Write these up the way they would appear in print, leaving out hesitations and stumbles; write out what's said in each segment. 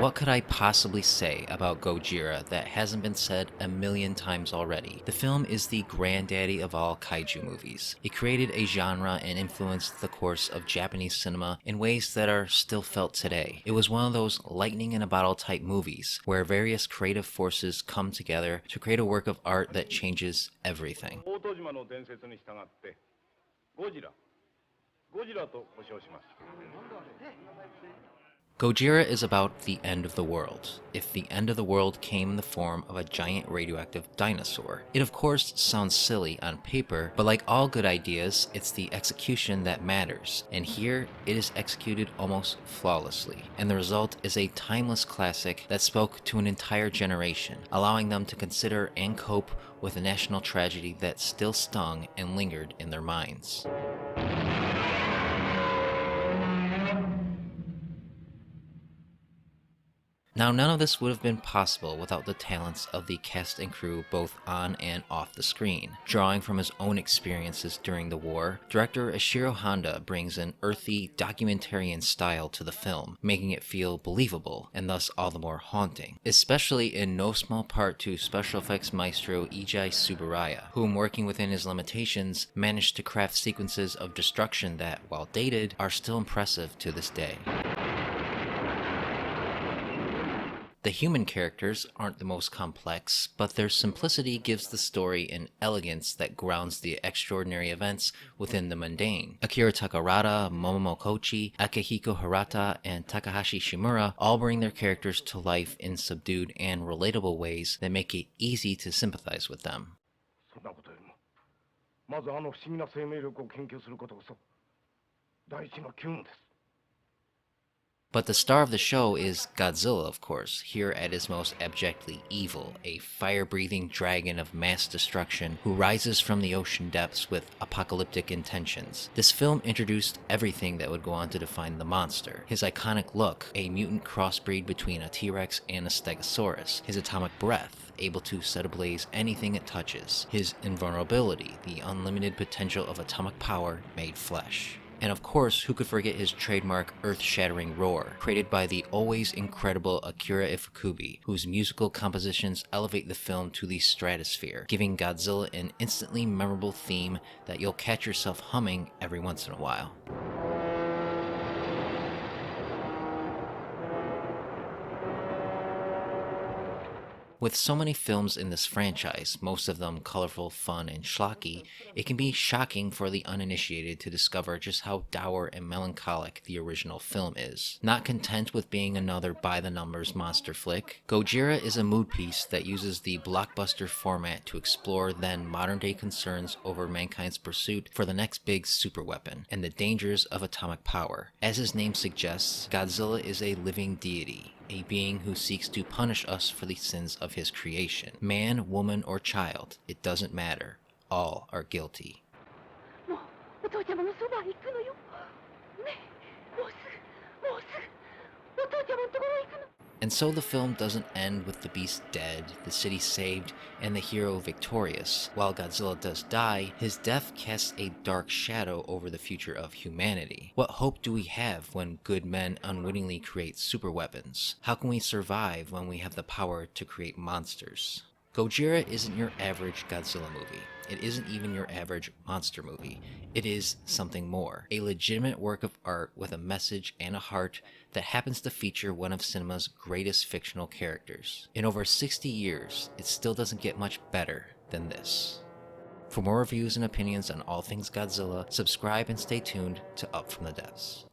What could I possibly say about Gojira that hasn't been said a million times already? The film is the granddaddy of all kaiju movies. It created a genre and influenced the course of Japanese cinema in ways that are still felt today. It was one of those lightning in a bottle type movies where various creative forces come together to create a work of art that changes everything. Gojira is about the end of the world, if the end of the world came in the form of a giant radioactive dinosaur. It of course sounds silly on paper, but like all good ideas, it's the execution that matters, and here it is executed almost flawlessly, and the result is a timeless classic that spoke to an entire generation, allowing them to consider and cope with a national tragedy that still stung and lingered in their minds. Now, none of this would have been possible without the talents of the cast and crew both on and off the screen. Drawing from his own experiences during the war, director Ishiro Honda brings an earthy, documentarian style to the film, making it feel believable and thus all the more haunting, especially in no small part to special effects maestro Heisei Era, whom, working within his limitations, managed to craft sequences of destruction that, while dated, are still impressive to this day. The human characters aren't the most complex, but their simplicity gives the story an elegance that grounds the extraordinary events within the mundane. Akira Takarada, Momomo Kochi, Akihiko Hirata, and Takahashi Shimura all bring their characters to life in subdued and relatable ways that make it easy to sympathize with them. But the star of the show is Godzilla, of course, here at his most abjectly evil, a fire-breathing dragon of mass destruction who rises from the ocean depths with apocalyptic intentions. This film introduced everything that would go on to define the monster. His iconic look, a mutant crossbreed between a T-Rex and a Stegosaurus. His atomic breath, able to set ablaze anything it touches. His invulnerability, the unlimited potential of atomic power made flesh. And of course, who could forget his trademark earth-shattering roar, created by the always incredible Akira Ifukube, whose musical compositions elevate the film to the stratosphere, giving Godzilla an instantly memorable theme that you'll catch yourself humming every once in a while. With so many films in this franchise, most of them colorful, fun, and schlocky, it can be shocking for the uninitiated to discover just how dour and melancholic the original film is. Not content with being another by-the-numbers monster flick, Gojira is a mood piece that uses the blockbuster format to explore then modern-day concerns over mankind's pursuit for the next big superweapon, and the dangers of atomic power. As his name suggests, Godzilla is a living deity, a being who seeks to punish us for the sins of his creation. Man, woman, or child, it doesn't matter. All are guilty. And so the film doesn't end with the beast dead, the city saved, and the hero victorious. While Godzilla does die, his death casts a dark shadow over the future of humanity. What hope do we have when good men unwittingly create superweapons? How can we survive when we have the power to create monsters? Gojira isn't your average Godzilla movie. It isn't even your average monster movie. It is something more. A legitimate work of art with a message and a heart that happens to feature one of cinema's greatest fictional characters. In over 60 years, it still doesn't get much better than this. For more reviews and opinions on all things Godzilla, subscribe and stay tuned to Up From the Depths.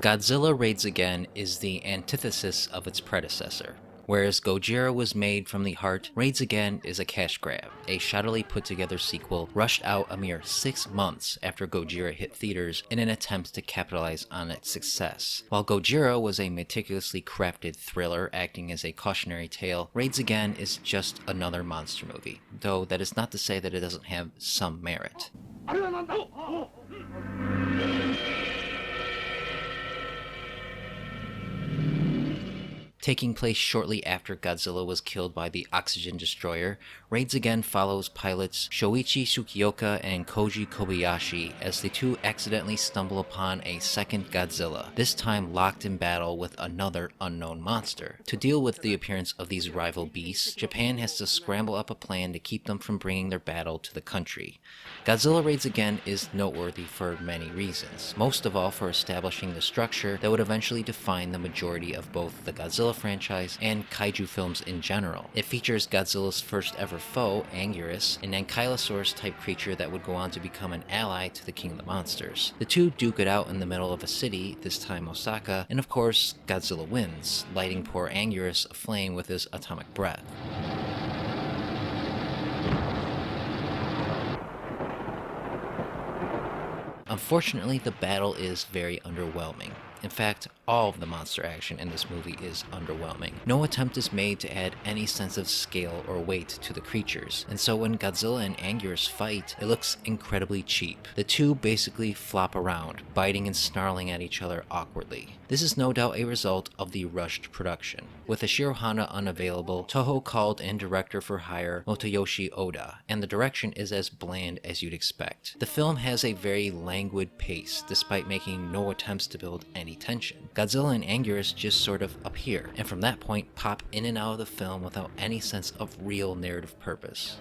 Godzilla Raids Again is the antithesis of its predecessor. Whereas Gojira was made from the heart, Raids Again is a cash grab, a shoddily put together sequel rushed out a mere 6 months after Gojira hit theaters in an attempt to capitalize on its success. While Gojira was a meticulously crafted thriller acting as a cautionary tale, Raids Again is just another monster movie, though that is not to say that it doesn't have some merit. Taking place shortly after Godzilla was killed by the oxygen destroyer, Raids Again follows pilots Shoichi Tsukioka and Koji Kobayashi as the two accidentally stumble upon a second Godzilla, this time locked in battle with another unknown monster. To deal with the appearance of these rival beasts, Japan has to scramble up a plan to keep them from bringing their battle to the country. Godzilla Raids Again is noteworthy for many reasons, most of all for establishing the structure that would eventually define the majority of both the Godzilla franchise and kaiju films in general. It features Godzilla's first ever foe, Anguirus, an Ankylosaurus-type creature that would go on to become an ally to the King of the Monsters. The two duke it out in the middle of a city, this time Osaka, and of course, Godzilla wins, lighting poor Anguirus aflame with his atomic breath. Unfortunately, the battle is very underwhelming. In fact, all of the monster action in this movie is underwhelming. No attempt is made to add any sense of scale or weight to the creatures, and so when Godzilla and Anguirus fight, it looks incredibly cheap. The two basically flop around, biting and snarling at each other awkwardly. This is no doubt a result of the rushed production. With Ishiro Hana unavailable, Toho called in director for hire Motoyoshi Oda, and the direction is as bland as you'd expect. The film has a very languid pace, despite making no attempts to build any tension. Godzilla and Anguirus just sort of appear, and from that point pop in and out of the film without any sense of real narrative purpose.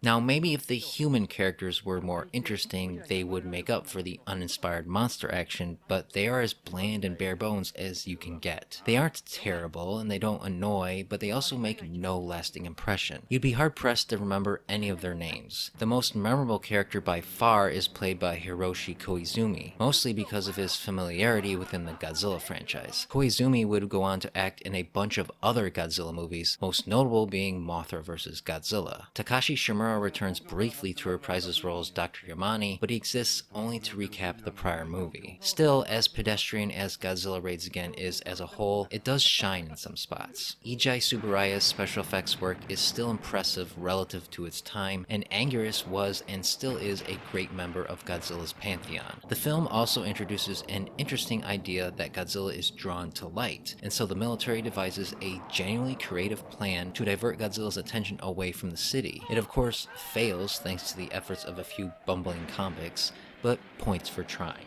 Now, maybe if the human characters were more interesting, they would make up for the uninspired monster action, but they are as bland and bare bones as you can get. They aren't terrible, and they don't annoy, but they also make no lasting impression. You'd be hard-pressed to remember any of their names. The most memorable character by far is played by Hiroshi Koizumi, mostly because of his familiarity within the Godzilla franchise. Koizumi would go on to act in a bunch of other Godzilla movies, most notable being Mothra vs. Godzilla. Takashi Shimura returns briefly to reprise his role as Dr. Yamane, but he exists only to recap the prior movie. Still, as pedestrian as Godzilla Raids Again is as a whole, it does shine in some spots. Ijai Tsuburaya's special effects work is still impressive relative to its time, and Anguirus was and still is a great member of Godzilla's pantheon. The film also introduces an interesting idea that Godzilla is drawn to light, and so the military devises a genuinely creative plan to divert Godzilla's attention away from the city. It of course fails thanks to the efforts of a few bumbling convicts, but points for trying.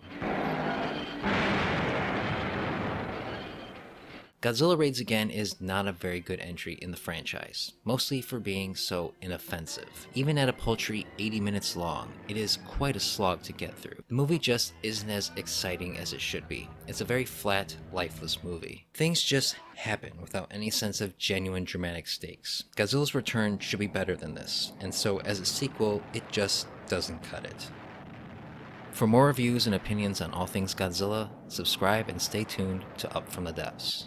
Godzilla Raids Again is not a very good entry in the franchise, mostly for being so inoffensive. Even at a paltry 80 minutes long, it is quite a slog to get through. The movie just isn't as exciting as it should be. It's a very flat, lifeless movie. Things just happen without any sense of genuine dramatic stakes. Godzilla's Return should be better than this, and so as a sequel, it just doesn't cut it. For more reviews and opinions on all things Godzilla, subscribe and stay tuned to Up From the Depths.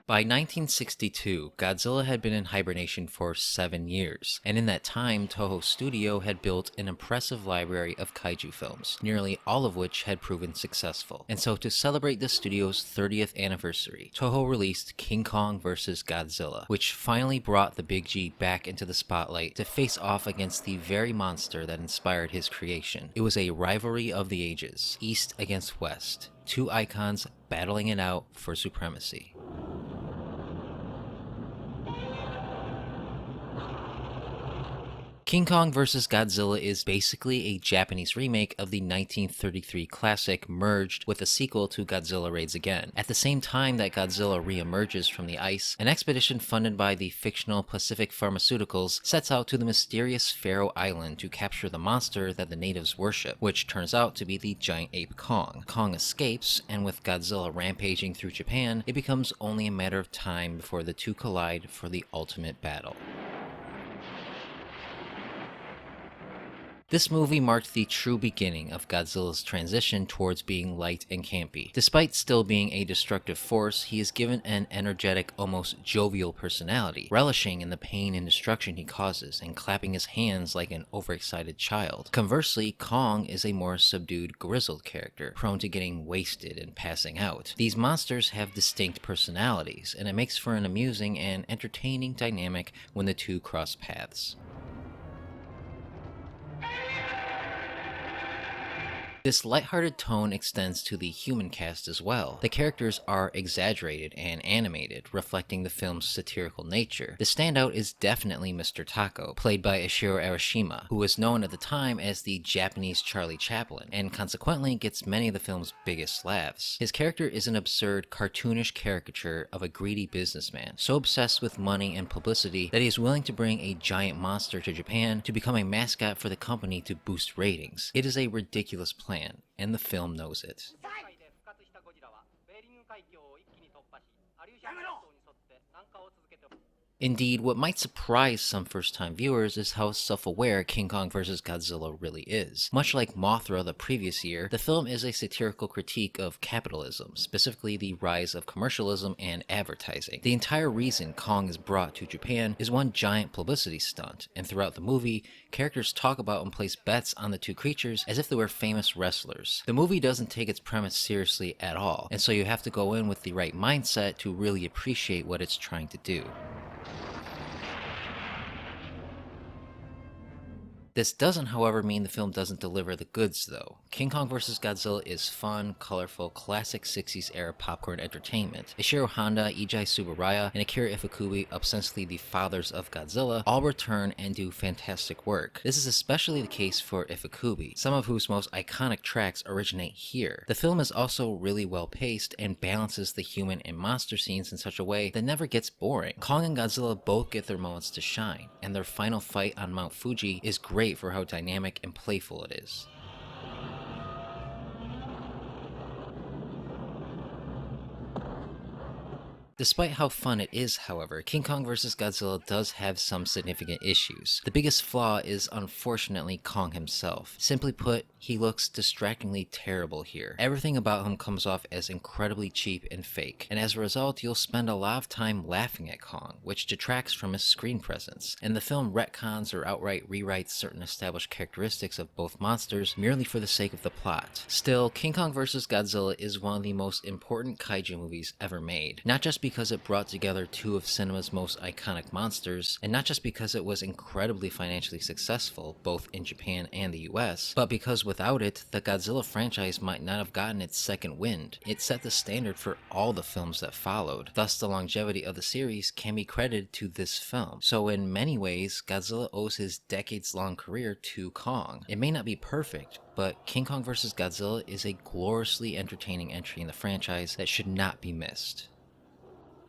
By 1962, Godzilla had been in hibernation for 7 years, and in that time, Toho Studio had built an impressive library of kaiju films, nearly all of which had proven successful. And so to celebrate the studio's 30th anniversary, Toho released King Kong vs. Godzilla, which finally brought the Big G back into the spotlight to face off against the very monster that inspired his creation. It was a rivalry of the ages, East against West, two icons battling it out for supremacy. King Kong vs. Godzilla is basically a Japanese remake of the 1933 classic merged with a sequel to Godzilla Raids Again. At the same time that Godzilla re-emerges from the ice, an expedition funded by the fictional Pacific Pharmaceuticals sets out to the mysterious Faroe Island to capture the monster that the natives worship, which turns out to be the giant ape Kong. Kong escapes, and with Godzilla rampaging through Japan, it becomes only a matter of time before the two collide for the ultimate battle. This movie marked the true beginning of Godzilla's transition towards being light and campy. Despite still being a destructive force, he is given an energetic, almost jovial personality, relishing in the pain and destruction he causes and clapping his hands like an overexcited child. Conversely, Kong is a more subdued, grizzled character, prone to getting wasted and passing out. These monsters have distinct personalities, and it makes for an amusing and entertaining dynamic when the two cross paths. This lighthearted tone extends to the human cast as well. The characters are exaggerated and animated, reflecting the film's satirical nature. The standout is definitely Mr. Taco, played by Ishiro Arashima, who was known at the time as the Japanese Charlie Chaplin, and consequently gets many of the film's biggest laughs. His character is an absurd, cartoonish caricature of a greedy businessman, so obsessed with money and publicity that he is willing to bring a giant monster to Japan to become a mascot for the company to boost ratings. It is a ridiculous plan, and the film knows it. Indeed, what might surprise some first-time viewers is how self-aware King Kong vs. Godzilla really is. Much like Mothra the previous year, the film is a satirical critique of capitalism, specifically the rise of commercialism and advertising. The entire reason Kong is brought to Japan is one giant publicity stunt, and throughout the movie, characters talk about and place bets on the two creatures as if they were famous wrestlers. The movie doesn't take its premise seriously at all, and so you have to go in with the right mindset to really appreciate what it's trying to do. This doesn't, however, mean the film doesn't deliver the goods, though. King Kong vs. Godzilla is fun, colorful, classic 60s era popcorn entertainment. Ishiro Honda, Eiji Tsuburaya, and Akira Ifukube, ostensibly the fathers of Godzilla, all return and do fantastic work. This is especially the case for Ifukube, some of whose most iconic tracks originate here. The film is also really well paced and balances the human and monster scenes in such a way that never gets boring. Kong and Godzilla both get their moments to shine, and their final fight on Mount Fuji is great for how dynamic and playful it is. Despite how fun it is, however, King Kong vs. Godzilla does have some significant issues. The biggest flaw is unfortunately Kong himself. Simply put, he looks distractingly terrible here. Everything about him comes off as incredibly cheap and fake, and as a result, you'll spend a lot of time laughing at Kong, which detracts from his screen presence. And the film retcons or outright rewrites certain established characteristics of both monsters merely for the sake of the plot. Still, King Kong vs. Godzilla is one of the most important kaiju movies ever made, not just because it brought together two of cinema's most iconic monsters, and not just because it was incredibly financially successful, both in Japan and the US, but because without it, the Godzilla franchise might not have gotten its second wind. It set the standard for all the films that followed. Thus, the longevity of the series can be credited to this film. So in many ways, Godzilla owes his decades-long career to Kong. It may not be perfect, but King Kong vs. Godzilla is a gloriously entertaining entry in the franchise that should not be missed.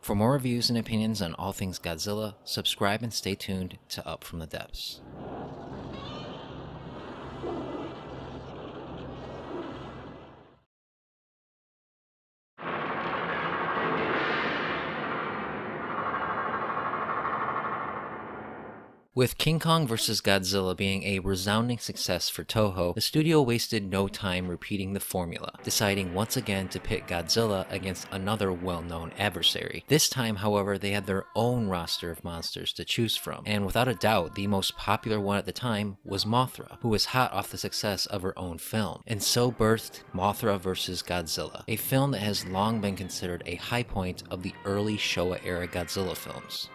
For more reviews and opinions on all things Godzilla, subscribe and stay tuned to Up From the Depths. With King Kong vs. Godzilla being a resounding success for Toho, the studio wasted no time repeating the formula, deciding once again to pit Godzilla against another well-known adversary. This time, however, they had their own roster of monsters to choose from, and without a doubt, the most popular one at the time was Mothra, who was hot off the success of her own film, and so birthed Mothra vs. Godzilla, a film that has long been considered a high point of the early Showa era Godzilla films.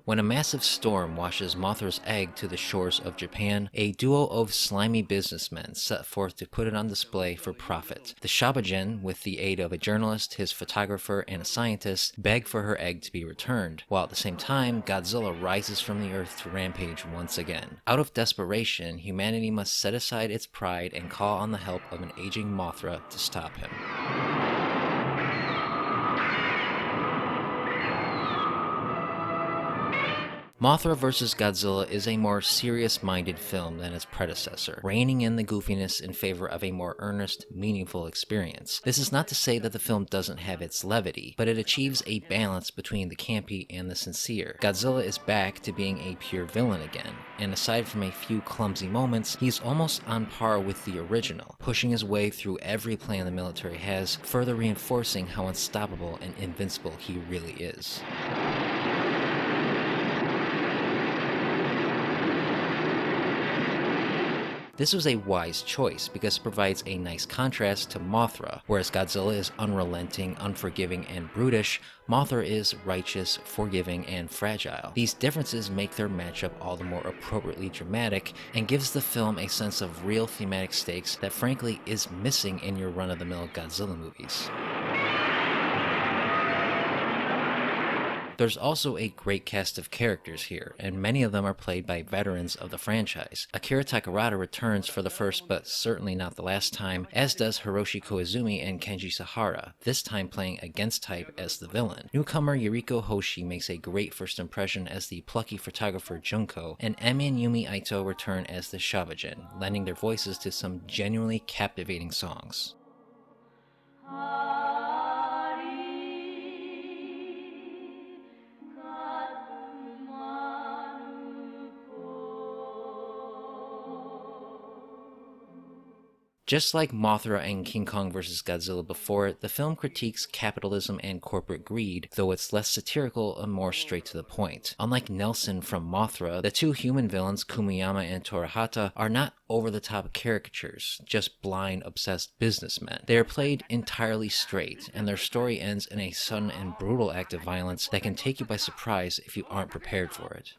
When a massive storm washes Mothra's egg to the shores of Japan, a duo of slimy businessmen set forth to put it on display for profit. The Shabagen, with the aid of a journalist, his photographer, and a scientist, beg for her egg to be returned, while at the same time, Godzilla rises from the earth to rampage once again. Out of desperation, humanity must set aside its pride and call on the help of an aging Mothra to stop him. Mothra vs. Godzilla is a more serious-minded film than its predecessor, reining in the goofiness in favor of a more earnest, meaningful experience. This is not to say that the film doesn't have its levity, but it achieves a balance between the campy and the sincere. Godzilla is back to being a pure villain again, and aside from a few clumsy moments, he's almost on par with the original, pushing his way through every plan the military has, further reinforcing how unstoppable and invincible he really is. This was a wise choice because it provides a nice contrast to Mothra. Whereas Godzilla is unrelenting, unforgiving, and brutish, Mothra is righteous, forgiving, and fragile. These differences make their matchup all the more appropriately dramatic and gives the film a sense of real thematic stakes that frankly is missing in your run-of-the-mill Godzilla movies. There's also a great cast of characters here, and many of them are played by veterans of the franchise. Akira Takarada returns for the first but certainly not the last time, as does Hiroshi Koizumi and Kenji Sahara, this time playing against type as the villain. Newcomer Yuriko Hoshi makes a great first impression as the plucky photographer Junko, and Emi and Yumi Aito return as the Shavajin, lending their voices to some genuinely captivating songs. Just like Mothra and King Kong vs. Godzilla before it, the film critiques capitalism and corporate greed, though it's less satirical and more straight to the point. Unlike Nelson from Mothra, the two human villains, Kumiyama and Torahata, are not over-the-top caricatures, just blind, obsessed businessmen. They are played entirely straight, and their story ends in a sudden and brutal act of violence that can take you by surprise if you aren't prepared for it.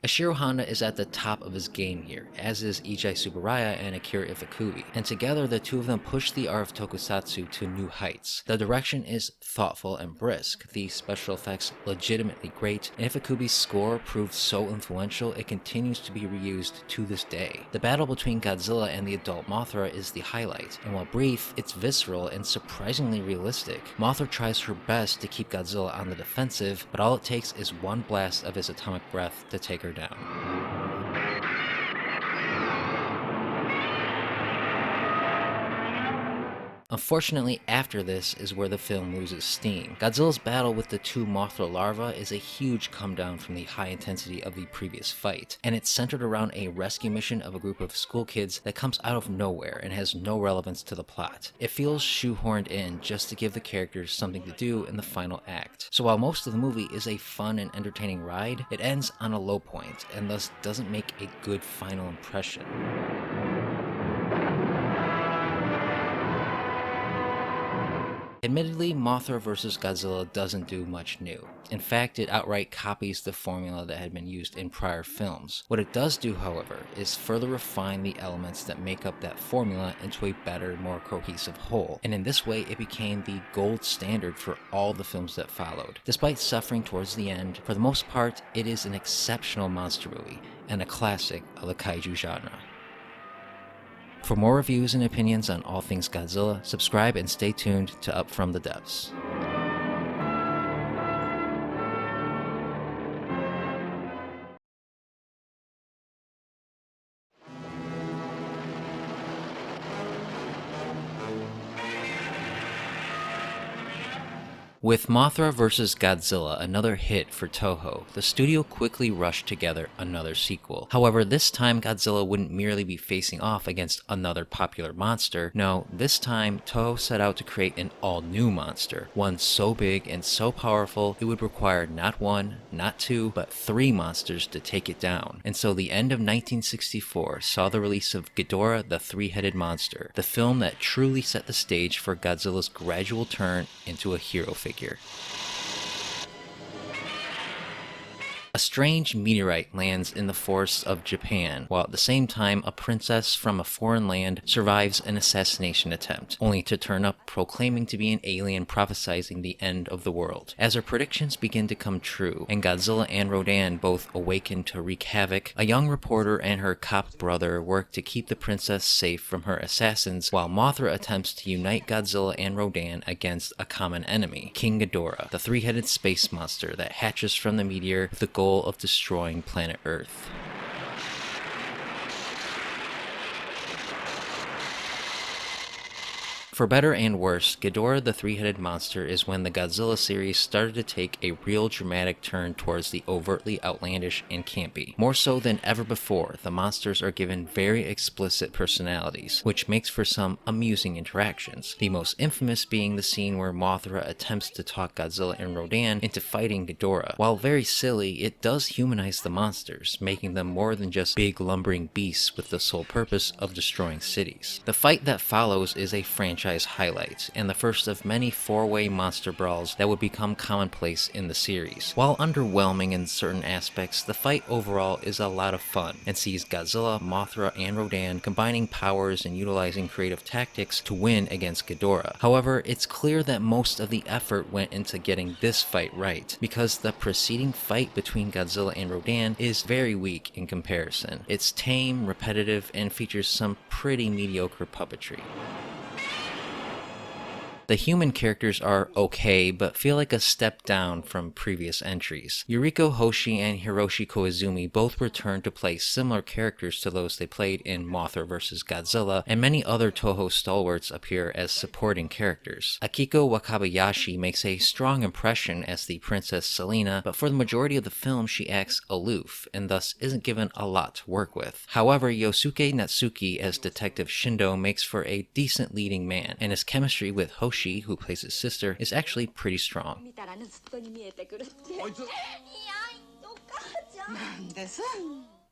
Ishiro Honda is at the top of his game here, as is Ijai Tsuburaya and Akira Ifukube, and together the two of them push the art of tokusatsu to new heights. The direction is thoughtful and brisk, the special effects legitimately great, and Ifukube's score proved so influential it continues to be reused to this day. The battle between Godzilla and the adult Mothra is the highlight, and while brief, it's visceral and surprisingly realistic. Mothra tries her best to keep Godzilla on the defensive, but all it takes is one blast of his atomic breath to take her down. Unfortunately, after this is where the film loses steam. Godzilla's battle with the two Mothra larvae is a huge come down from the high intensity of the previous fight, and it's centered around a rescue mission of a group of school kids that comes out of nowhere and has no relevance to the plot. It feels shoehorned in just to give the characters something to do in the final act. So while most of the movie is a fun and entertaining ride, it ends on a low point and thus doesn't make a good final impression. Admittedly, Mothra vs. Godzilla doesn't do much new. In fact, it outright copies the formula that had been used in prior films. What it does do, however, is further refine the elements that make up that formula into a better, more cohesive whole, and in this way it became the gold standard for all the films that followed. Despite suffering towards the end, for the most part, it is an exceptional monster movie, and a classic of the kaiju genre. For more reviews and opinions on all things Godzilla, subscribe and stay tuned to Up From the Depths. With Mothra vs. Godzilla another hit for Toho, the studio quickly rushed together another sequel. However, this time Godzilla wouldn't merely be facing off against another popular monster. No, this time Toho set out to create an all-new monster, one so big and so powerful it would require not one, not two, but three monsters to take it down. And so the end of 1964 saw the release of Ghidorah the Three-Headed Monster, the film that truly set the stage for Godzilla's gradual turn into a hero figure. A strange meteorite lands in the forests of Japan, while at the same time a princess from a foreign land survives an assassination attempt, only to turn up proclaiming to be an alien prophesizing the end of the world. As her predictions begin to come true, and Godzilla and Rodan both awaken to wreak havoc, a young reporter and her cop brother work to keep the princess safe from her assassins, while Mothra attempts to unite Godzilla and Rodan against a common enemy, King Ghidorah, the three-headed space monster that hatches from the meteor with the goal of destroying planet Earth. For better and worse, Ghidorah the three-headed monster is when the Godzilla series started to take a real dramatic turn towards the overtly outlandish and campy. More so than ever before, the monsters are given very explicit personalities, which makes for some amusing interactions, the most infamous being the scene where Mothra attempts to talk Godzilla and Rodan into fighting Ghidorah. While very silly, it does humanize the monsters, making them more than just big lumbering beasts with the sole purpose of destroying cities. The fight that follows is a franchise highlight, and the first of many four-way monster brawls that would become commonplace in the series. While underwhelming in certain aspects, the fight overall is a lot of fun, and sees Godzilla, Mothra, and Rodan combining powers and utilizing creative tactics to win against Ghidorah. However, it's clear that most of the effort went into getting this fight right, because the preceding fight between Godzilla and Rodan is very weak in comparison. It's tame, repetitive, and features some pretty mediocre puppetry. The human characters are okay, but feel like a step down from previous entries. Yuriko Hoshi and Hiroshi Koizumi both return to play similar characters to those they played in Mothra vs. Godzilla, and many other Toho stalwarts appear as supporting characters. Akiko Wakabayashi makes a strong impression as the Princess Selena, but for the majority of the film she acts aloof, and thus isn't given a lot to work with. However, Yosuke Natsuki as Detective Shindo makes for a decent leading man, and his chemistry with Hoshi, who plays his sister, is actually pretty strong.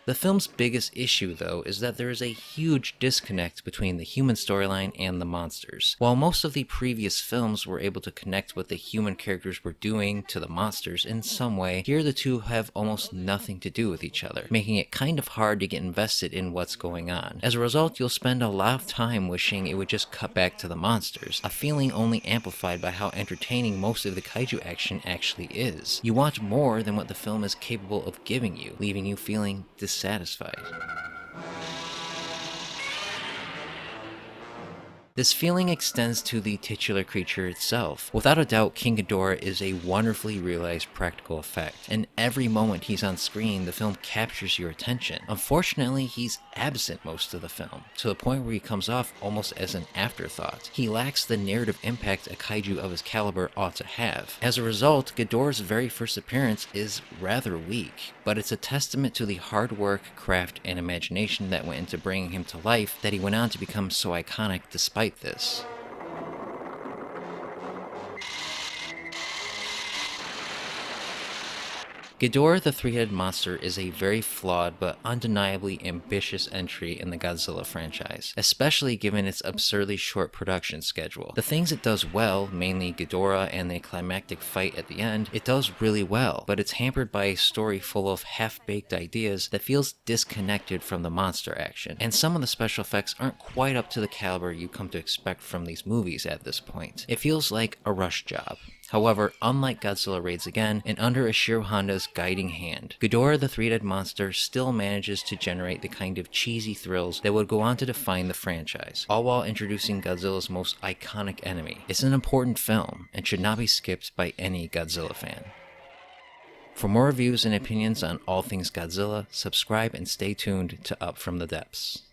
The film's biggest issue, though, is that there is a huge disconnect between the human storyline and the monsters. While most of the previous films were able to connect what the human characters were doing to the monsters in some way, here the two have almost nothing to do with each other, making it kind of hard to get invested in what's going on. As a result, you'll spend a lot of time wishing it would just cut back to the monsters, a feeling only amplified by how entertaining most of the kaiju action actually is. You want more than what the film is capable of giving you, leaving you feeling dissatisfied. This feeling extends to the titular creature itself. Without a doubt, King Ghidorah is a wonderfully realized practical effect, and every moment he's on screen, the film captures your attention. Unfortunately, he's absent most of the film, to the point where he comes off almost as an afterthought. He lacks the narrative impact a kaiju of his caliber ought to have. As a result, Ghidorah's very first appearance is rather weak, but it's a testament to the hard work, craft, and imagination that went into bringing him to life that he went on to become so iconic despite this. Ghidorah the three-headed monster is a very flawed but undeniably ambitious entry in the Godzilla franchise, especially given its absurdly short production schedule. The things it does well, mainly Ghidorah and the climactic fight at the end, it does really well, but it's hampered by a story full of half-baked ideas that feels disconnected from the monster action, and some of the special effects aren't quite up to the caliber you come to expect from these movies at this point. It feels like a rush job. However, unlike Godzilla Raids Again, and under Ishiro Honda's guiding hand, Ghidorah the three-headed monster still manages to generate the kind of cheesy thrills that would go on to define the franchise, all while introducing Godzilla's most iconic enemy. It's an important film, and should not be skipped by any Godzilla fan. For more reviews and opinions on all things Godzilla, subscribe and stay tuned to Up From the Depths.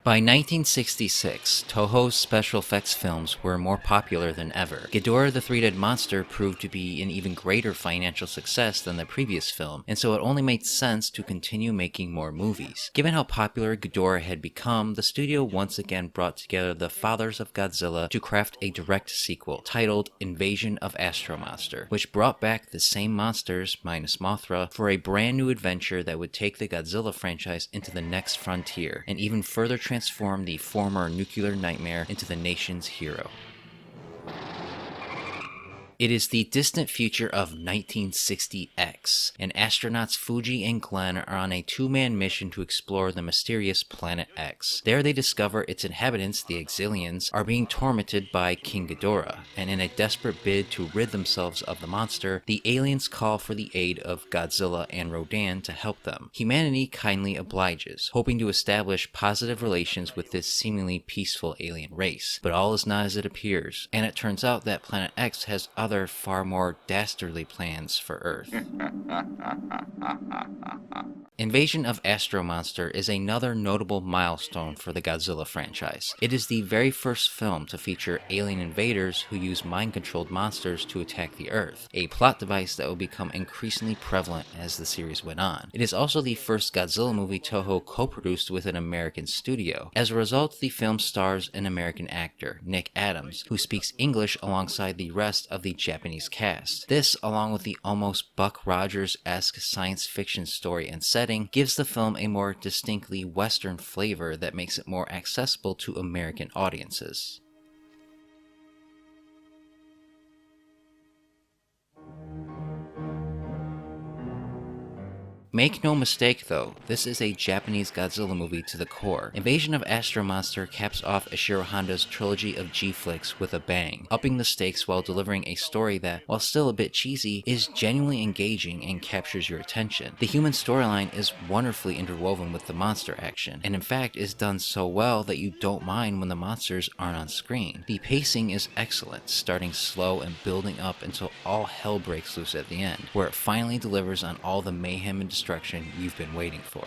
By 1966, Toho's special effects films were more popular than ever. Ghidorah the three-headed monster proved to be an even greater financial success than the previous film, and so it only made sense to continue making more movies. Given how popular Ghidorah had become, the studio once again brought together the fathers of Godzilla to craft a direct sequel, titled Invasion of Astro-Monster, which brought back the same monsters, minus Mothra, for a brand new adventure that would take the Godzilla franchise into the next frontier, and even further transform the former nuclear nightmare into the nation's hero. It is the distant future of 1960X, and astronauts Fuji and Glenn are on a two-man mission to explore the mysterious Planet X. There they discover its inhabitants, the Exilians, are being tormented by King Ghidorah, and in a desperate bid to rid themselves of the monster, the aliens call for the aid of Godzilla and Rodan to help them. Humanity kindly obliges, hoping to establish positive relations with this seemingly peaceful alien race. But all is not as it appears, and it turns out that Planet X has other far more dastardly plans for Earth. Invasion of Astro-Monster is another notable milestone for the Godzilla franchise. It is the very first film to feature alien invaders who use mind-controlled monsters to attack the Earth, a plot device that will become increasingly prevalent as the series went on. It is also the first Godzilla movie Toho co-produced with an American studio. As a result, the film stars an American actor, Nick Adams, who speaks English alongside the rest of the Japanese cast. This, along with the almost Buck Rogers-esque science fiction story and setting, gives the film a more distinctly Western flavor that makes it more accessible to American audiences. Make no mistake though, this is a Japanese Godzilla movie to the core. Invasion of Astro-Monster caps off Ishiro Honda's trilogy of G-flicks with a bang, upping the stakes while delivering a story that, while still a bit cheesy, is genuinely engaging and captures your attention. The human storyline is wonderfully interwoven with the monster action, and in fact is done so well that you don't mind when the monsters aren't on screen. The pacing is excellent, starting slow and building up until all hell breaks loose at the end, where it finally delivers on all the mayhem and destruction you've been waiting for.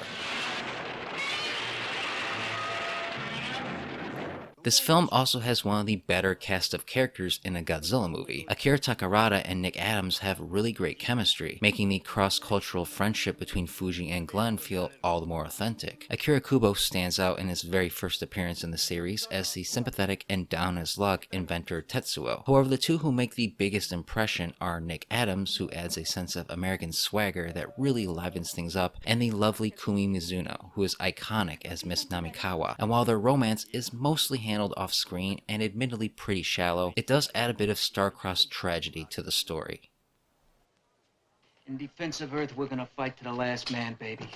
This film also has one of the better cast of characters in a Godzilla movie. Akira Takarada and Nick Adams have really great chemistry, making the cross-cultural friendship between Fuji and Glenn feel all the more authentic. Akira Kubo stands out in his very first appearance in the series as the sympathetic and down-his-luck inventor Tetsuo. However, the two who make the biggest impression are Nick Adams, who adds a sense of American swagger that really livens things up, and the lovely Kumi Mizuno, who is iconic as Miss Namikawa. And while their romance is mostly handled off screen and admittedly pretty shallow, it does add a bit of star-crossed tragedy to the story. In defense of Earth, we're gonna fight to the last man, baby.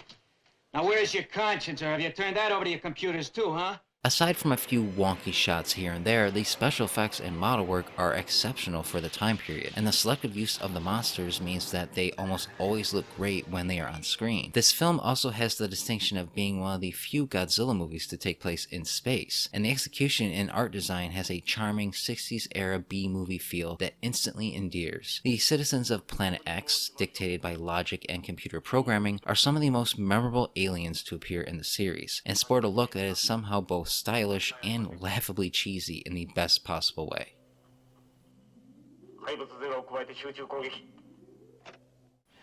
Now where's your conscience, or have you turned that over to your computers too, huh? Aside from a few wonky shots here and there, the special effects and model work are exceptional for the time period, and the selective use of the monsters means that they almost always look great when they are on screen. This film also has the distinction of being one of the few Godzilla movies to take place in space, and the execution and art design has a charming 60s era B-movie feel that instantly endears. The citizens of Planet X, dictated by logic and computer programming, are some of the most memorable aliens to appear in the series, and sport a look that is somehow both stylish and laughably cheesy in the best possible way.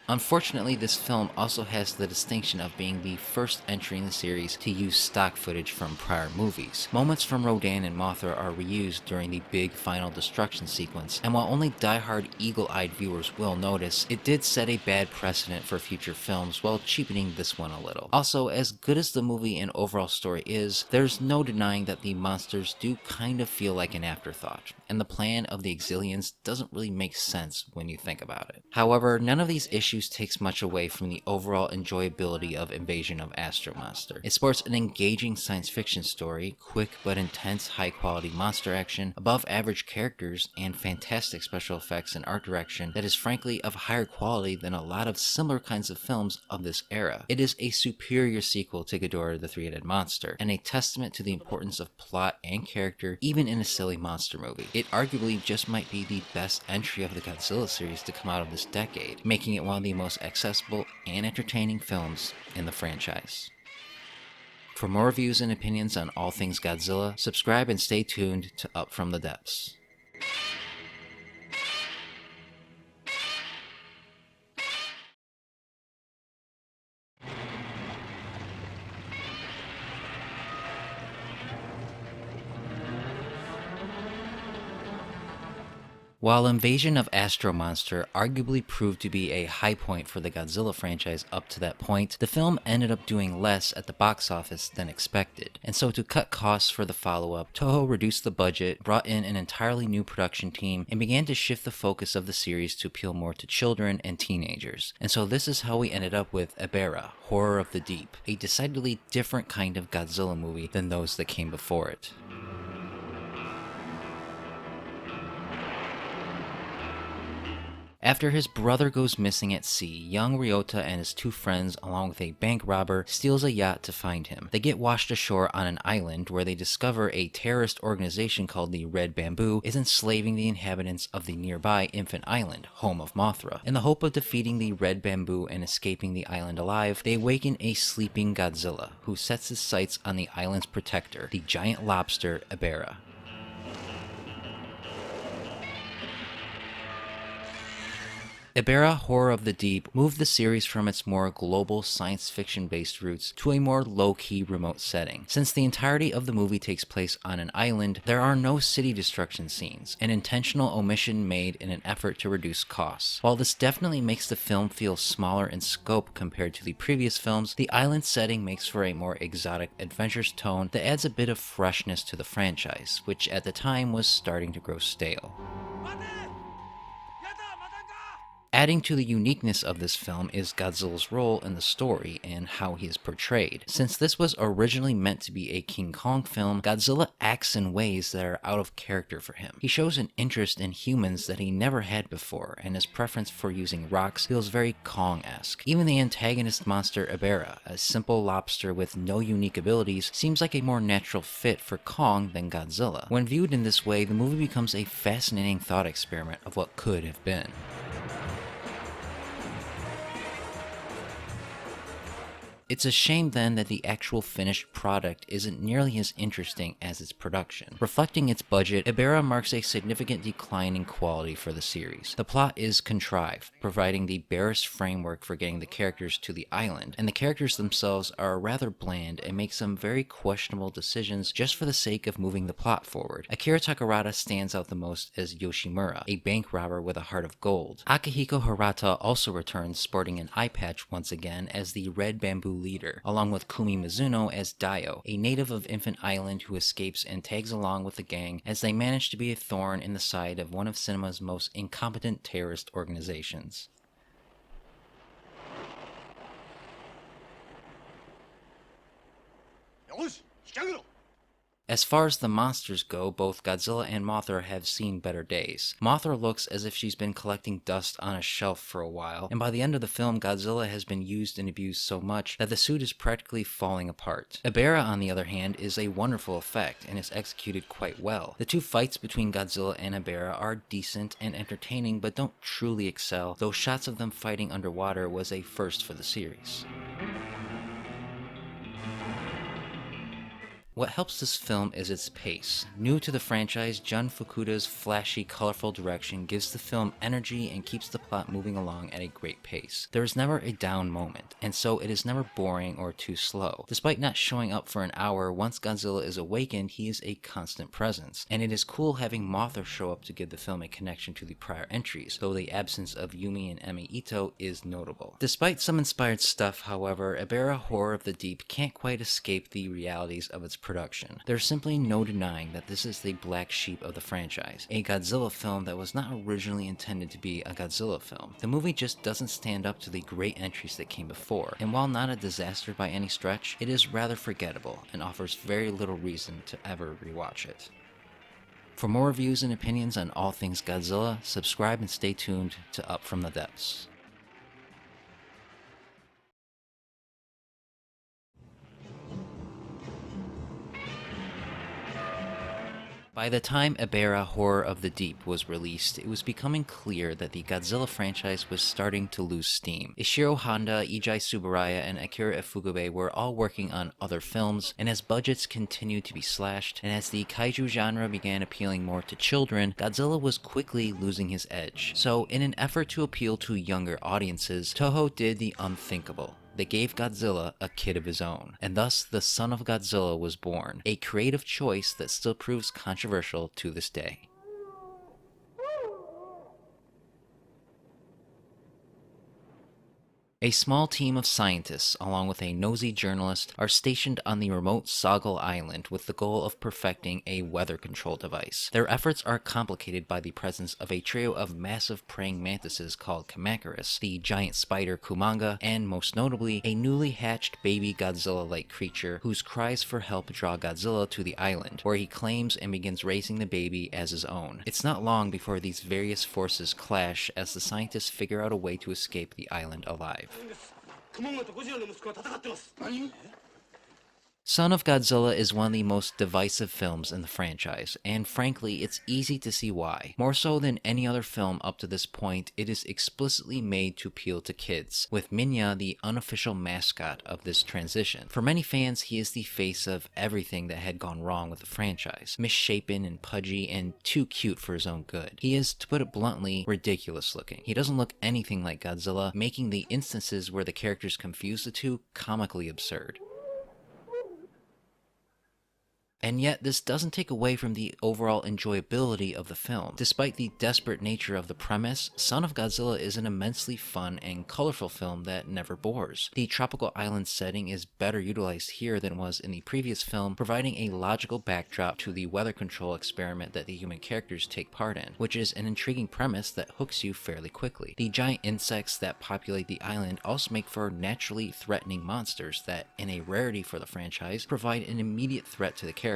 Unfortunately, this film also has the distinction of being the first entry in the series to use stock footage from prior movies. Moments from Rodan and Mothra are reused during the big final destruction sequence, and while only die-hard eagle-eyed viewers will notice, it did set a bad precedent for future films while cheapening this one a little. Also, as good as the movie and overall story is, there's no denying that the monsters do kind of feel like an afterthought, and the plan of the Exilians doesn't really make sense when you think about it. However, none of these issues takes much away from the overall enjoyability of Invasion of Astro-Monster. It sports an engaging science fiction story, quick but intense high-quality monster action, above-average characters, and fantastic special effects and art direction that is frankly of higher quality than a lot of similar kinds of films of this era. It is a superior sequel to Ghidorah the Three-Headed Monster, and a testament to the importance of plot and character even in a silly monster movie. It arguably just might be the best entry of the Godzilla series to come out of this decade, making it one of the most accessible and entertaining films in the franchise. For more reviews and opinions on all things Godzilla, subscribe and stay tuned to Up From the Depths. While Invasion of Astro-Monster arguably proved to be a high point for the Godzilla franchise up to that point, the film ended up doing less at the box office than expected. And so to cut costs for the follow-up, Toho reduced the budget, brought in an entirely new production team, and began to shift the focus of the series to appeal more to children and teenagers. And so this is how we ended up with Ebirah, Horror of the Deep, a decidedly different kind of Godzilla movie than those that came before it. After his brother goes missing at sea, young Ryota and his two friends, along with a bank robber, steals a yacht to find him. They get washed ashore on an island where they discover a terrorist organization called the Red Bamboo is enslaving the inhabitants of the nearby Infant Island, home of Mothra. In the hope of defeating the Red Bamboo and escaping the island alive, they awaken a sleeping Godzilla, who sets his sights on the island's protector, the giant lobster Ebirah. Ebirah, Horror of the Deep moved the series from its more global science fiction-based roots to a more low-key remote setting. Since the entirety of the movie takes place on an island, there are no city destruction scenes, an intentional omission made in an effort to reduce costs. While this definitely makes the film feel smaller in scope compared to the previous films, the island setting makes for a more exotic, adventurous tone that adds a bit of freshness to the franchise, which at the time was starting to grow stale. Adding to the uniqueness of this film is Godzilla's role in the story and how he is portrayed. Since this was originally meant to be a King Kong film, Godzilla acts in ways that are out of character for him. He shows an interest in humans that he never had before, and his preference for using rocks feels very Kong-esque. Even the antagonist monster Ebirah, a simple lobster with no unique abilities, seems like a more natural fit for Kong than Godzilla. When viewed in this way, the movie becomes a fascinating thought experiment of what could have been. It's a shame then that the actual finished product isn't nearly as interesting as its production. Reflecting its budget, Ebirah marks a significant decline in quality for the series. The plot is contrived, providing the barest framework for getting the characters to the island, and the characters themselves are rather bland and make some very questionable decisions just for the sake of moving the plot forward. Akira Takarada stands out the most as Yoshimura, a bank robber with a heart of gold. Akihiko Hirata also returns sporting an eye patch once again as the Red Bamboo leader, along with Kumi Mizuno as Daio, a native of Infant Island who escapes and tags along with the gang as they manage to be a thorn in the side of one of cinema's most incompetent terrorist organizations. As far as the monsters go, both Godzilla and Mothra have seen better days. Mothra looks as if she's been collecting dust on a shelf for a while, and by the end of the film, Godzilla has been used and abused so much that the suit is practically falling apart. Ebirah, on the other hand, is a wonderful effect, and is executed quite well. The two fights between Godzilla and Ebirah are decent and entertaining, but don't truly excel, though shots of them fighting underwater was a first for the series. What helps this film is its pace. New to the franchise, Jun Fukuda's flashy, colorful direction gives the film energy and keeps the plot moving along at a great pace. There is never a down moment, and so it is never boring or too slow. Despite not showing up for an hour, once Godzilla is awakened, he is a constant presence. And it is cool having Mothra show up to give the film a connection to the prior entries, though the absence of Yumi and Emi Ito is notable. Despite some inspired stuff, however, Ebirah, Horror of the Deep can't quite escape the realities of its production. There's simply no denying that this is the black sheep of the franchise, a Godzilla film that was not originally intended to be a Godzilla film. The movie just doesn't stand up to the great entries that came before, and while not a disaster by any stretch, it is rather forgettable and offers very little reason to ever rewatch it. For more reviews and opinions on all things Godzilla, subscribe and stay tuned to Up From the Depths. By the time Ebirah, Horror of the Deep was released, it was becoming clear that the Godzilla franchise was starting to lose steam. Ishiro Honda, Eiji Tsuburaya, and Akira Ifukube were all working on other films, and as budgets continued to be slashed, and as the kaiju genre began appealing more to children, Godzilla was quickly losing his edge. So, in an effort to appeal to younger audiences, Toho did the unthinkable. They gave Godzilla a kid of his own, and thus the Son of Godzilla was born, a creative choice that still proves controversial to this day. A small team of scientists, along with a nosy journalist, are stationed on the remote Soggle Island with the goal of perfecting a weather control device. Their efforts are complicated by the presence of a trio of massive praying mantises called Megaguirus, the giant spider Kumanga, and most notably, a newly hatched baby Godzilla-like creature whose cries for help draw Godzilla to the island, where he claims and begins raising the baby as his own. It's not long before these various forces clash as the scientists figure out a way to escape the island alive. Son of Godzilla is one of the most divisive films in the franchise, and frankly, it's easy to see why. More so than any other film up to this point, it is explicitly made to appeal to kids, with Minya the unofficial mascot of this transition. For many fans, he is the face of everything that had gone wrong with the franchise. Misshapen and pudgy and too cute for his own good. He is, to put it bluntly, ridiculous looking. He doesn't look anything like Godzilla, making the instances where the characters confuse the two comically absurd. And yet, this doesn't take away from the overall enjoyability of the film. Despite the desperate nature of the premise, Son of Godzilla is an immensely fun and colorful film that never bores. The tropical island setting is better utilized here than was in the previous film, providing a logical backdrop to the weather control experiment that the human characters take part in, which is an intriguing premise that hooks you fairly quickly. The giant insects that populate the island also make for naturally threatening monsters that, in a rarity for the franchise, provide an immediate threat to the characters.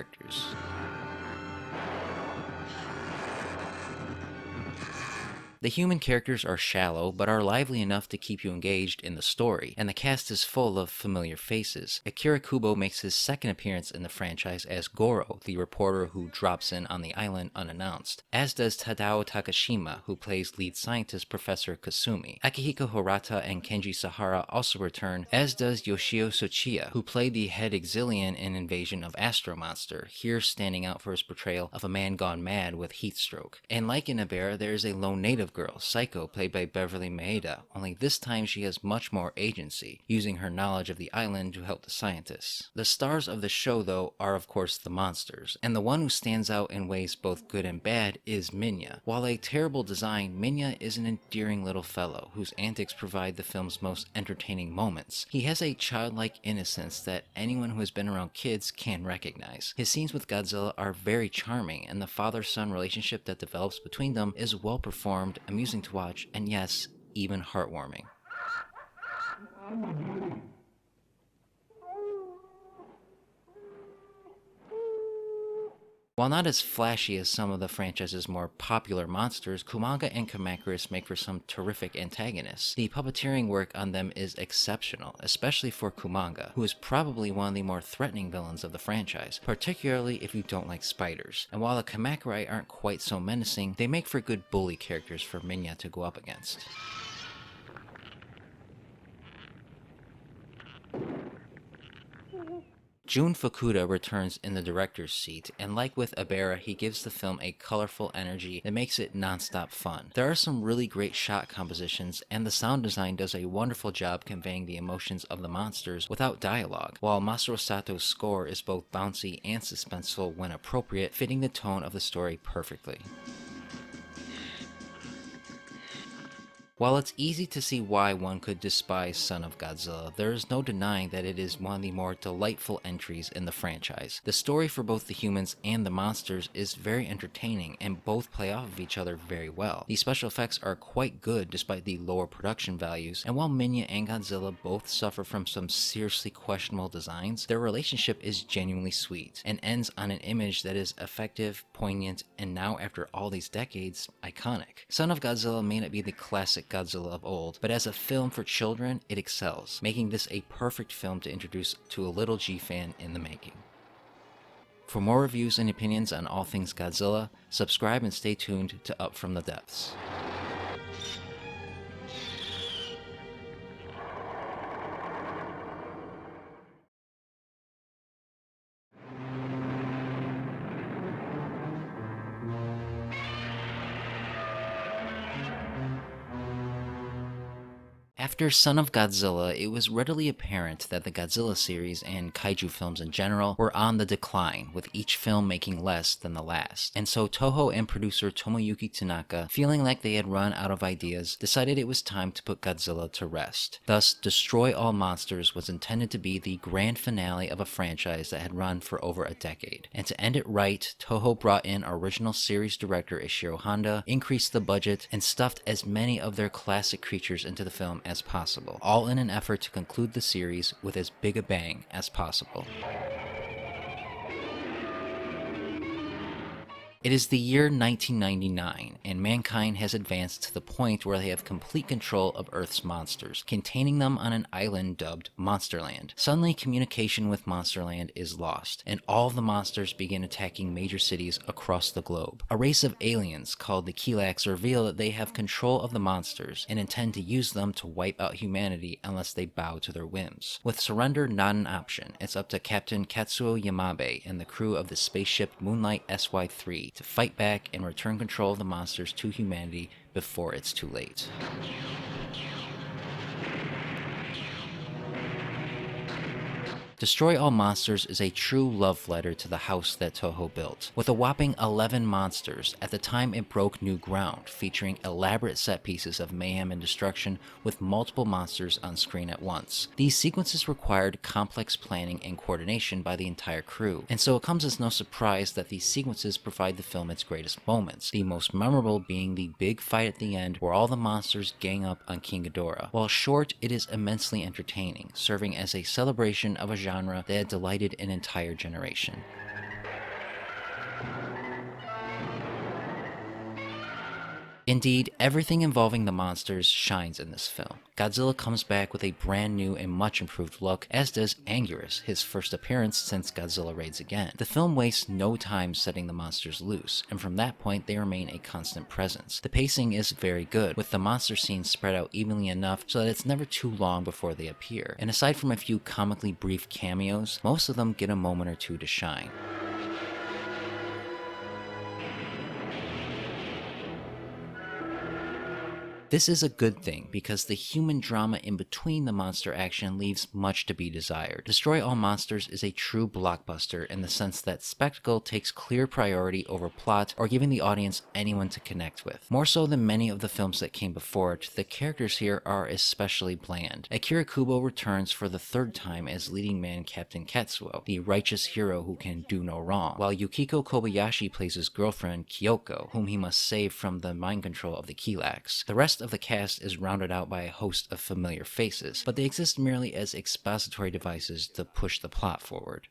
The human characters are shallow, but are lively enough to keep you engaged in the story, and the cast is full of familiar faces. Akira Kubo makes his second appearance in the franchise as Goro, the reporter who drops in on the island unannounced, as does Tadao Takashima, who plays lead scientist Professor Kasumi. Akihiko Hirata and Kenji Sahara also return, as does Yoshio Tsuchiya, who played the head Exilian in Invasion of Astro-Monster, here standing out for his portrayal of a man gone mad with heat stroke. And like in Ebirah, there is a lone native girl, Psycho, played by Beverly Maeda, only this time she has much more agency, using her knowledge of the island to help the scientists. The stars of the show, though, are of course the monsters, and the one who stands out in ways both good and bad is Minya. While a terrible design, Minya is an endearing little fellow, whose antics provide the film's most entertaining moments. He has a childlike innocence that anyone who has been around kids can recognize. His scenes with Godzilla are very charming, and the father-son relationship that develops between them is well performed, amusing to watch, and yes, even heartwarming. While not as flashy as some of the franchise's more popular monsters, Kumanga and Kamacuras make for some terrific antagonists. The puppeteering work on them is exceptional, especially for Kumanga, who is probably one of the more threatening villains of the franchise, particularly if you don't like spiders. And while the Kamacurai aren't quite so menacing, they make for good bully characters for Minya to go up against. Jun Fukuda returns in the director's seat, and like with Ebirah, he gives the film a colorful energy that makes it non-stop fun. There are some really great shot compositions, and the sound design does a wonderful job conveying the emotions of the monsters without dialogue, while Masaru Sato's score is both bouncy and suspenseful when appropriate, fitting the tone of the story perfectly. While it's easy to see why one could despise Son of Godzilla, there is no denying that it is one of the more delightful entries in the franchise. The story for both the humans and the monsters is very entertaining, and both play off of each other very well. The special effects are quite good despite the lower production values, and while Minya and Godzilla both suffer from some seriously questionable designs, their relationship is genuinely sweet, and ends on an image that is effective, poignant, and now after all these decades, iconic. Son of Godzilla may not be the classic Godzilla of old, but as a film for children, it excels, making this a perfect film to introduce to a little G fan in the making. For more reviews and opinions on all things Godzilla, subscribe and stay tuned to Up From the Depths. After Son of Godzilla, it was readily apparent that the Godzilla series and kaiju films in general were on the decline, with each film making less than the last. And so Toho and producer Tomoyuki Tanaka, feeling like they had run out of ideas, decided it was time to put Godzilla to rest. Thus, Destroy All Monsters was intended to be the grand finale of a franchise that had run for over a decade. And to end it right, Toho brought in original series director Ishiro Honda, increased the budget, and stuffed as many of their classic creatures into the film as possible, all in an effort to conclude the series with as big a bang as possible. It is the year 1999, and mankind has advanced to the point where they have complete control of Earth's monsters, containing them on an island dubbed Monsterland. Suddenly, communication with Monsterland is lost, and all of the monsters begin attacking major cities across the globe. A race of aliens called the Kilax reveal that they have control of the monsters, and intend to use them to wipe out humanity unless they bow to their whims. With surrender not an option, it's up to Captain Katsuo Yamabe and the crew of the spaceship Moonlight SY-3 to fight back and return control of the monsters to humanity before it's too late. Destroy All Monsters is a true love letter to the house that Toho built. With a whopping 11 monsters, at the time it broke new ground, featuring elaborate set pieces of mayhem and destruction with multiple monsters on screen at once. These sequences required complex planning and coordination by the entire crew, and so it comes as no surprise that these sequences provide the film its greatest moments, the most memorable being the big fight at the end where all the monsters gang up on King Ghidorah. While short, it is immensely entertaining, serving as a celebration of a genre that had delighted an entire generation. Indeed, everything involving the monsters shines in this film. Godzilla comes back with a brand new and much improved look, as does Anguirus, his first appearance since Godzilla raids again. The film wastes no time setting the monsters loose, and from that point they remain a constant presence. The pacing is very good, with the monster scenes spread out evenly enough so that it's never too long before they appear. And aside from a few comically brief cameos, most of them get a moment or two to shine. This is a good thing, because the human drama in between the monster action leaves much to be desired. Destroy All Monsters is a true blockbuster in the sense that spectacle takes clear priority over plot or giving the audience anyone to connect with. More so than many of the films that came before it, the characters here are especially bland. Akira Kubo returns for the third time as leading man Captain Katsuo, the righteous hero who can do no wrong, while Yukiko Kobayashi plays his girlfriend Kyoko, whom he must save from the mind control of the Kilax. The rest of the cast is rounded out by a host of familiar faces, but they exist merely as expository devices to push the plot forward.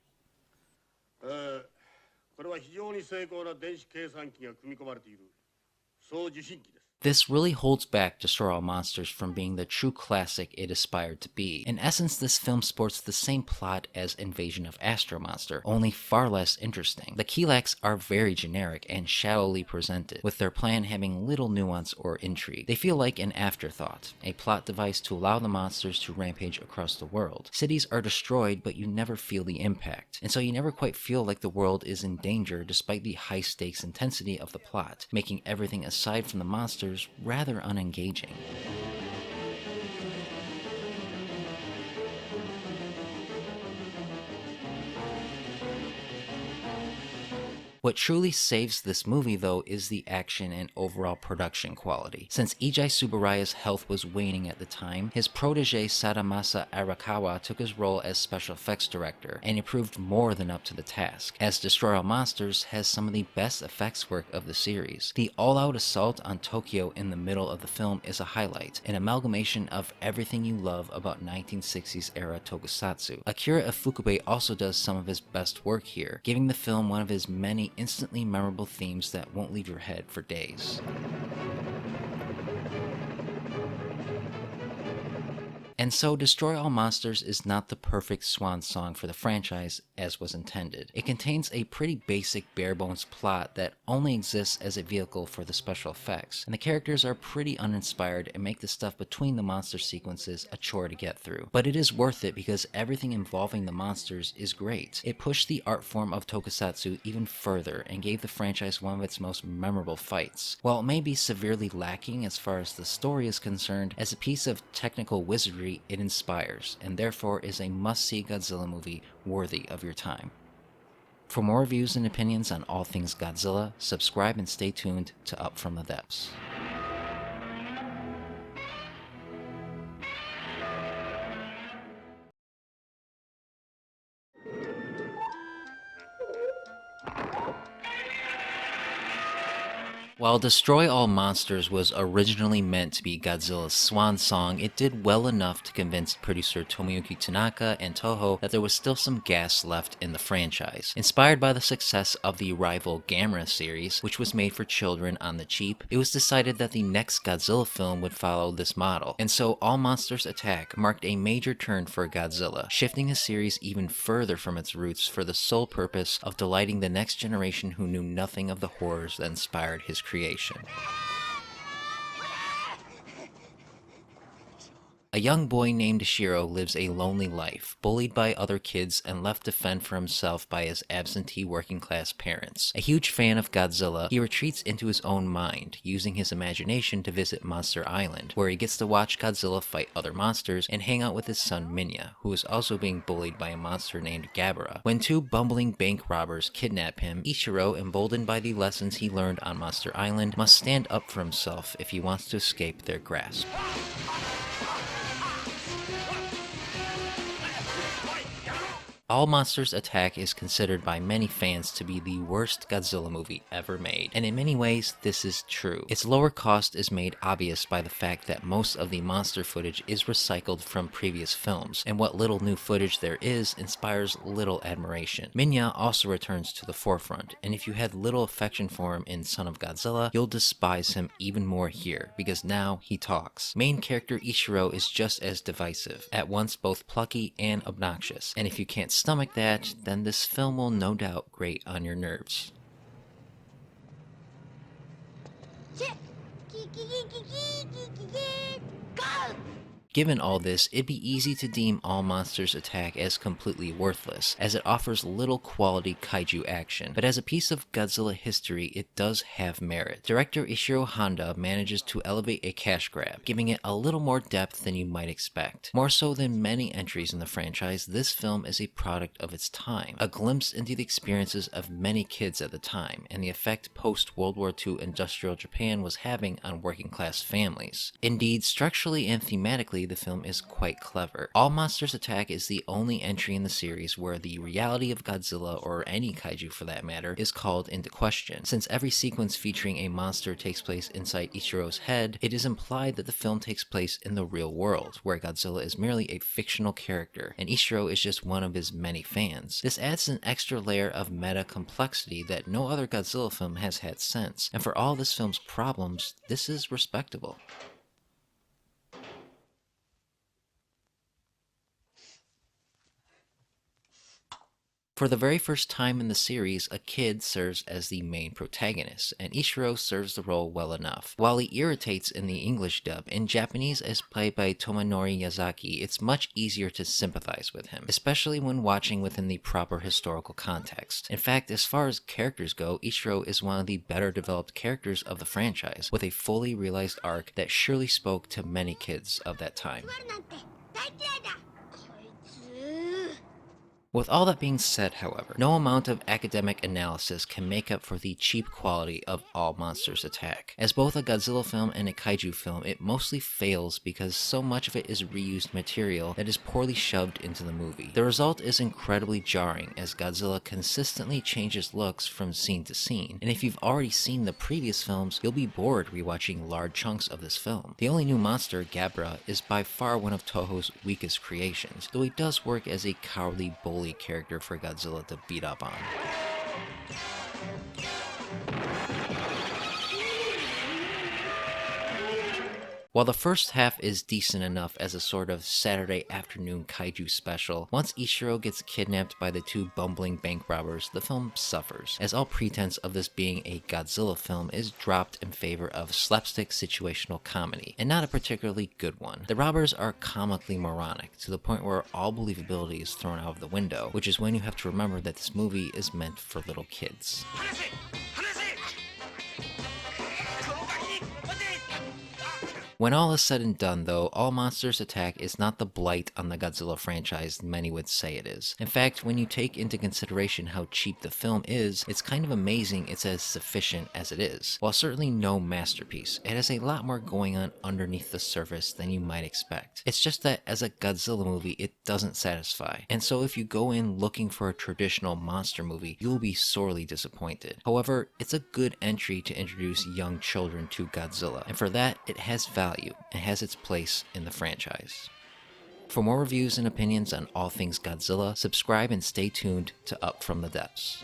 This really holds back Destroy All Monsters from being the true classic it aspired to be. In essence, this film sports the same plot as Invasion of Astro-Monster, only far less interesting. The Kilax are very generic and shallowly presented, with their plan having little nuance or intrigue. They feel like an afterthought, a plot device to allow the monsters to rampage across the world. Cities are destroyed, but you never feel the impact, and so you never quite feel like the world is in danger despite the high-stakes intensity of the plot, making everything aside from the monsters rather unengaging. What truly saves this movie, though, is the action and overall production quality. Since Ijai Tsuburaya's health was waning at the time, his protege Sadamasa Arakawa took his role as special effects director, and he proved more than up to the task, as Destroy All Monsters has some of the best effects work of the series. The all-out assault on Tokyo in the middle of the film is a highlight, an amalgamation of everything you love about 1960s era tokusatsu. Akira Ifukube also does some of his best work here, giving the film one of his many instantly memorable themes that won't leave your head for days. And And so Destroy All Monsters is not the perfect swan song for the franchise as was intended. It contains a pretty basic bare bones plot that only exists as a vehicle for the special effects, and the characters are pretty uninspired and make the stuff between the monster sequences a chore to get through. But it is worth it because everything involving the monsters is great. It pushed the art form of tokusatsu even further and gave the franchise one of its most memorable fights. While it may be severely lacking as far as the story is concerned, as a piece of technical wizardry it inspires, and therefore is a must-see Godzilla movie worthy of your time. For more reviews and opinions on all things Godzilla, subscribe and stay tuned to Up From the Depths. While Destroy All Monsters was originally meant to be Godzilla's swan song, it did well enough to convince producer Tomoyuki Tanaka and Toho that there was still some gas left in the franchise. Inspired by the success of the rival Gamera series, which was made for children on the cheap, it was decided that the next Godzilla film would follow this model, and so All Monsters Attack marked a major turn for Godzilla, shifting the series even further from its roots for the sole purpose of delighting the next generation who knew nothing of the horrors that inspired his creation. A young boy named Shiro lives a lonely life, bullied by other kids and left to fend for himself by his absentee working-class parents. A huge fan of Godzilla, he retreats into his own mind, using his imagination to visit Monster Island, where he gets to watch Godzilla fight other monsters and hang out with his son Minya, who is also being bullied by a monster named Ebirah. When two bumbling bank robbers kidnap him, Ichiro, emboldened by the lessons he learned on Monster Island, must stand up for himself if he wants to escape their grasp. All Monsters Attack is considered by many fans to be the worst Godzilla movie ever made, and in many ways this is true. Its lower cost is made obvious by the fact that most of the monster footage is recycled from previous films, and what little new footage there is inspires little admiration. Minya also returns to the forefront, and if you had little affection for him in Son of Godzilla, you'll despise him even more here, because now he talks. Main character Ichiro is just as divisive, at once both plucky and obnoxious, and if you can't stomach that, then this film will no doubt grate on your nerves. Given all this, it'd be easy to deem All Monsters Attack as completely worthless, as it offers little quality kaiju action, but as a piece of Godzilla history, it does have merit. Director Ishiro Honda manages to elevate a cash grab, giving it a little more depth than you might expect. More so than many entries in the franchise, this film is a product of its time, a glimpse into the experiences of many kids at the time, and the effect post-World War II industrial Japan was having on working-class families. Indeed, structurally and thematically, the film is quite clever. All Monsters Attack is the only entry in the series where the reality of Godzilla, or any kaiju for that matter, is called into question. Since every sequence featuring a monster takes place inside Ichiro's head, it is implied that the film takes place in the real world, where Godzilla is merely a fictional character, and Ichiro is just one of his many fans. This adds an extra layer of meta complexity that no other Godzilla film has had since, and for all this film's problems, this is respectable. For the very first time in the series, a kid serves as the main protagonist, and Ichiro serves the role well enough. While he irritates in the English dub, in Japanese as played by Tomonori Yazaki, it's much easier to sympathize with him, especially when watching within the proper historical context. In fact, as far as characters go, Ichiro is one of the better developed characters of the franchise, with a fully realized arc that surely spoke to many kids of that time. With all that being said, however, no amount of academic analysis can make up for the cheap quality of All Monsters Attack. As both a Godzilla film and a kaiju film, it mostly fails because so much of it is reused material that is poorly shoved into the movie. The result is incredibly jarring, as Godzilla consistently changes looks from scene to scene, and if you've already seen the previous films, you'll be bored rewatching large chunks of this film. The only new monster, Ebirah, is by far one of Toho's weakest creations, though he does work as a cowardly bully character for Godzilla to beat up on. While the first half is decent enough as a sort of Saturday afternoon kaiju special, once Ichiro gets kidnapped by the two bumbling bank robbers, the film suffers, as all pretense of this being a Godzilla film is dropped in favor of slapstick situational comedy, and not a particularly good one. The robbers are comically moronic, to the point where all believability is thrown out of the window, which is when you have to remember that this movie is meant for little kids. When all is said and done, though, All Monsters Attack is not the blight on the Godzilla franchise many would say it is. In fact, when you take into consideration how cheap the film is, it's kind of amazing it's as sufficient as it is. While certainly no masterpiece, it has a lot more going on underneath the surface than you might expect. It's just that as a Godzilla movie, it doesn't satisfy. And so if you go in looking for a traditional monster movie, you'll be sorely disappointed. However, it's a good entry to introduce young children to Godzilla, and for that, it has value and has its place in the franchise. For more reviews and opinions on all things Godzilla, subscribe and stay tuned to Up From the Depths.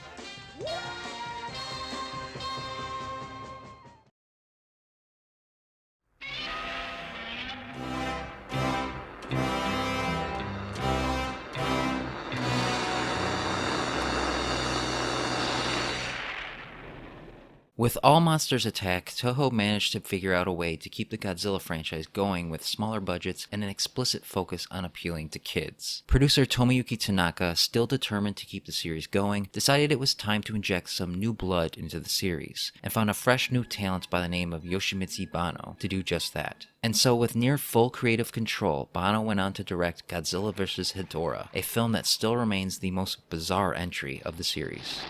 With All Monsters Attack, Toho managed to figure out a way to keep the Godzilla franchise going with smaller budgets and an explicit focus on appealing to kids. Producer Tomoyuki Tanaka, still determined to keep the series going, decided it was time to inject some new blood into the series, and found a fresh new talent by the name of Yoshimitsu Banno to do just that. And so with near full creative control, Banno went on to direct Godzilla vs. Hedorah, a film that still remains the most bizarre entry of the series.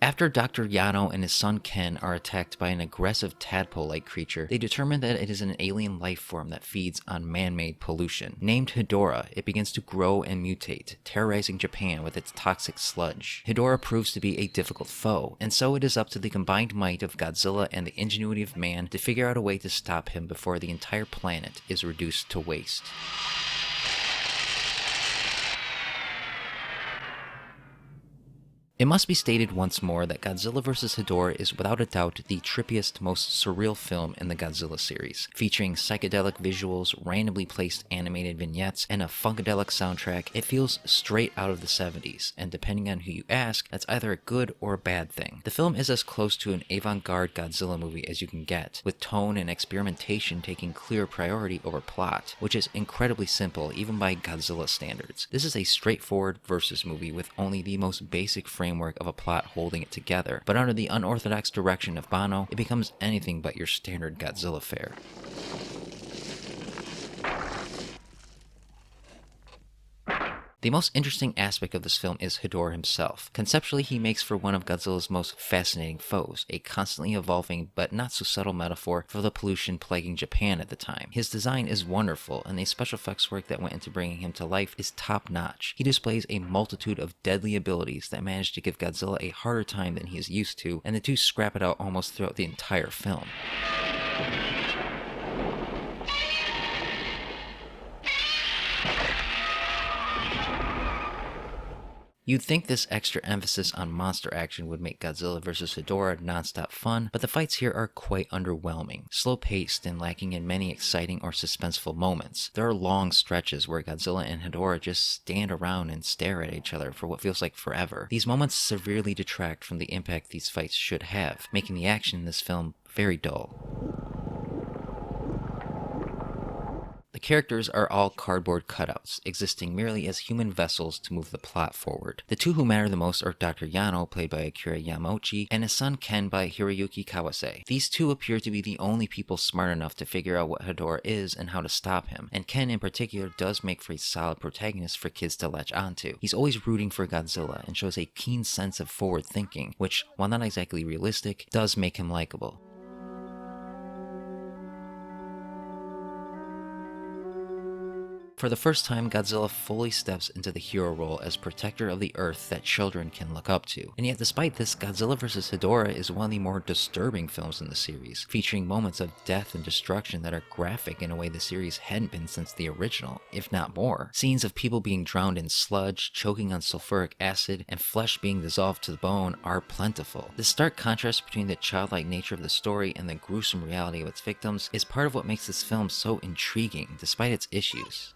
After Dr. Yano and his son Ken are attacked by an aggressive tadpole-like creature, they determine that it is an alien life form that feeds on man-made pollution. Named Hedorah, it begins to grow and mutate, terrorizing Japan with its toxic sludge. Hedorah proves to be a difficult foe, and so it is up to the combined might of Godzilla and the ingenuity of man to figure out a way to stop him before the entire planet is reduced to waste. It must be stated once more that Godzilla vs. Hedorah is without a doubt the trippiest, most surreal film in the Godzilla series, featuring psychedelic visuals, randomly placed animated vignettes, and a funkadelic soundtrack. It feels straight out of the 70s, and depending on who you ask, that's either a good or a bad thing. The film is as close to an avant-garde Godzilla movie as you can get, with tone and experimentation taking clear priority over plot, which is incredibly simple even by Godzilla standards. This is a straightforward versus movie with only the most basic framework of a plot holding it together, but under the unorthodox direction of Banno, it becomes anything but your standard Godzilla fare. The most interesting aspect of this film is Hedorah himself. Conceptually, he makes for one of Godzilla's most fascinating foes, a constantly evolving but not so subtle metaphor for the pollution plaguing Japan at the time. His design is wonderful, and the special effects work that went into bringing him to life is top-notch. He displays a multitude of deadly abilities that manage to give Godzilla a harder time than he is used to, and the two scrap it out almost throughout the entire film. You'd think this extra emphasis on monster action would make Godzilla vs. Hedorah non-stop fun, but the fights here are quite underwhelming, slow-paced and lacking in many exciting or suspenseful moments. There are long stretches where Godzilla and Hedorah just stand around and stare at each other for what feels like forever. These moments severely detract from the impact these fights should have, making the action in this film very dull. The characters are all cardboard cutouts, existing merely as human vessels to move the plot forward. The two who matter the most are Dr. Yano, played by Akira Yamauchi, and his son Ken by Hiroyuki Kawase. These two appear to be the only people smart enough to figure out what Hedorah is and how to stop him, and Ken in particular does make for a solid protagonist for kids to latch onto. He's always rooting for Godzilla and shows a keen sense of forward thinking, which, while not exactly realistic, does make him likable. For the first time, Godzilla fully steps into the hero role as protector of the Earth that children can look up to. And yet despite this, Godzilla vs. Hedorah is one of the more disturbing films in the series, featuring moments of death and destruction that are graphic in a way the series hadn't been since the original, if not more. Scenes of people being drowned in sludge, choking on sulfuric acid, and flesh being dissolved to the bone are plentiful. The stark contrast between the childlike nature of the story and the gruesome reality of its victims is part of what makes this film so intriguing, despite its issues.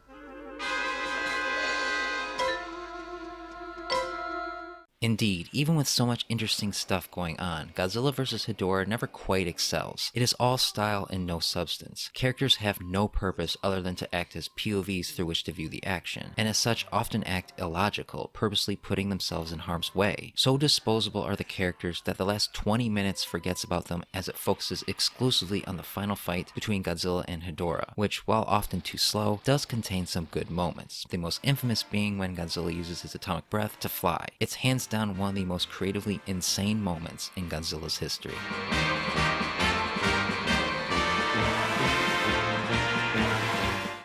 Indeed, even with so much interesting stuff going on, Godzilla vs. Hedorah never quite excels. It is all style and no substance. Characters have no purpose other than to act as POVs through which to view the action, and as such often act illogical, purposely putting themselves in harm's way. So disposable are the characters that the last 20 minutes forgets about them as it focuses exclusively on the final fight between Godzilla and Hedorah, which, while often too slow, does contain some good moments. The most infamous being when Godzilla uses his atomic breath to fly. It's hands down one of the most creatively insane moments in Godzilla's history.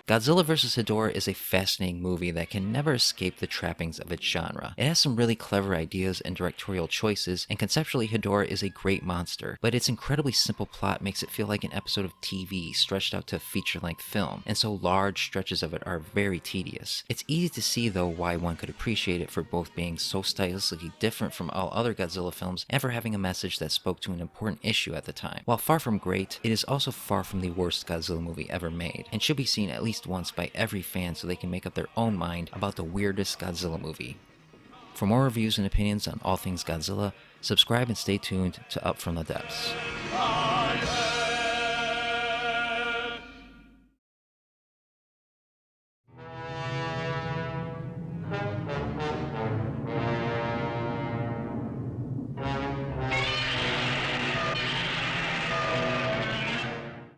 Godzilla vs. Hedorah is a fascinating movie that can never escape the trappings of its genre. It has some really clever ideas and directorial choices, and conceptually Hedorah is a great monster, but its incredibly simple plot makes it feel like an episode of TV stretched out to a feature-length film, and so large stretches of it are very tedious. It's easy to see though why one could appreciate it for both being so stylistically different from all other Godzilla films and for having a message that spoke to an important issue at the time. While far from great, it is also far from the worst Godzilla movie ever made, and should be seen at least once by every fan so they can make up their own mind about the weirdest Godzilla movie. For more reviews and opinions on all things Godzilla, subscribe and stay tuned to Up From the Depths.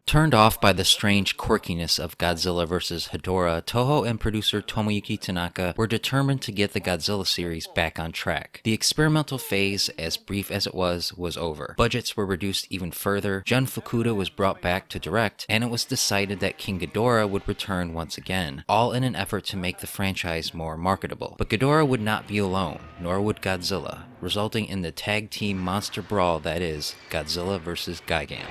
Turned off by the strange quirkiness of Godzilla vs. Hedorah, Toho and producer Tomoyuki Tanaka were determined to get the Godzilla series back on track. The experimental phase, as brief as it was over. Budgets were reduced even further, Jun Fukuda was brought back to direct, and it was decided that King Ghidorah would return once again, all in an effort to make the franchise more marketable. But Ghidorah would not be alone, nor would Godzilla, resulting in the tag team monster brawl that is Godzilla vs. Gigan.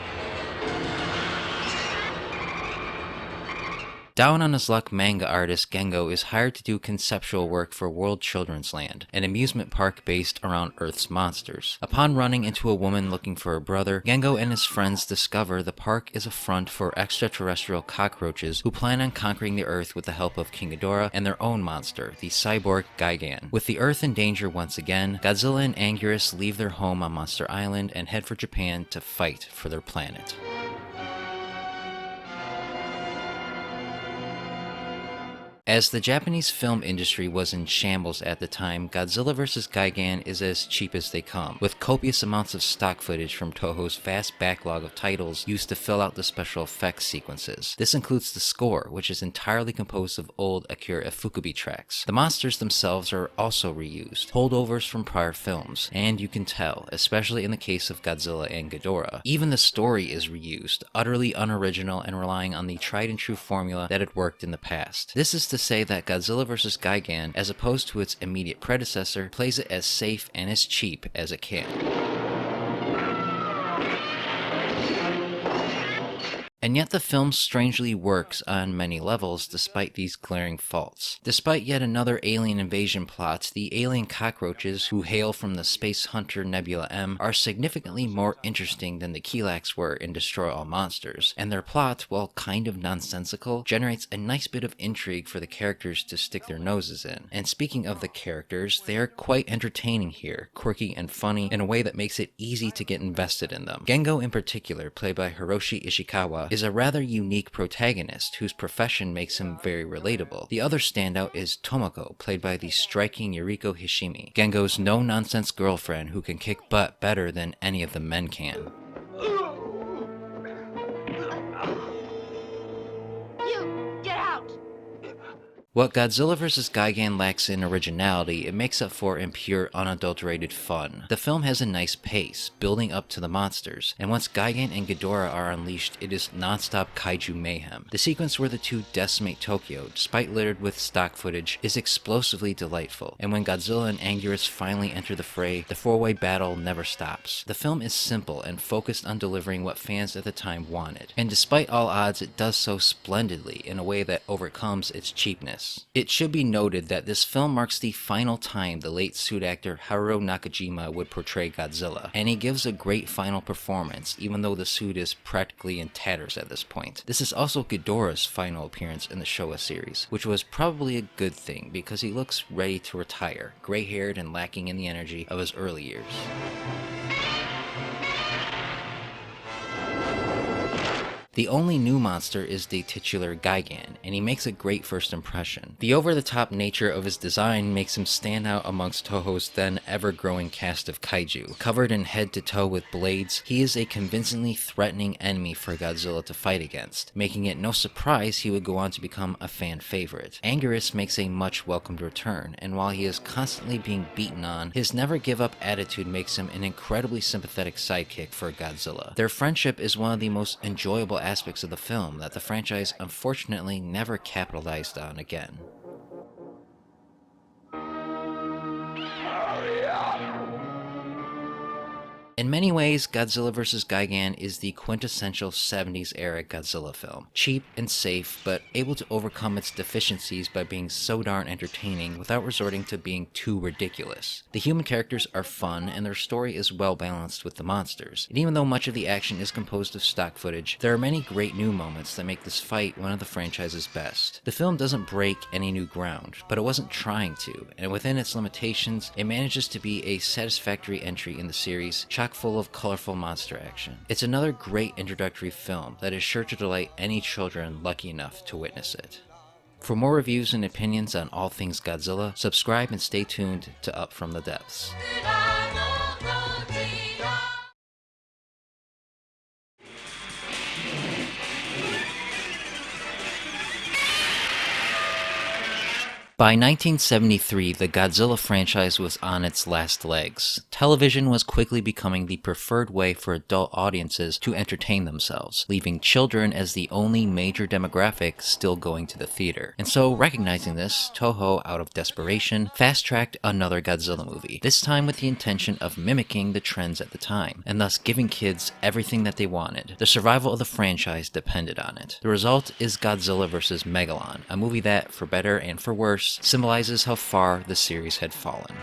Down on his luck manga artist Gengo is hired to do conceptual work for World Children's Land, an amusement park based around Earth's monsters. Upon running into a woman looking for her brother, Gengo and his friends discover the park is a front for extraterrestrial cockroaches who plan on conquering the Earth with the help of King Ghidorah and their own monster, the cyborg Gigan. With the Earth in danger once again, Godzilla and Anguirus leave their home on Monster Island and head for Japan to fight for their planet. As the Japanese film industry was in shambles at the time, Godzilla vs. Gigan is as cheap as they come, with copious amounts of stock footage from Toho's vast backlog of titles used to fill out the special effects sequences. This includes the score, which is entirely composed of old Akira Ifukube tracks. The monsters themselves are also reused, holdovers from prior films, and you can tell, especially in the case of Godzilla and Ghidorah. Even the story is reused, utterly unoriginal and relying on the tried and true formula that had worked in the past. This is to say that Godzilla vs. Gigan, as opposed to its immediate predecessor, plays it as safe and as cheap as it can. And yet the film strangely works on many levels despite these glaring faults. Despite yet another alien invasion plot, the alien cockroaches, who hail from the space hunter Nebula M, are significantly more interesting than the Kilaaks were in Destroy All Monsters, and their plot, while kind of nonsensical, generates a nice bit of intrigue for the characters to stick their noses in. And speaking of the characters, they are quite entertaining here, quirky and funny in a way that makes it easy to get invested in them. Gengo in particular, played by Hiroshi Ishikawa, is a rather unique protagonist whose profession makes him very relatable. The other standout is Tomoko, played by the striking Yuriko Hishimi, Gengo's no-nonsense girlfriend who can kick butt better than any of the men can. You, get out! What Godzilla vs. Gigan lacks in originality, it makes up for in pure, unadulterated fun. The film has a nice pace, building up to the monsters, and once Gigan and Ghidorah are unleashed, it is non-stop kaiju mayhem. The sequence where the two decimate Tokyo, despite littered with stock footage, is explosively delightful, and when Godzilla and Anguirus finally enter the fray, the four-way battle never stops. The film is simple and focused on delivering what fans at the time wanted, and despite all odds, it does so splendidly in a way that overcomes its cheapness. It should be noted that this film marks the final time the late suit actor Haruo Nakajima would portray Godzilla, and he gives a great final performance, even though the suit is practically in tatters at this point. This is also Ghidorah's final appearance in the Showa series, which was probably a good thing because he looks ready to retire, gray-haired and lacking in the energy of his early years. The only new monster is the titular Gigan, and he makes a great first impression. The over-the-top nature of his design makes him stand out amongst Toho's then ever-growing cast of kaiju. Covered in head-to-toe with blades, he is a convincingly threatening enemy for Godzilla to fight against, making it no surprise he would go on to become a fan favorite. Anguirus makes a much-welcomed return, and while he is constantly being beaten on, his never-give-up attitude makes him an incredibly sympathetic sidekick for Godzilla. Their friendship is one of the most enjoyable aspects of the film that the franchise unfortunately never capitalized on again. In many ways, Godzilla vs. Gigan is the quintessential 70s era Godzilla film. Cheap and safe, but able to overcome its deficiencies by being so darn entertaining without resorting to being too ridiculous. The human characters are fun, and their story is well balanced with the monsters. And even though much of the action is composed of stock footage, there are many great new moments that make this fight one of the franchise's best. The film doesn't break any new ground, but it wasn't trying to, and within its limitations, it manages to be a satisfactory entry in the series, full of colorful monster action. It's another great introductory film that is sure to delight any children lucky enough to witness it. For more reviews and opinions on all things Godzilla, subscribe and stay tuned to Up From the Depths. By 1973, the Godzilla franchise was on its last legs. Television was quickly becoming the preferred way for adult audiences to entertain themselves, leaving children as the only major demographic still going to the theater. And so, recognizing this, Toho, out of desperation, fast-tracked another Godzilla movie, this time with the intention of mimicking the trends at the time, and thus giving kids everything that they wanted. The survival of the franchise depended on it. The result is Godzilla vs. Megalon, a movie that, for better and for worse, symbolizes how far the series had fallen.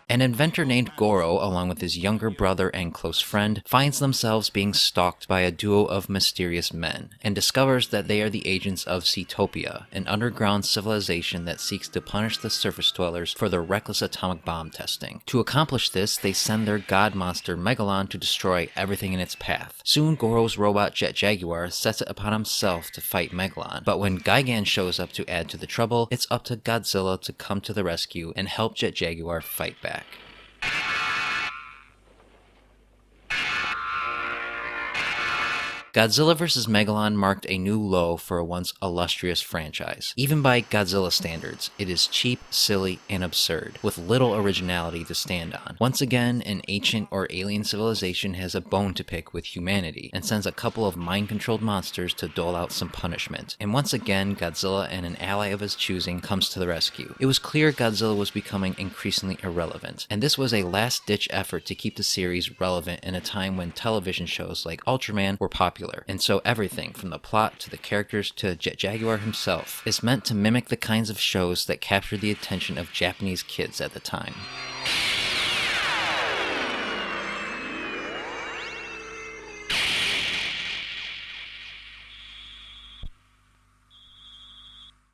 An inventor named Goro, along with his younger brother and close friend, finds themselves being stalked by a duo of mysterious men, and discovers that they are the agents of Seatopia, an underground civilization that seeks to punish the surface dwellers for their reckless atomic bomb testing. To accomplish this, they send their god monster Megalon to destroy everything in its path. Soon, Goro's robot Jet Jaguar sets it upon himself to fight Megalon, but when Gigan shows up to add to the trouble, it's up to Godzilla to come to the rescue and help Jet Jaguar fight back. Godzilla vs. Megalon marked a new low for a once illustrious franchise. Even by Godzilla standards, it is cheap, silly, and absurd, with little originality to stand on. Once again, an ancient or alien civilization has a bone to pick with humanity, and sends a couple of mind-controlled monsters to dole out some punishment. And once again, Godzilla and an ally of his choosing comes to the rescue. It was clear Godzilla was becoming increasingly irrelevant, and this was a last-ditch effort to keep the series relevant in a time when television shows like Ultraman were popular. And so everything, from the plot to the characters to Jet Jaguar himself, is meant to mimic the kinds of shows that captured the attention of Japanese kids at the time.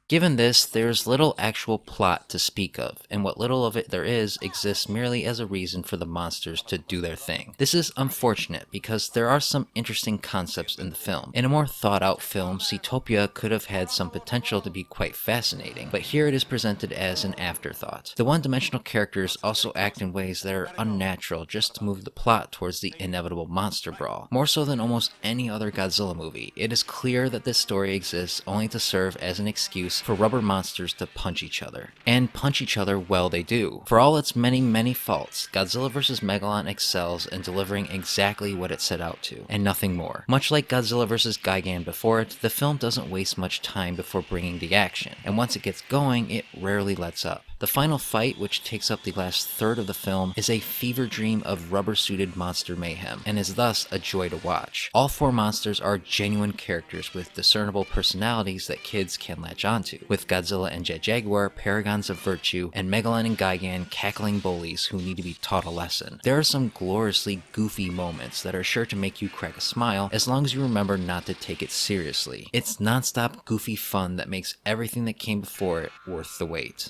Given this, there's little actual plot to speak of, and what little of it there is exists merely as a reason for the monsters to do their thing. This is unfortunate because there are some interesting concepts in the film. In a more thought out film, Zootopia could have had some potential to be quite fascinating, but here it is presented as an afterthought. The one-dimensional characters also act in ways that are unnatural just to move the plot towards the inevitable monster brawl. More so than almost any other Godzilla movie, it is clear that this story exists only to serve as an excuse for rubber monsters to punch each other. And punch each other well they do. For all its many faults, Godzilla vs. Megalon excels in delivering exactly what it set out to, and nothing more. Much like Godzilla vs. Gigan before it, the film doesn't waste much time before bringing the action, and once it gets going, it rarely lets up. The final fight, which takes up the last third of the film, is a fever dream of rubber-suited monster mayhem, and is thus a joy to watch. All four monsters are genuine characters with discernible personalities that kids can latch onto, with Godzilla and Jet Jaguar paragons of virtue, and Megalon and Gigan cackling bullies who need to be taught a lesson. There are some gloriously goofy moments that are sure to make you crack a smile as long as you remember not to take it seriously. It's non-stop goofy fun that makes everything that came before it worth the wait.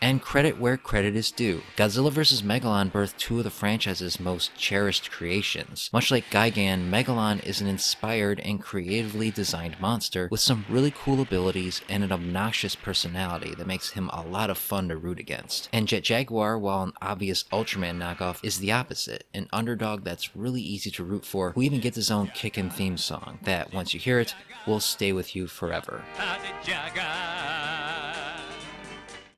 And credit where credit is due. Godzilla vs. Megalon birthed two of the franchise's most cherished creations. Much like Gigan, Megalon is an inspired and creatively designed monster with some really cool abilities and an obnoxious personality that makes him a lot of fun to root against. And Jet Jaguar, while an obvious Ultraman knockoff, is the opposite, an underdog that's really easy to root for, who even gets his own kickin' theme song that, once you hear it, will stay with you forever.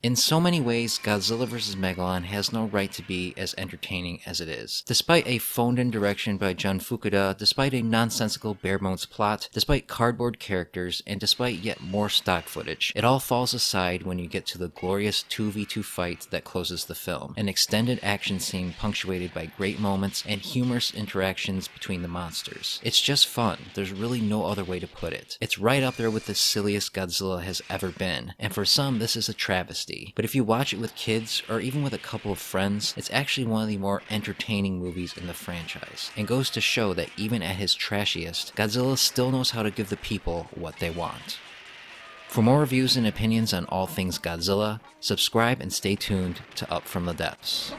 In so many ways, Godzilla vs. Megalon has no right to be as entertaining as it is. Despite a phoned-in direction by Jun Fukuda, despite a nonsensical bare-bones plot, despite cardboard characters, and despite yet more stock footage, it all falls aside when you get to the glorious 2v2 fight that closes the film, an extended action scene punctuated by great moments and humorous interactions between the monsters. It's just fun, there's really no other way to put it. It's right up there with the silliest Godzilla has ever been, and for some this is a travesty. But if you watch it with kids, or even with a couple of friends, it's actually one of the more entertaining movies in the franchise, and goes to show that even at his trashiest, Godzilla still knows how to give the people what they want. For more reviews and opinions on all things Godzilla, subscribe and stay tuned to Up From the Depths.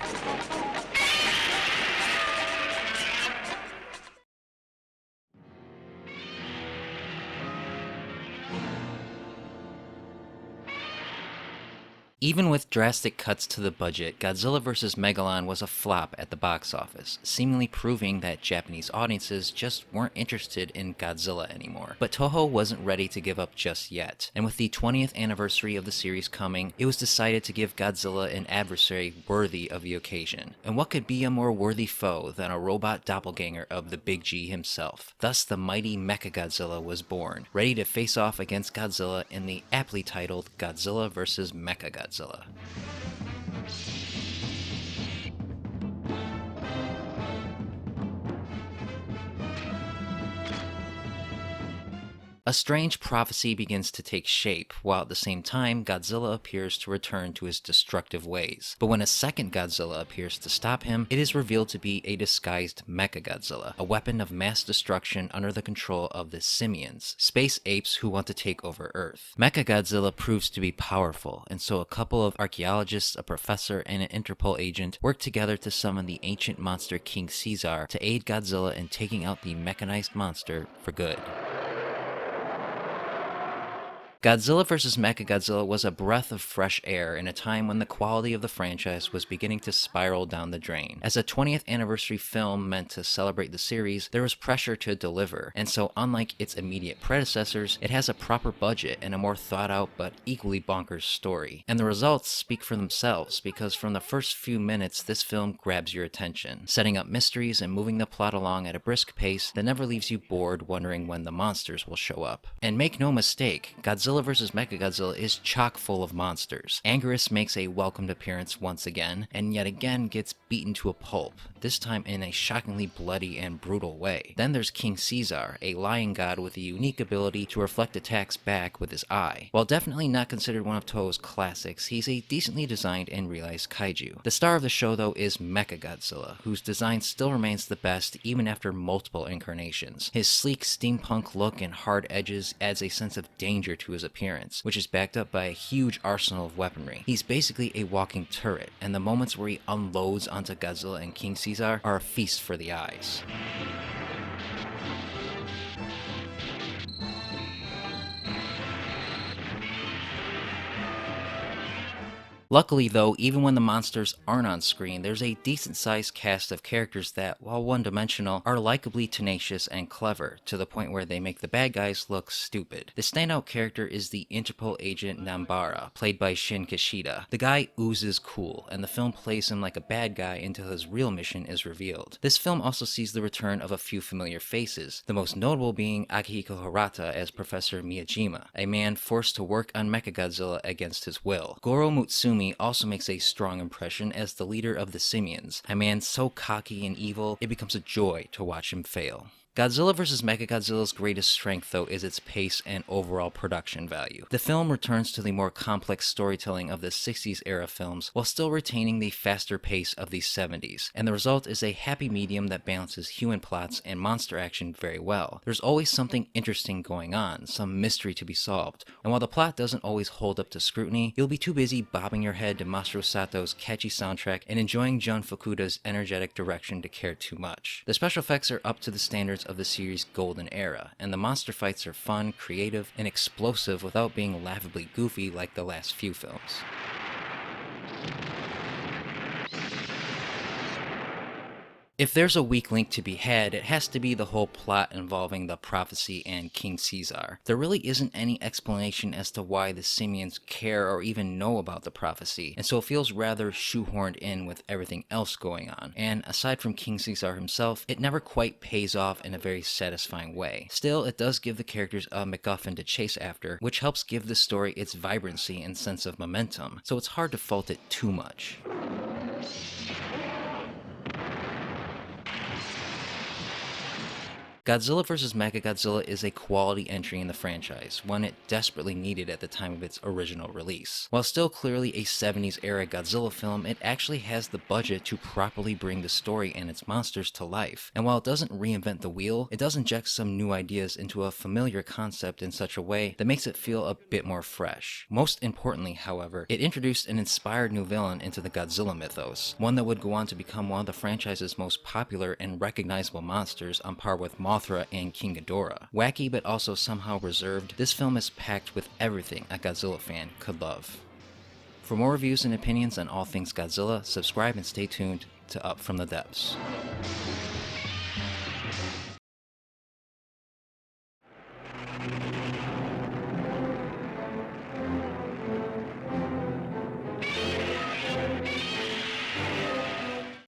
Even with drastic cuts to the budget, Godzilla vs. Megalon was a flop at the box office, seemingly proving that Japanese audiences just weren't interested in Godzilla anymore. But Toho wasn't ready to give up just yet, and with the 20th anniversary of the series coming, it was decided to give Godzilla an adversary worthy of the occasion. And what could be a more worthy foe than a robot doppelganger of the Big G himself? Thus the mighty Mechagodzilla was born, ready to face off against Godzilla in the aptly titled Godzilla vs. Mechagodzilla. A strange prophecy begins to take shape, while at the same time Godzilla appears to return to his destructive ways. But when a second Godzilla appears to stop him, it is revealed to be a disguised Mechagodzilla, a weapon of mass destruction under the control of the Simians, space apes who want to take over Earth. Mechagodzilla proves to be powerful, and so a couple of archaeologists, a professor, and an Interpol agent work together to summon the ancient monster King Caesar to aid Godzilla in taking out the mechanized monster for good. Godzilla vs. Mechagodzilla was a breath of fresh air in a time when the quality of the franchise was beginning to spiral down the drain. As a 20th anniversary film meant to celebrate the series, there was pressure to deliver, and so unlike its immediate predecessors, it has a proper budget and a more thought out but equally bonkers story. And the results speak for themselves, because from the first few minutes this film grabs your attention, setting up mysteries and moving the plot along at a brisk pace that never leaves you bored wondering when the monsters will show up. And make no mistake, Godzilla Godzilla vs. Mechagodzilla is chock full of monsters. Anguirus makes a welcomed appearance once again, and yet again gets beaten to a pulp, this time in a shockingly bloody and brutal way. Then there's King Caesar, a lion god with a unique ability to reflect attacks back with his eye. While definitely not considered one of Toho's classics, he's a decently designed and realized kaiju. The star of the show though is Mechagodzilla, whose design still remains the best even after multiple incarnations. His sleek steampunk look and hard edges adds a sense of danger to his appearance, which is backed up by a huge arsenal of weaponry. He's basically a walking turret, and the moments where he unloads onto Godzilla and King Caesar are a feast for the eyes. Luckily though, even when the monsters aren't on screen, there's a decent sized cast of characters that, while one-dimensional, are likably tenacious and clever, to the point where they make the bad guys look stupid. The standout character is the Interpol agent Nambara, played by Shin Godzilla. The guy oozes cool, and the film plays him like a bad guy until his real mission is revealed. This film also sees the return of a few familiar faces, the most notable being Akihiko Hirata as Professor Miyajima, a man forced to work on Mechagodzilla against his will. Goro Mutsumi also makes a strong impression as the leader of the Simians, a man so cocky and evil, it becomes a joy to watch him fail. Godzilla vs. Mechagodzilla's greatest strength, though, is its pace and overall production value. The film returns to the more complex storytelling of the 60s era films while still retaining the faster pace of the 70s, and the result is a happy medium that balances human plots and monster action very well. There's always something interesting going on, some mystery to be solved, and while the plot doesn't always hold up to scrutiny, you'll be too busy bobbing your head to Masaru Sato's catchy soundtrack and enjoying Jun Fukuda's energetic direction to care too much. The special effects are up to the standards of the series' golden era, and the monster fights are fun, creative, and explosive without being laughably goofy like the last few films. If there's a weak link to be had, it has to be the whole plot involving the prophecy and King Caesar. There really isn't any explanation as to why the Simians care or even know about the prophecy, and so it feels rather shoehorned in with everything else going on. And aside from King Caesar himself, it never quite pays off in a very satisfying way. Still, it does give the characters a MacGuffin to chase after, which helps give the story its vibrancy and sense of momentum, so it's hard to fault it too much. Godzilla vs. Mechagodzilla is a quality entry in the franchise, one it desperately needed at the time of its original release. While still clearly a 70s era Godzilla film, it actually has the budget to properly bring the story and its monsters to life. And while it doesn't reinvent the wheel, it does inject some new ideas into a familiar concept in such a way that makes it feel a bit more fresh. Most importantly, however, it introduced an inspired new villain into the Godzilla mythos, one that would go on to become one of the franchise's most popular and recognizable monsters on par with Mothra and King Ghidorah. Wacky but also somehow reserved, this film is packed with everything a Godzilla fan could love. For more reviews and opinions on all things Godzilla, subscribe and stay tuned to Up From the Depths.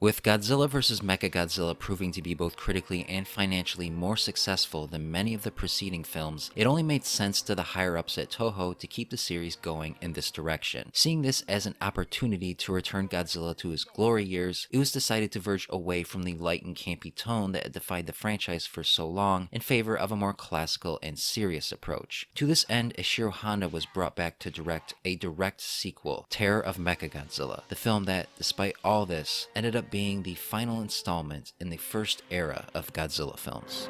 With Godzilla vs. Mechagodzilla proving to be both critically and financially more successful than many of the preceding films, it only made sense to the higher-ups at Toho to keep the series going in this direction. Seeing this as an opportunity to return Godzilla to his glory years, it was decided to verge away from the light and campy tone that had defined the franchise for so long in favor of a more classical and serious approach. To this end, Ishiro Honda was brought back to direct a direct sequel, Terror of Mechagodzilla, the film that, despite all this, ended up being the final installment in the first era of Godzilla films.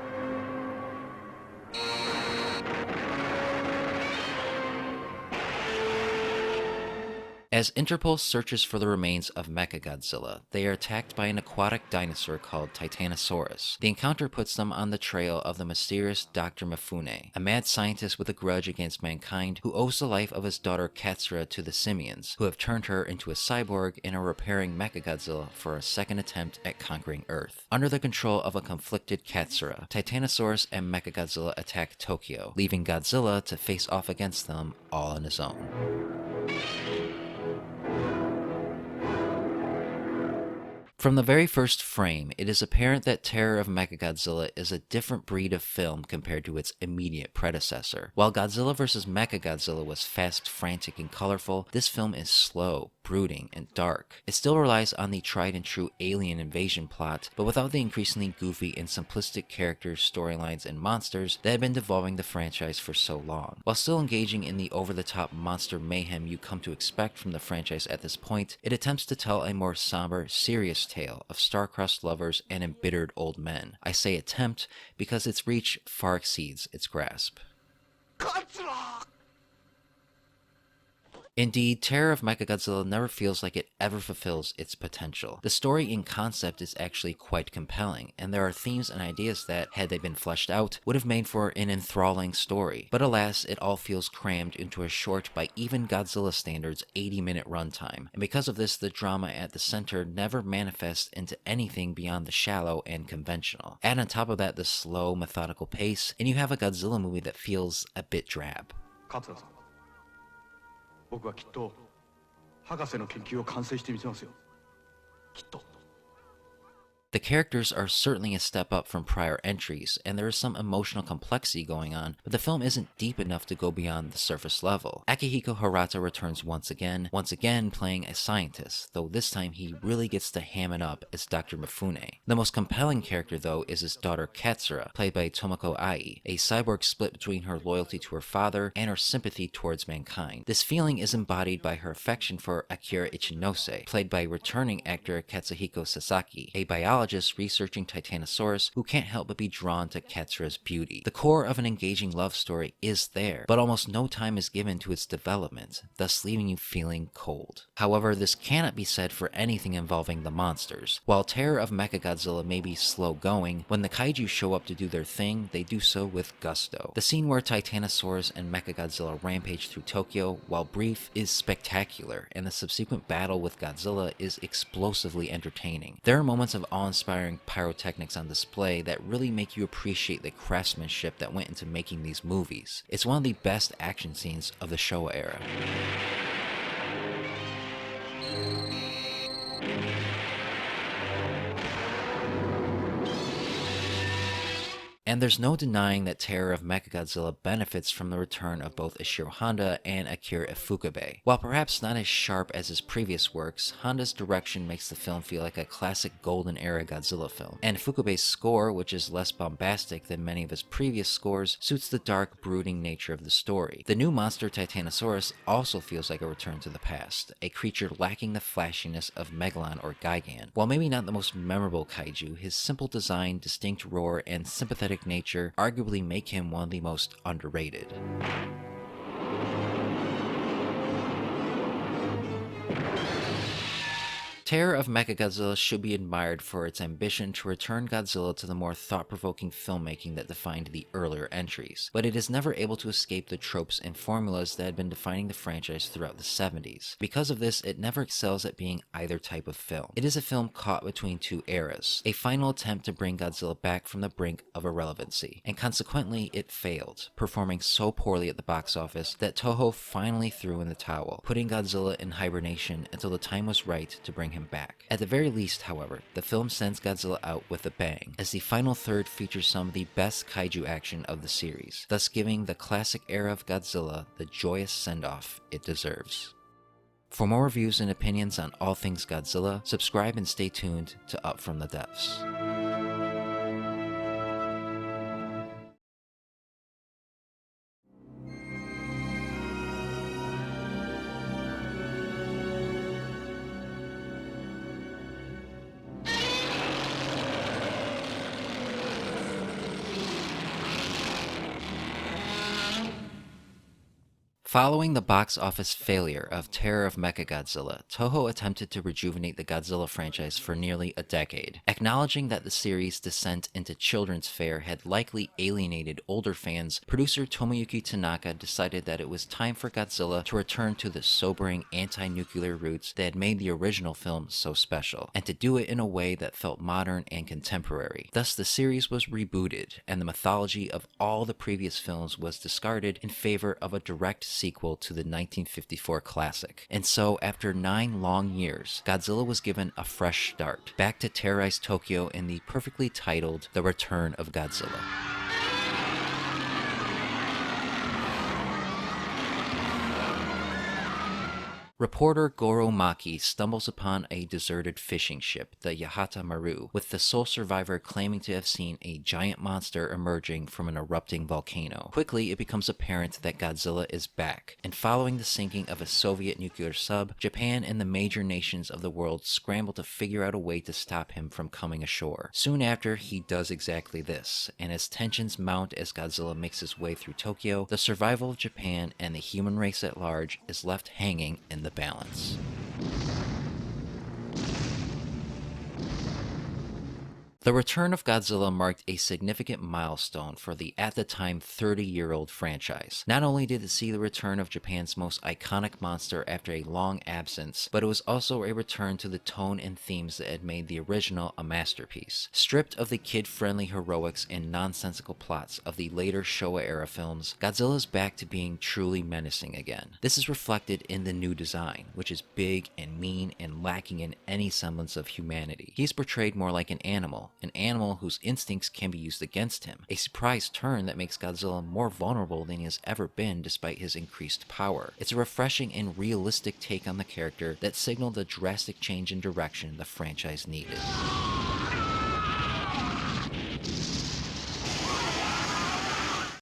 As Interpol searches for the remains of Mechagodzilla, they are attacked by an aquatic dinosaur called Titanosaurus. The encounter puts them on the trail of the mysterious Dr. Mifune, a mad scientist with a grudge against mankind who owes the life of his daughter Katsura to the Simians, who have turned her into a cyborg and are repairing Mechagodzilla for a second attempt at conquering Earth. Under the control of a conflicted Katsura, Titanosaurus and Mechagodzilla attack Tokyo, leaving Godzilla to face off against them all on his own. From the very first frame, it is apparent that Terror of Mechagodzilla is a different breed of film compared to its immediate predecessor. While Godzilla vs. Mechagodzilla was fast, frantic, and colorful, this film is slow, brooding, and dark. It still relies on the tried and true alien invasion plot, but without the increasingly goofy and simplistic characters, storylines, and monsters that had been devolving the franchise for so long. While still engaging in the over-the-top monster mayhem you come to expect from the franchise at this point, it attempts to tell a more somber, serious tale of star-crossed lovers and embittered old men. I say attempt because its reach far exceeds its grasp. Godzilla! Indeed, Terror of Mechagodzilla never feels like it ever fulfills its potential. The story in concept is actually quite compelling, and there are themes and ideas that, had they been fleshed out, would have made for an enthralling story. But alas, it all feels crammed into a short, by even Godzilla standards, 80-minute runtime. And because of this, the drama at the center never manifests into anything beyond the shallow and conventional. Add on top of that the slow, methodical pace, and you have a Godzilla movie that feels a bit drab. 僕はきっと博士の研究を完成してみせますよ。きっと。 The characters are certainly a step up from prior entries, and there is some emotional complexity going on, but the film isn't deep enough to go beyond the surface level. Akihiko Hirata returns once again playing a scientist, though this time he really gets to ham it up as Dr. Mifune. The most compelling character, though, is his daughter Katsura, played by Tomoko Ai, a cyborg split between her loyalty to her father and her sympathy towards mankind. This feeling is embodied by her affection for Akira Ichinose, played by returning actor Katsuhiko Sasaki, a biologist researching Titanosaurus who can't help but be drawn to Katsura's beauty. The core of an engaging love story is there, but almost no time is given to its development, thus leaving you feeling cold. However, this cannot be said for anything involving the monsters. While Terror of Mechagodzilla may be slow going, when the kaiju show up to do their thing, they do so with gusto. The scene where Titanosaurus and Mechagodzilla rampage through Tokyo, while brief, is spectacular, and the subsequent battle with Godzilla is explosively entertaining. There are moments of awe-inspiring pyrotechnics on display that really make you appreciate the craftsmanship that went into making these movies. It's one of the best action scenes of the Showa era. And there's no denying that Terror of Mechagodzilla benefits from the return of both Ishiro Honda and Akira Ifukube. While perhaps not as sharp as his previous works, Honda's direction makes the film feel like a classic golden era Godzilla film. And Ifukube's score, which is less bombastic than many of his previous scores, suits the dark, brooding nature of the story. The new monster Titanosaurus also feels like a return to the past, a creature lacking the flashiness of Megalon or Gigan. While maybe not the most memorable kaiju, his simple design, distinct roar, and sympathetic nature arguably make him one of the most underrated. Terror of Mechagodzilla should be admired for its ambition to return Godzilla to the more thought-provoking filmmaking that defined the earlier entries, but it is never able to escape the tropes and formulas that had been defining the franchise throughout the 70s. Because of this, it never excels at being either type of film. It is a film caught between two eras, a final attempt to bring Godzilla back from the brink of irrelevancy, and consequently it failed, performing so poorly at the box office that Toho finally threw in the towel, putting Godzilla in hibernation until the time was right to bring him back. At the very least, however, the film sends Godzilla out with a bang, as the final third features some of the best kaiju action of the series, thus giving the classic era of Godzilla the joyous send-off it deserves. For more reviews and opinions on all things Godzilla, subscribe and stay tuned to Up From the Depths. Following the box office failure of Terror of Mechagodzilla, Toho attempted to rejuvenate the Godzilla franchise for nearly a decade. Acknowledging that the series' descent into children's fare had likely alienated older fans, producer Tomoyuki Tanaka decided that it was time for Godzilla to return to the sobering anti-nuclear roots that had made the original film so special, and to do it in a way that felt modern and contemporary. Thus, the series was rebooted, and the mythology of all the previous films was discarded in favor of a direct sequel to the 1954 classic. And so, after 9 long years, Godzilla was given a fresh start, back to terrorize Tokyo in the perfectly titled The Return of Godzilla. Reporter Goro Maki stumbles upon a deserted fishing ship, the Yahata Maru, with the sole survivor claiming to have seen a giant monster emerging from an erupting volcano. Quickly, it becomes apparent that Godzilla is back, and following the sinking of a Soviet nuclear sub, Japan and the major nations of the world scramble to figure out a way to stop him from coming ashore. Soon after, he does exactly this, and as tensions mount as Godzilla makes his way through Tokyo, the survival of Japan and the human race at large is left hanging in the balance. The Return of Godzilla marked a significant milestone for the, at the time, 30-year-old franchise. Not only did it see the return of Japan's most iconic monster after a long absence, but it was also a return to the tone and themes that had made the original a masterpiece. Stripped of the kid-friendly heroics and nonsensical plots of the later Showa Era films, Godzilla is back to being truly menacing again. This is reflected in the new design, which is big and mean and lacking in any semblance of humanity. He's portrayed more like an animal whose instincts can be used against him, a surprise turn that makes Godzilla more vulnerable than he has ever been despite his increased power. It's a refreshing and realistic take on the character that signaled the drastic change in direction the franchise needed.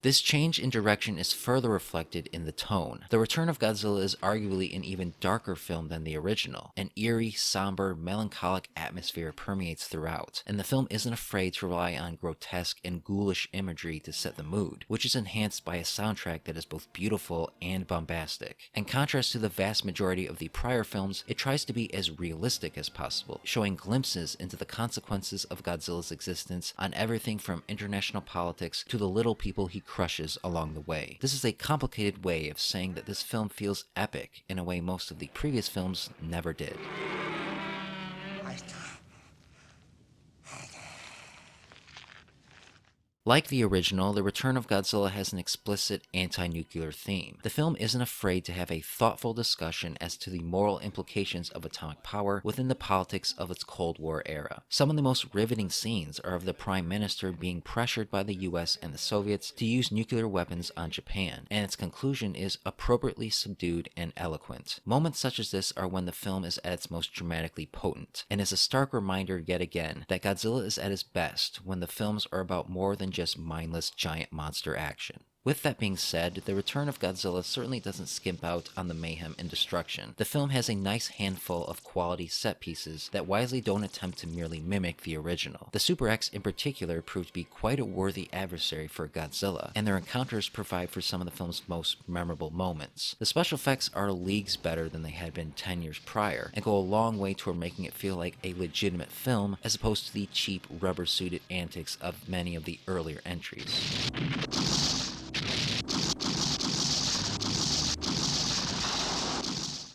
This change in direction is further reflected in the tone. The Return of Godzilla is arguably an even darker film than the original. An eerie, somber, melancholic atmosphere permeates throughout, and the film isn't afraid to rely on grotesque and ghoulish imagery to set the mood, which is enhanced by a soundtrack that is both beautiful and bombastic. In contrast to the vast majority of the prior films, it tries to be as realistic as possible, showing glimpses into the consequences of Godzilla's existence on everything from international politics to the little people he crushes along the way. This is a complicated way of saying that this film feels epic in a way most of the previous films never did. Like the original, The Return of Godzilla has an explicit anti-nuclear theme. The film isn't afraid to have a thoughtful discussion as to the moral implications of atomic power within the politics of its Cold War era. Some of the most riveting scenes are of the Prime Minister being pressured by the US and the Soviets to use nuclear weapons on Japan, and its conclusion is appropriately subdued and eloquent. Moments such as this are when the film is at its most dramatically potent, and is a stark reminder yet again that Godzilla is at his best when the films are about more than just mindless giant monster action. With that being said, The Return of Godzilla certainly doesn't skimp out on the mayhem and destruction. The film has a nice handful of quality set pieces that wisely don't attempt to merely mimic the original. The Super X in particular proved to be quite a worthy adversary for Godzilla, and their encounters provide for some of the film's most memorable moments. The special effects are leagues better than they had been 10 years prior, and go a long way toward making it feel like a legitimate film as opposed to the cheap rubber-suited antics of many of the earlier entries.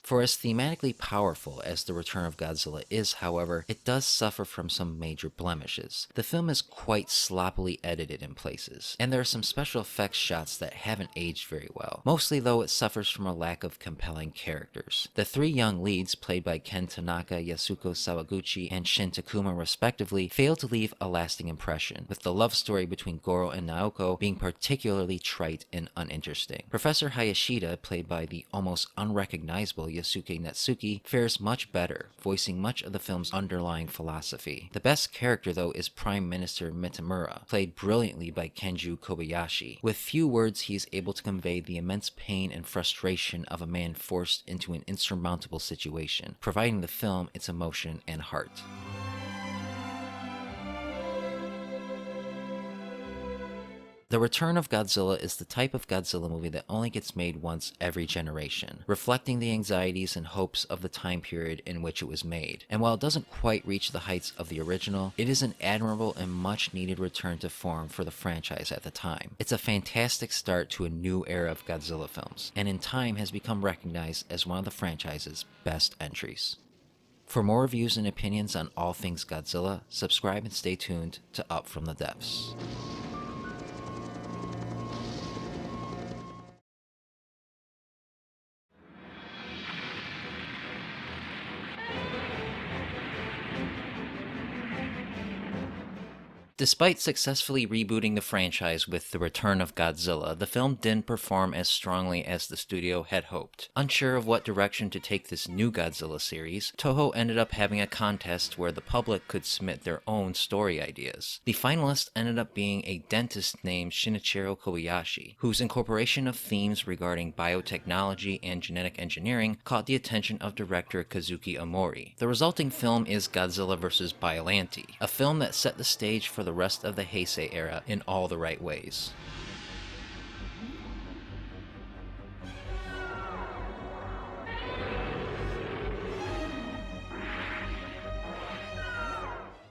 For as thematically powerful as The Return of Godzilla is, however, it does suffer from some major blemishes. The film is quite sloppily edited in places, and there are some special effects shots that haven't aged very well. Mostly, though, it suffers from a lack of compelling characters. The 3 young leads, played by Ken Tanaka, Yasuko Sawaguchi, and Shin Takuma respectively, fail to leave a lasting impression, with the love story between Goro and Naoko being particularly trite and uninteresting. Professor Hayashida, played by the almost unrecognizable Yasuke Natsuki, fares much better, voicing much of the film's underlying philosophy. The best character, though, is Prime Minister Mitamura, played brilliantly by Kenju Kobayashi. With few words, he is able to convey the immense pain and frustration of a man forced into an insurmountable situation, providing the film its emotion and heart. The Return of Godzilla is the type of Godzilla movie that only gets made once every generation, reflecting the anxieties and hopes of the time period in which it was made. And while it doesn't quite reach the heights of the original, it is an admirable and much needed return to form for the franchise at the time. It's a fantastic start to a new era of Godzilla films, and in time has become recognized as one of the franchise's best entries. For more reviews and opinions on all things Godzilla, subscribe and stay tuned to Up From the Depths. Despite successfully rebooting the franchise with The Return of Godzilla, the film didn't perform as strongly as the studio had hoped. Unsure of what direction to take this new Godzilla series, Toho ended up having a contest where the public could submit their own story ideas. The finalist ended up being a dentist named Shinichiro Kobayashi, whose incorporation of themes regarding biotechnology and genetic engineering caught the attention of director Kazuki Omori. The resulting film is Godzilla vs. Biollante, a film that set the stage for the rest of the Heisei era in all the right ways.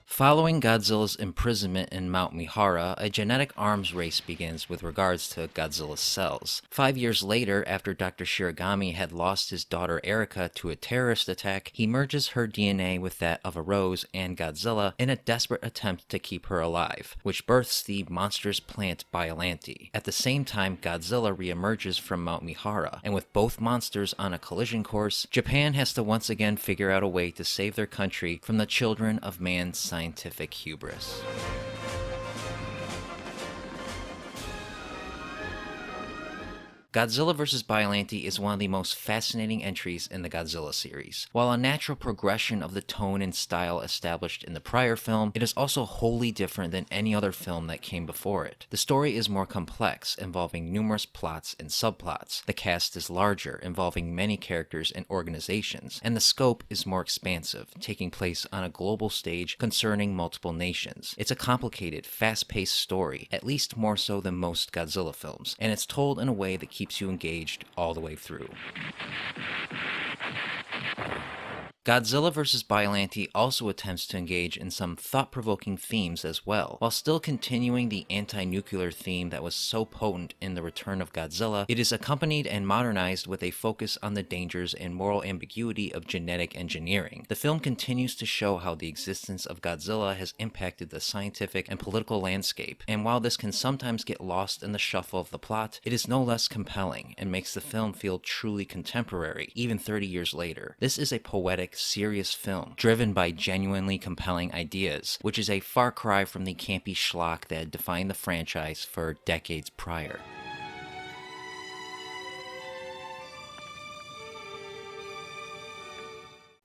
Following Godzilla's imprisonment in Mount Mihara, a genetic arms race begins with regards to Godzilla's cells. 5 years later, after Dr. Shiragami had lost his daughter Erica to a terrorist attack, he merges her DNA with that of a Rose and Godzilla in a desperate attempt to keep her alive, which births the monstrous plant Biollante. At the same time, Godzilla reemerges from Mount Mihara, and with both monsters on a collision course, Japan has to once again figure out a way to save their country from the children of man's scientific hubris. Godzilla vs. Biollante is one of the most fascinating entries in the Godzilla series. While a natural progression of the tone and style established in the prior film, it is also wholly different than any other film that came before it. The story is more complex, involving numerous plots and subplots. The cast is larger, involving many characters and organizations, and the scope is more expansive, taking place on a global stage concerning multiple nations. It's a complicated, fast-paced story, at least more so than most Godzilla films, and it's told in a way that keeps you engaged all the way through. Godzilla vs. Biollante also attempts to engage in some thought-provoking themes as well. While still continuing the anti-nuclear theme that was so potent in The Return of Godzilla, it is accompanied and modernized with a focus on the dangers and moral ambiguity of genetic engineering. The film continues to show how the existence of Godzilla has impacted the scientific and political landscape, and while this can sometimes get lost in the shuffle of the plot, it is no less compelling and makes the film feel truly contemporary, even 30 years later. This is a poetic, serious film, driven by genuinely compelling ideas, which is a far cry from the campy schlock that had defined the franchise for decades prior.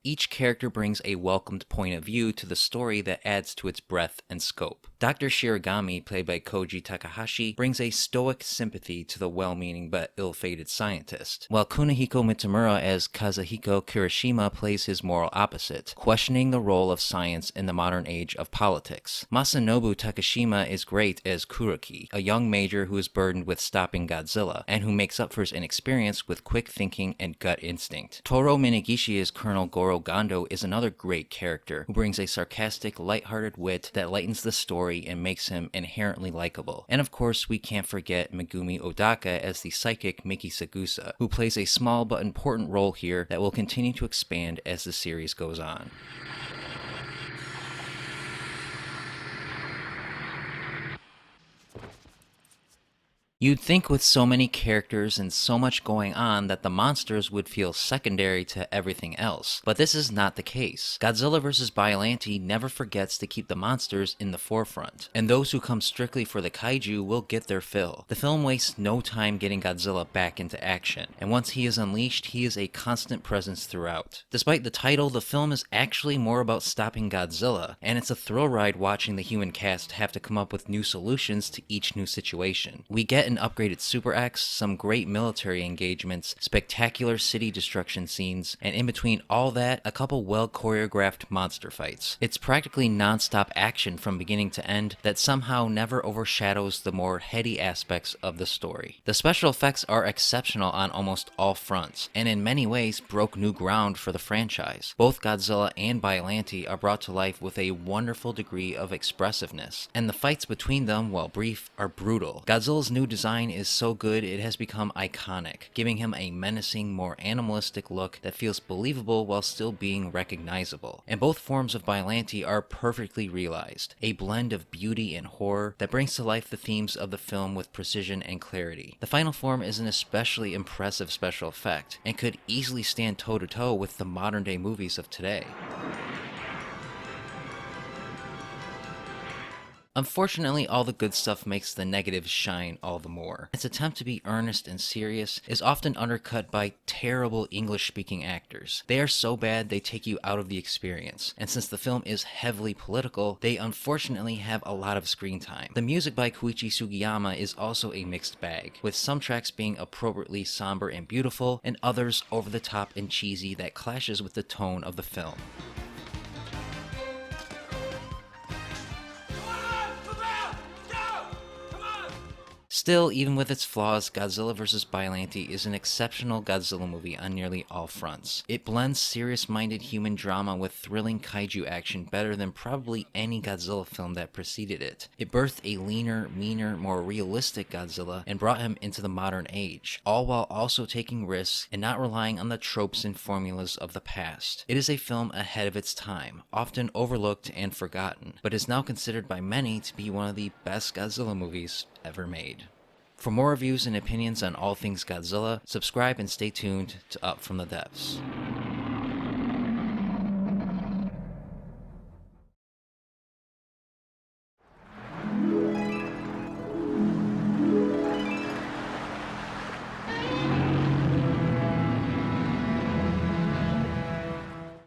Each character brings a welcomed point of view to the story that adds to its breadth and scope. Dr. Shiragami, played by Koji Takahashi, brings a stoic sympathy to the well-meaning but ill-fated scientist, while Kunihiko Mitamura as Kazuhiko Kirishima plays his moral opposite, questioning the role of science in the modern age of politics. Masanobu Takashima is great as Kuroki, a young major who is burdened with stopping Godzilla, and who makes up for his inexperience with quick thinking and gut instinct. Toru Minegishi as Colonel Goro Gondo is another great character, who brings a sarcastic, lighthearted wit that lightens the story and makes him inherently likable. And of course, we can't forget Megumi Odaka as the psychic Miki Sagusa, who plays a small but important role here that will continue to expand as the series goes on. You'd think with so many characters and so much going on that the monsters would feel secondary to everything else, but this is not the case. Godzilla vs. Biollante never forgets to keep the monsters in the forefront, and those who come strictly for the kaiju will get their fill. The film wastes no time getting Godzilla back into action, and once he is unleashed, he is a constant presence throughout. Despite the title, the film is actually more about stopping Godzilla, and it's a thrill ride watching the human cast have to come up with new solutions to each new situation. We get an upgraded Super X, some great military engagements, spectacular city destruction scenes, and in between all that, a couple well-choreographed monster fights. It's practically non-stop action from beginning to end that somehow never overshadows the more heady aspects of the story. The special effects are exceptional on almost all fronts, and in many ways broke new ground for the franchise. Both Godzilla and Biollante are brought to life with a wonderful degree of expressiveness, and the fights between them, while brief, are brutal. Godzilla's new design is so good it has become iconic, giving him a menacing, more animalistic look that feels believable while still being recognizable. And both forms of Biollante are perfectly realized, a blend of beauty and horror that brings to life the themes of the film with precision and clarity. The final form is an especially impressive special effect, and could easily stand toe-to-toe with the modern-day movies of today. Unfortunately, all the good stuff makes the negatives shine all the more. Its attempt to be earnest and serious is often undercut by terrible English-speaking actors. They are so bad they take you out of the experience, and since the film is heavily political, they unfortunately have a lot of screen time. The music by Koichi Sugiyama is also a mixed bag, with some tracks being appropriately somber and beautiful, and others over the top and cheesy that clashes with the tone of the film. Still, even with its flaws, Godzilla vs. Biollante is an exceptional Godzilla movie on nearly all fronts. It blends serious-minded human drama with thrilling kaiju action better than probably any Godzilla film that preceded it. It birthed a leaner, meaner, more realistic Godzilla and brought him into the modern age, all while also taking risks and not relying on the tropes and formulas of the past. It is a film ahead of its time, often overlooked and forgotten, but is now considered by many to be one of the best Godzilla movies ever made. For more reviews and opinions on all things Godzilla, subscribe and stay tuned to Up From the Depths.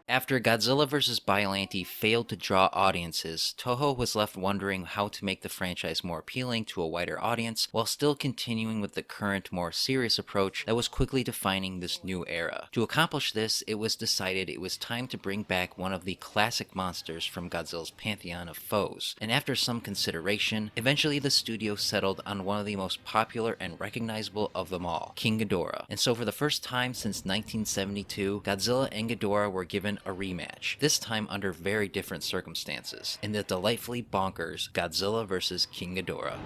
After Godzilla vs. Biollante failed to draw audiences, Toho was left wondering how to make the franchise more appealing to a wider audience while still continuing with the current, more serious approach that was quickly defining this new era. To accomplish this, it was decided it was time to bring back one of the classic monsters from Godzilla's pantheon of foes, and after some consideration, eventually the studio settled on one of the most popular and recognizable of them all, King Ghidorah. And so for the first time since 1972, Godzilla and Ghidorah were given a rematch, this time under very different circumstances, in the delightfully bonkers Godzilla vs. King Ghidorah.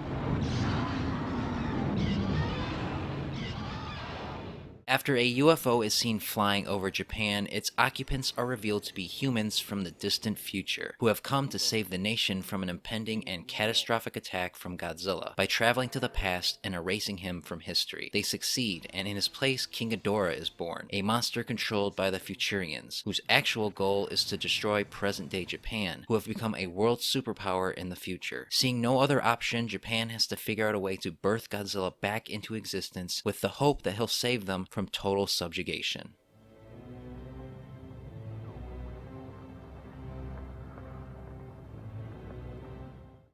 After a UFO is seen flying over Japan, its occupants are revealed to be humans from the distant future, who have come to save the nation from an impending and catastrophic attack from Godzilla by traveling to the past and erasing him from history. They succeed, and in his place, King Ghidorah is born, a monster controlled by the Futurians, whose actual goal is to destroy present-day Japan, who have become a world superpower in the future. Seeing no other option, Japan has to figure out a way to birth Godzilla back into existence with the hope that he'll save them from total subjugation.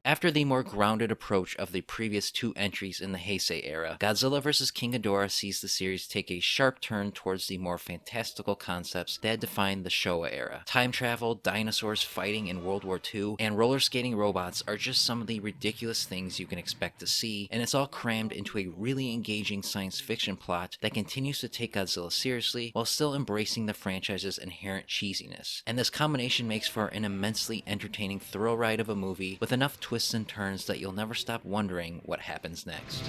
After the more grounded approach of the previous two entries in the Heisei Era, Godzilla vs. King Ghidorah sees the series take a sharp turn towards the more fantastical concepts that had defined the Showa Era. Time travel, dinosaurs fighting in World War II, and roller skating robots are just some of the ridiculous things you can expect to see, and it's all crammed into a really engaging science fiction plot that continues to take Godzilla seriously while still embracing the franchise's inherent cheesiness. And this combination makes for an immensely entertaining thrill ride of a movie with enough twists and turns that you'll never stop wondering what happens next.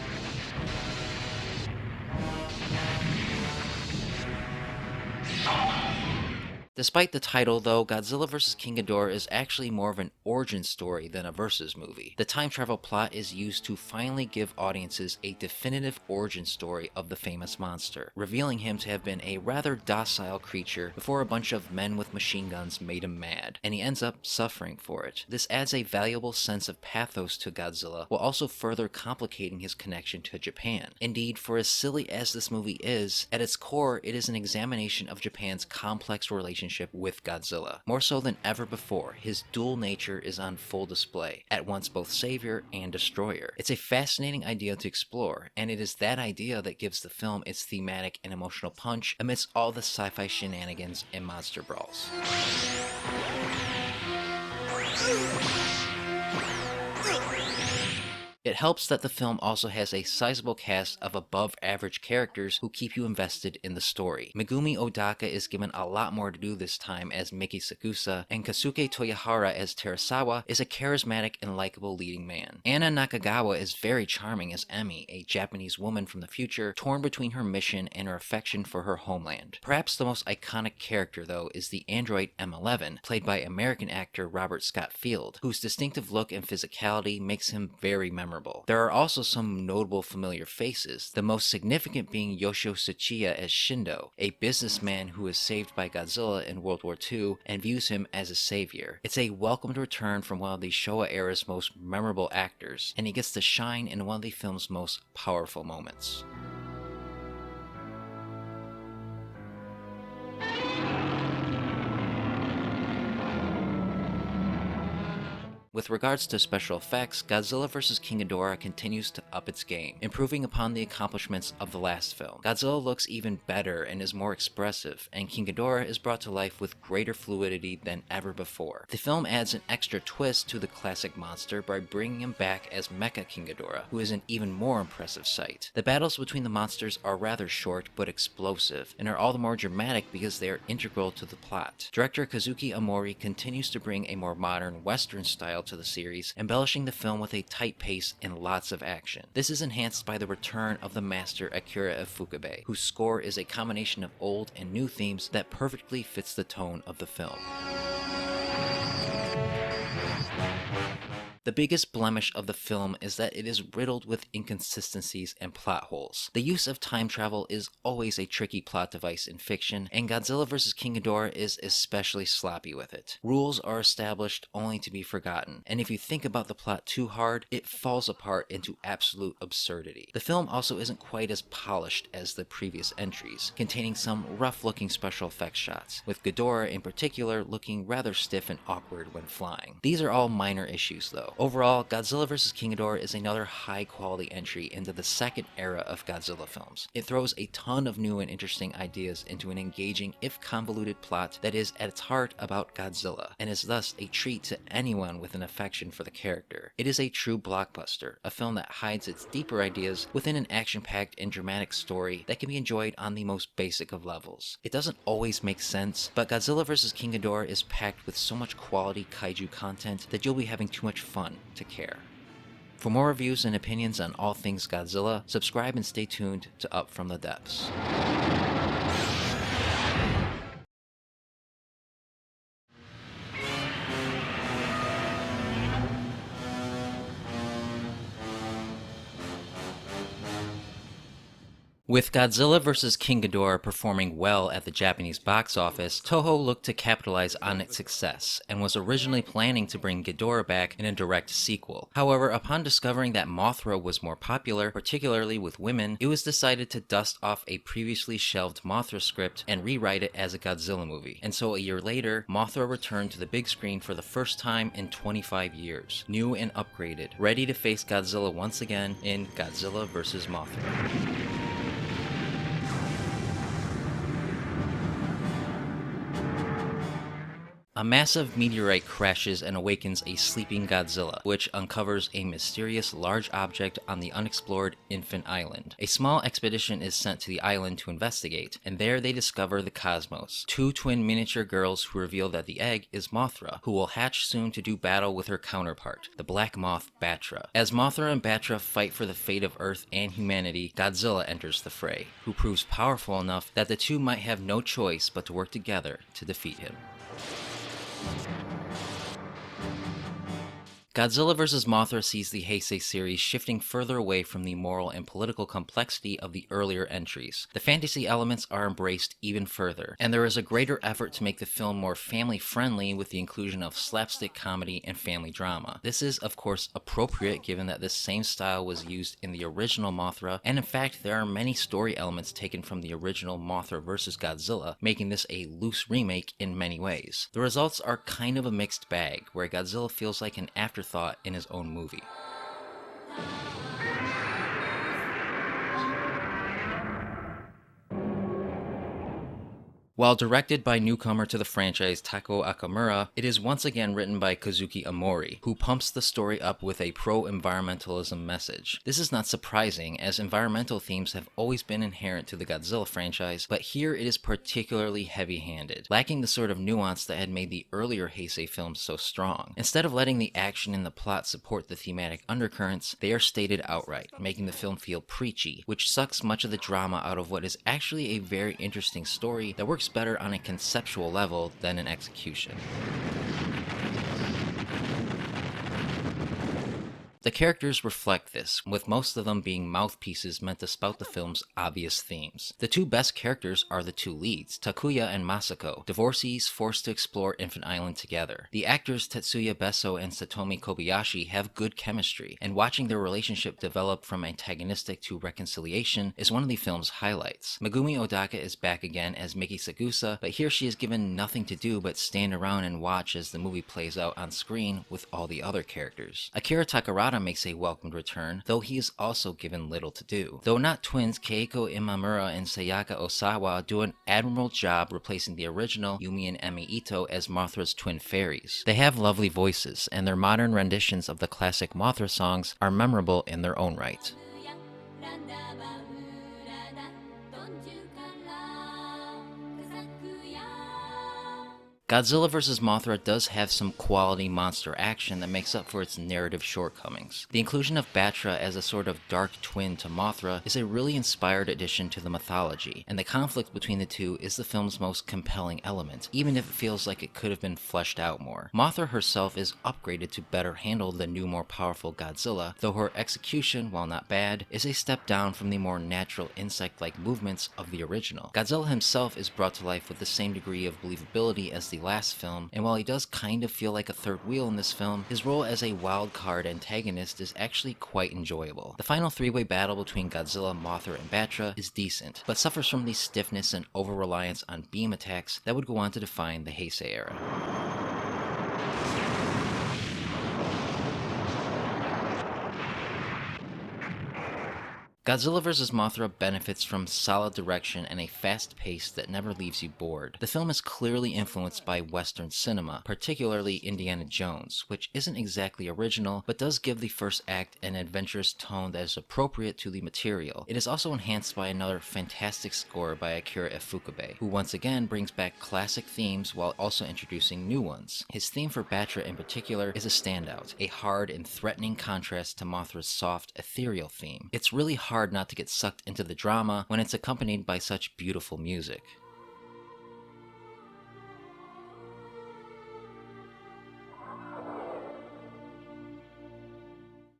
Despite the title, though, Godzilla vs. King Ghidorah is actually more of an origin story than a versus movie. The time travel plot is used to finally give audiences a definitive origin story of the famous monster, revealing him to have been a rather docile creature before a bunch of men with machine guns made him mad, and he ends up suffering for it. This adds a valuable sense of pathos to Godzilla, while also further complicating his connection to Japan. Indeed, for as silly as this movie is, at its core, it is an examination of Japan's complex relationship with Godzilla. More so than ever before, his dual nature is on full display, at once both savior and destroyer. It's a fascinating idea to explore, and it is that idea that gives the film its thematic and emotional punch amidst all the sci-fi shenanigans and monster brawls. It helps that the film also has a sizable cast of above-average characters who keep you invested in the story. Megumi Odaka is given a lot more to do this time as Miki Sakusa, and Kasuke Toyohara as Terasawa is a charismatic and likable leading man. Anna Nakagawa is very charming as Emi, a Japanese woman from the future, torn between her mission and her affection for her homeland. Perhaps the most iconic character, though, is the android M11, played by American actor Robert Scott Field, whose distinctive look and physicality makes him very memorable. memorable. There are also some notable familiar faces, the most significant being Yoshio Tsuchiya as Shindo, a businessman who is saved by Godzilla in World War II and views him as a savior. It's a welcomed return from one of the Showa era's most memorable actors, and he gets to shine in one of the film's most powerful moments. With regards to special effects, Godzilla vs. King Ghidorah continues to up its game, improving upon the accomplishments of the last film. Godzilla looks even better and is more expressive, and King Ghidorah is brought to life with greater fluidity than ever before. The film adds an extra twist to the classic monster by bringing him back as Mecha King Ghidorah, who is an even more impressive sight. The battles between the monsters are rather short but explosive, and are all the more dramatic because they are integral to the plot. Director Kazuki Omori continues to bring a more modern Western style to the series, embellishing the film with a tight pace and lots of action. This is enhanced by the return of the master Akira Ifukube, whose score is a combination of old and new themes that perfectly fits the tone of the film. The biggest blemish of the film is that it is riddled with inconsistencies and plot holes. The use of time travel is always a tricky plot device in fiction, and Godzilla vs. King Ghidorah is especially sloppy with it. Rules are established only to be forgotten, and if you think about the plot too hard, it falls apart into absolute absurdity. The film also isn't quite as polished as the previous entries, containing some rough-looking special effects shots, with Ghidorah in particular looking rather stiff and awkward when flying. These are all minor issues though. Overall, Godzilla vs. King Ghidorah is another high-quality entry into the second era of Godzilla films. It throws a ton of new and interesting ideas into an engaging, if convoluted, plot that is at its heart about Godzilla, and is thus a treat to anyone with an affection for the character. It is a true blockbuster, a film that hides its deeper ideas within an action-packed and dramatic story that can be enjoyed on the most basic of levels. It doesn't always make sense, but Godzilla vs. King Ghidorah is packed with so much quality kaiju content that you'll be having too much fun to care. For more reviews and opinions on all things Godzilla, subscribe and stay tuned to Up From the Depths. With Godzilla vs. King Ghidorah performing well at the Japanese box office, Toho looked to capitalize on its success, and was originally planning to bring Ghidorah back in a direct sequel. However, upon discovering that Mothra was more popular, particularly with women, it was decided to dust off a previously shelved Mothra script and rewrite it as a Godzilla movie. And so a year later, Mothra returned to the big screen for the first time in 25 years, new and upgraded, ready to face Godzilla once again in Godzilla vs. Mothra. A massive meteorite crashes and awakens a sleeping Godzilla, which uncovers a mysterious large object on the unexplored Infant Island. A small expedition is sent to the island to investigate, and there they discover the Cosmos, two twin miniature girls who reveal that the egg is Mothra, who will hatch soon to do battle with her counterpart, the Black Moth Batra. As Mothra and Batra fight for the fate of Earth and humanity, Godzilla enters the fray, who proves powerful enough that the two might have no choice but to work together to defeat him. Godzilla vs. Mothra sees the Heisei series shifting further away from the moral and political complexity of the earlier entries. The fantasy elements are embraced even further, and there is a greater effort to make the film more family-friendly with the inclusion of slapstick comedy and family drama. This is, of course, appropriate given that this same style was used in the original Mothra, and in fact there are many story elements taken from the original Mothra vs. Godzilla, making this a loose remake in many ways. The results are kind of a mixed bag, where Godzilla feels like an afterthought in his own movie. While directed by newcomer to the franchise Takao Okamura, it is once again written by Kazuki Omori, who pumps the story up with a pro-environmentalism message. This is not surprising, as environmental themes have always been inherent to the Godzilla franchise, but here it is particularly heavy-handed, lacking the sort of nuance that had made the earlier Heisei films so strong. Instead of letting the action and the plot support the thematic undercurrents, they are stated outright, making the film feel preachy, which sucks much of the drama out of what is actually a very interesting story that works better on a conceptual level than in execution. The characters reflect this, with most of them being mouthpieces meant to spout the film's obvious themes. The two best characters are the two leads, Takuya and Masako, divorcees forced to explore Infant Island together. The actors Tetsuya Besso and Satomi Kobayashi have good chemistry, and watching their relationship develop from antagonistic to reconciliation is one of the film's highlights. Megumi Odaka is back again as Miki Sakusa, but here she is given nothing to do but stand around and watch as the movie plays out on screen with all the other characters. Akira Takarada makes a welcomed return, though he is also given little to do. Though not twins, Keiko Imamura and Sayaka Osawa do an admirable job replacing the original Yumi and Emi Ito as Mothra's twin fairies. They have lovely voices, and their modern renditions of the classic Mothra songs are memorable in their own right. Godzilla vs. Mothra does have some quality monster action that makes up for its narrative shortcomings. The inclusion of Batra as a sort of dark twin to Mothra is a really inspired addition to the mythology, and the conflict between the two is the film's most compelling element, even if it feels like it could have been fleshed out more. Mothra herself is upgraded to better handle the new, more powerful Godzilla, though her execution, while not bad, is a step down from the more natural insect-like movements of the original. Godzilla himself is brought to life with the same degree of believability as the last film, and while he does kind of feel like a third wheel in this film, his role as a wild card antagonist is actually quite enjoyable. The final three-way battle between Godzilla, Mothra, and Batra is decent, but suffers from the stiffness and over-reliance on beam attacks that would go on to define the Heisei Era. Godzilla vs. Mothra benefits from solid direction and a fast pace that never leaves you bored. The film is clearly influenced by Western cinema, particularly Indiana Jones, which isn't exactly original, but does give the first act an adventurous tone that is appropriate to the material. It is also enhanced by another fantastic score by Akira Ifukube, who once again brings back classic themes while also introducing new ones. His theme for Batra in particular is a standout, a hard and threatening contrast to Mothra's soft, ethereal theme. It's really hard not to get sucked into the drama when it's accompanied by such beautiful music.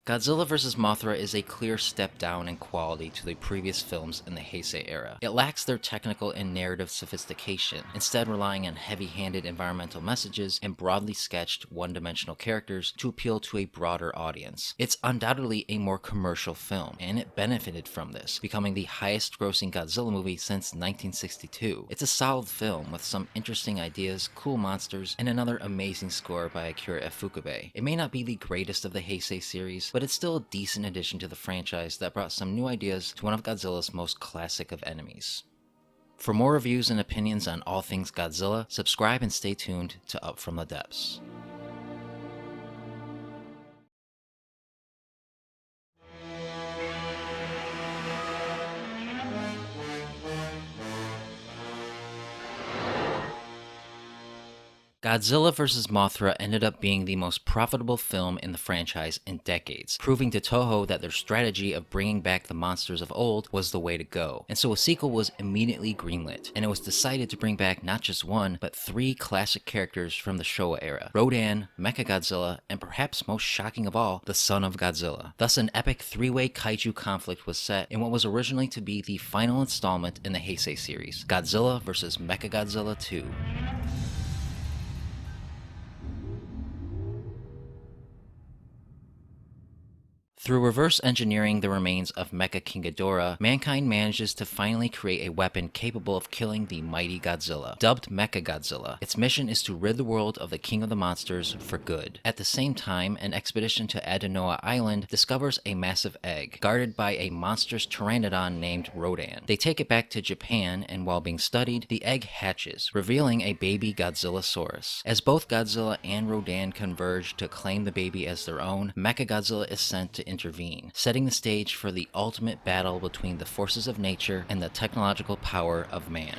Godzilla vs. Mothra is a clear step down in quality to the previous films in the Heisei era. It lacks their technical and narrative sophistication, instead relying on heavy-handed environmental messages and broadly sketched one-dimensional characters to appeal to a broader audience. It's undoubtedly a more commercial film, and it benefited from this, becoming the highest-grossing Godzilla movie since 1962. It's a solid film with some interesting ideas, cool monsters, and another amazing score by Akira Ifukube. It may not be the greatest of the Heisei series, but it's still a decent addition to the franchise that brought some new ideas to one of Godzilla's most classic of enemies. For more reviews and opinions on all things Godzilla, subscribe and stay tuned to Up From the Depths. Godzilla vs. Mothra ended up being the most profitable film in the franchise in decades, proving to Toho that their strategy of bringing back the monsters of old was the way to go. And so a sequel was immediately greenlit, and it was decided to bring back not just one, but three classic characters from the Showa era: Rodan, Mechagodzilla, and perhaps most shocking of all, the son of Godzilla. Thus an epic three-way kaiju conflict was set in what was originally to be the final installment in the Heisei series, Godzilla vs. Mechagodzilla II. Through reverse engineering the remains of Mecha King Ghidorah, mankind manages to finally create a weapon capable of killing the mighty Godzilla. Dubbed Mechagodzilla, its mission is to rid the world of the King of the Monsters for good. At the same time, an expedition to Adenoa Island discovers a massive egg, guarded by a monstrous pteranodon named Rodan. They take it back to Japan, and while being studied, the egg hatches, revealing a baby Godzillasaurus. As both Godzilla and Rodan converge to claim the baby as their own, Mechagodzilla is sent to intervene, setting the stage for the ultimate battle between the forces of nature and the technological power of man.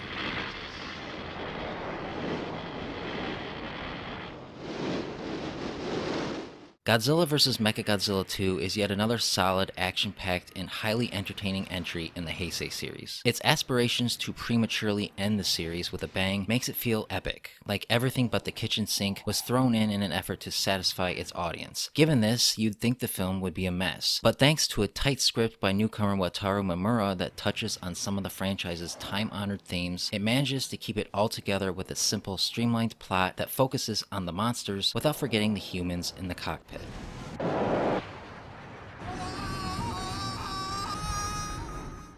Godzilla vs. Mechagodzilla II is yet another solid, action-packed, and highly entertaining entry in the Heisei series. Its aspirations to prematurely end the series with a bang makes it feel epic, like everything but the kitchen sink was thrown in an effort to satisfy its audience. Given this, you'd think the film would be a mess, but thanks to a tight script by newcomer Wataru Mimura that touches on some of the franchise's time-honored themes, it manages to keep it all together with a simple, streamlined plot that focuses on the monsters without forgetting the humans in the cockpit.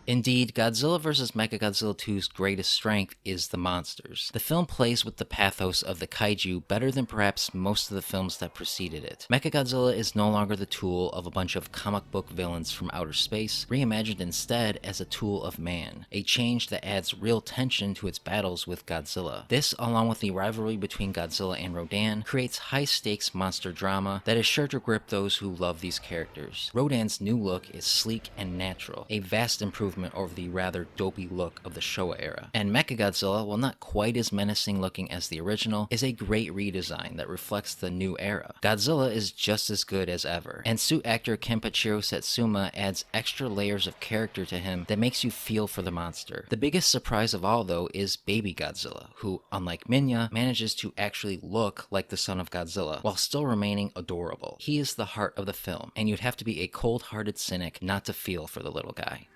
Indeed, Godzilla vs. Mechagodzilla II's greatest strength is the monsters. The film plays with the pathos of the kaiju better than perhaps most of the films that preceded it. Mechagodzilla is no longer the tool of a bunch of comic book villains from outer space, reimagined instead as a tool of man, a change that adds real tension to its battles with Godzilla. This, along with the rivalry between Godzilla and Rodan, creates high-stakes monster drama that is sure to grip those who love these characters. Rodan's new look is sleek and natural, a vast improvement over the rather dopey look of the Showa era. And Mechagodzilla, while not quite as menacing looking as the original, is a great redesign that reflects the new era. Godzilla is just as good as ever, and suit actor Kenpachiro Satsuma adds extra layers of character to him that makes you feel for the monster. The biggest surprise of all, though, is Baby Godzilla, who, unlike Minya, manages to actually look like the son of Godzilla, while still remaining adorable. He is the heart of the film, and you'd have to be a cold-hearted cynic not to feel for the little guy.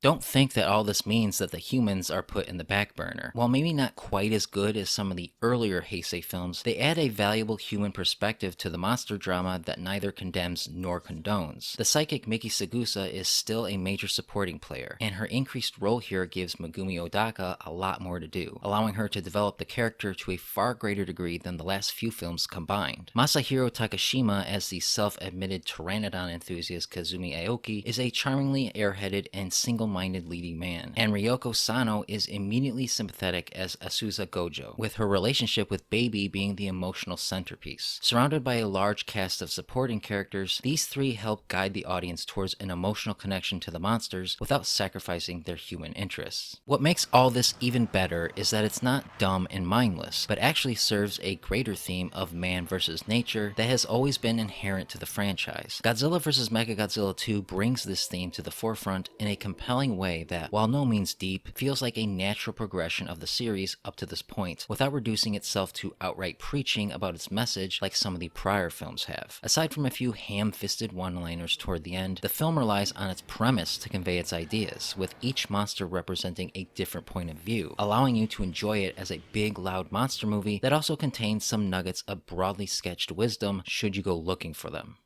Don't think that all this means that the humans are put in the back burner. While maybe not quite as good as some of the earlier Heisei films, they add a valuable human perspective to the monster drama that neither condemns nor condones. The psychic Miki Sagusa is still a major supporting player, and her increased role here gives Megumi Odaka a lot more to do, allowing her to develop the character to a far greater degree than the last few films combined. Masahiro Takashima as the self-admitted Pteranodon enthusiast Kazumi Aoki is a charmingly airheaded and single-minded leading man, and Ryoko Sano is immediately sympathetic as Asusa Gojo, with her relationship with Baby being the emotional centerpiece. Surrounded by a large cast of supporting characters, these three help guide the audience towards an emotional connection to the monsters without sacrificing their human interests. What makes all this even better is that it's not dumb and mindless, but actually serves a greater theme of man versus nature that has always been inherent to the franchise. Godzilla vs. Mechagodzilla II brings this theme to the forefront in a compelling way that, while no means deep, feels like a natural progression of the series up to this point, without reducing itself to outright preaching about its message like some of the prior films have. Aside from a few ham-fisted one-liners toward the end, the film relies on its premise to convey its ideas, with each monster representing a different point of view, allowing you to enjoy it as a big, loud monster movie that also contains some nuggets of broadly sketched wisdom should you go looking for them.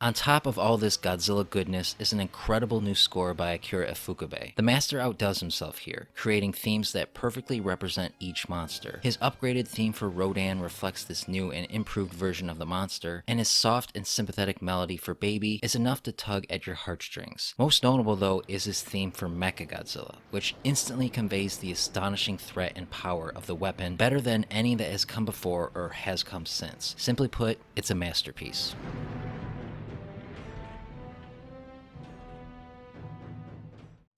On top of all this Godzilla goodness is an incredible new score by Akira Ifukube. The master outdoes himself here, creating themes that perfectly represent each monster. His upgraded theme for Rodan reflects this new and improved version of the monster, and his soft and sympathetic melody for Baby is enough to tug at your heartstrings. Most notable, though, is his theme for Mechagodzilla, which instantly conveys the astonishing threat and power of the weapon better than any that has come before or has come since. Simply put, it's a masterpiece.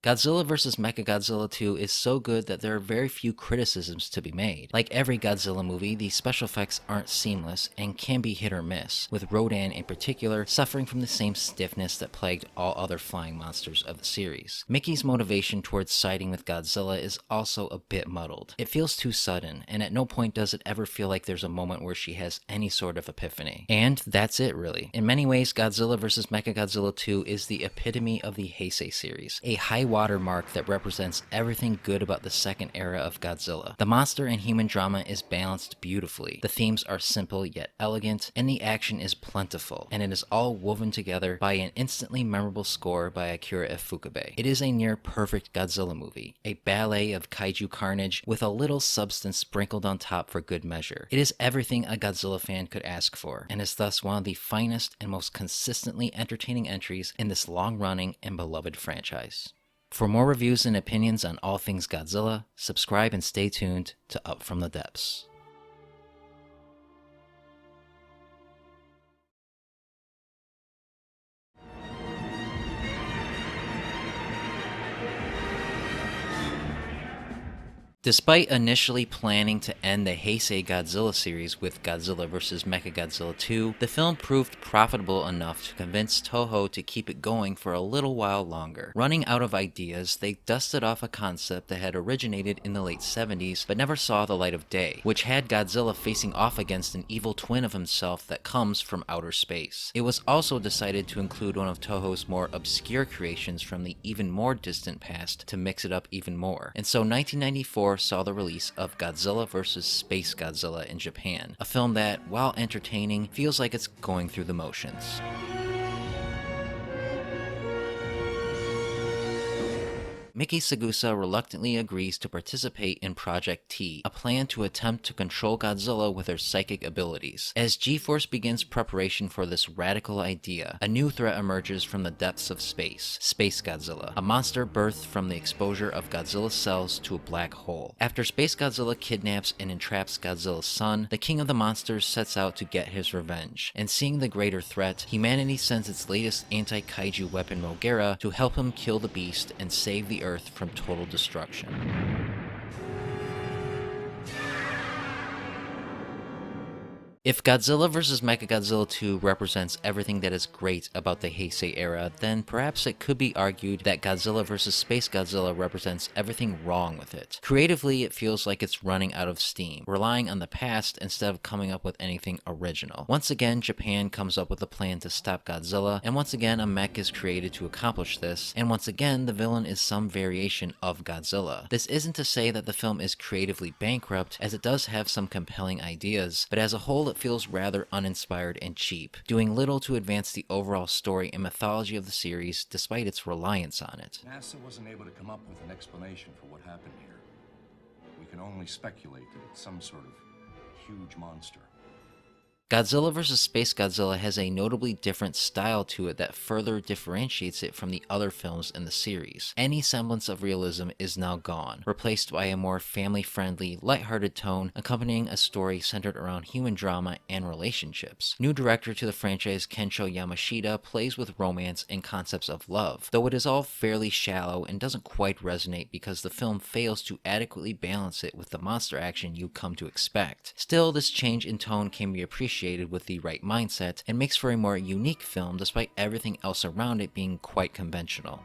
Godzilla vs. Mechagodzilla II is so good that there are very few criticisms to be made. Like every Godzilla movie, the special effects aren't seamless and can be hit or miss, with Rodan in particular suffering from the same stiffness that plagued all other flying monsters of the series. Mickey's motivation towards siding with Godzilla is also a bit muddled. It feels too sudden, and at no point does it ever feel like there's a moment where she has any sort of epiphany. And that's it, really. In many ways, Godzilla vs. Mechagodzilla II is the epitome of the Heisei series, a high watermark that represents everything good about the second era of Godzilla. The monster and human drama is balanced beautifully. The themes are simple yet elegant, and the action is plentiful, and it is all woven together by an instantly memorable score by Akira Ifukube. It is a near perfect Godzilla movie, a ballet of kaiju carnage with a little substance sprinkled on top for good measure. It is everything a Godzilla fan could ask for, and is thus one of the finest and most consistently entertaining entries in this long-running and beloved franchise. For more reviews and opinions on all things Godzilla, subscribe and stay tuned to Up From the Depths. Despite initially planning to end the Heisei Godzilla series with Godzilla vs. Mechagodzilla II, the film proved profitable enough to convince Toho to keep it going for a little while longer. Running out of ideas, they dusted off a concept that had originated in the late 70s but never saw the light of day, which had Godzilla facing off against an evil twin of himself that comes from outer space. It was also decided to include one of Toho's more obscure creations from the even more distant past to mix it up even more. And so 1994 saw the release of Godzilla vs. SpaceGodzilla in Japan, a film that, while entertaining, feels like it's going through the motions. Miki Sagusa reluctantly agrees to participate in Project T, a plan to attempt to control Godzilla with her psychic abilities. As G-Force begins preparation for this radical idea, a new threat emerges from the depths of space, SpaceGodzilla, a monster birthed from the exposure of Godzilla's cells to a black hole. After SpaceGodzilla kidnaps and entraps Godzilla's son, the king of the monsters sets out to get his revenge. And seeing the greater threat, humanity sends its latest anti-kaiju weapon Mothra to help him kill the beast and save the Earth from total destruction. If Godzilla vs. Mechagodzilla II represents everything that is great about the Heisei era, then perhaps it could be argued that Godzilla vs. SpaceGodzilla represents everything wrong with it. Creatively, it feels like it's running out of steam, relying on the past instead of coming up with anything original. Once again, Japan comes up with a plan to stop Godzilla, and once again a mech is created to accomplish this, and once again the villain is some variation of Godzilla. This isn't to say that the film is creatively bankrupt, as it does have some compelling ideas, but as a whole it feels rather uninspired and cheap, doing little to advance the overall story and mythology of the series despite its reliance on it. NASA wasn't able to come up with an explanation for what happened here. We can only speculate that it's some sort of huge monster. Godzilla vs. SpaceGodzilla has a notably different style to it that further differentiates it from the other films in the series. Any semblance of realism is now gone, replaced by a more family-friendly, lighthearted tone accompanying a story centered around human drama and relationships. New director to the franchise Kensho Yamashita plays with romance and concepts of love, though it is all fairly shallow and doesn't quite resonate because the film fails to adequately balance it with the monster action you come to expect. Still, this change in tone can be appreciated with the right mindset and makes for a more unique film despite everything else around it being quite conventional.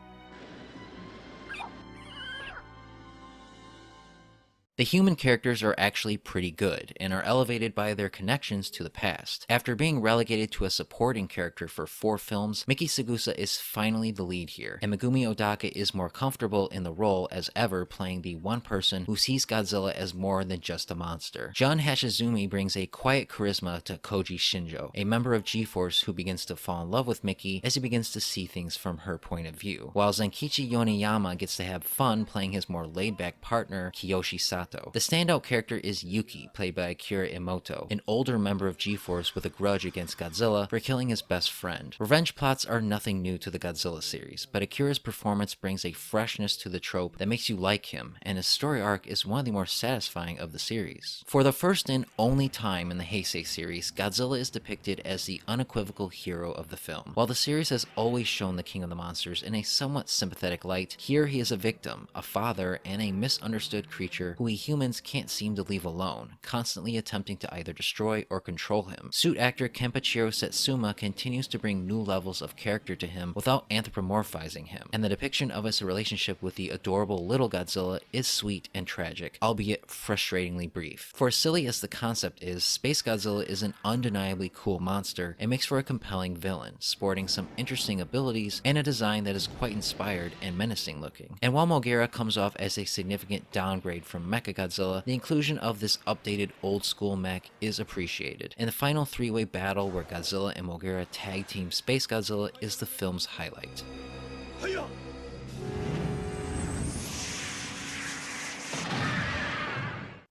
The human characters are actually pretty good, and are elevated by their connections to the past. After being relegated to a supporting character for 4 films, Miki Sagusa is finally the lead here, and Megumi Odaka is more comfortable in the role as ever, playing the one person who sees Godzilla as more than just a monster. Jun Hashizumi brings a quiet charisma to Koji Shinjo, a member of G-Force who begins to fall in love with Miki as he begins to see things from her point of view, while Zenkichi Yoneyama gets to have fun playing his more laid-back partner, Kiyoshi Sato. The standout character is Yuki, played by Akira Emoto, an older member of G-Force with a grudge against Godzilla for killing his best friend. Revenge plots are nothing new to the Godzilla series, but Akira's performance brings a freshness to the trope that makes you like him, and his story arc is one of the more satisfying of the series. For the first and only time in the Heisei series, Godzilla is depicted as the unequivocal hero of the film. While the series has always shown the king of the monsters in a somewhat sympathetic light, here he is a victim, a father, and a misunderstood creature who we humans can't seem to leave alone, constantly attempting to either destroy or control him. Suit actor Kenpachiro Setsuma continues to bring new levels of character to him without anthropomorphizing him, and the depiction of his relationship with the adorable little Godzilla is sweet and tragic, albeit frustratingly brief. For as silly as the concept is, SpaceGodzilla is an undeniably cool monster and makes for a compelling villain, sporting some interesting abilities and a design that is quite inspired and menacing looking. And while Mothra comes off as a significant downgrade from Mechagodzilla, the inclusion of this updated old-school mech is appreciated, and the final 3-way battle where Godzilla and Mothra tag team SpaceGodzilla is the film's highlight.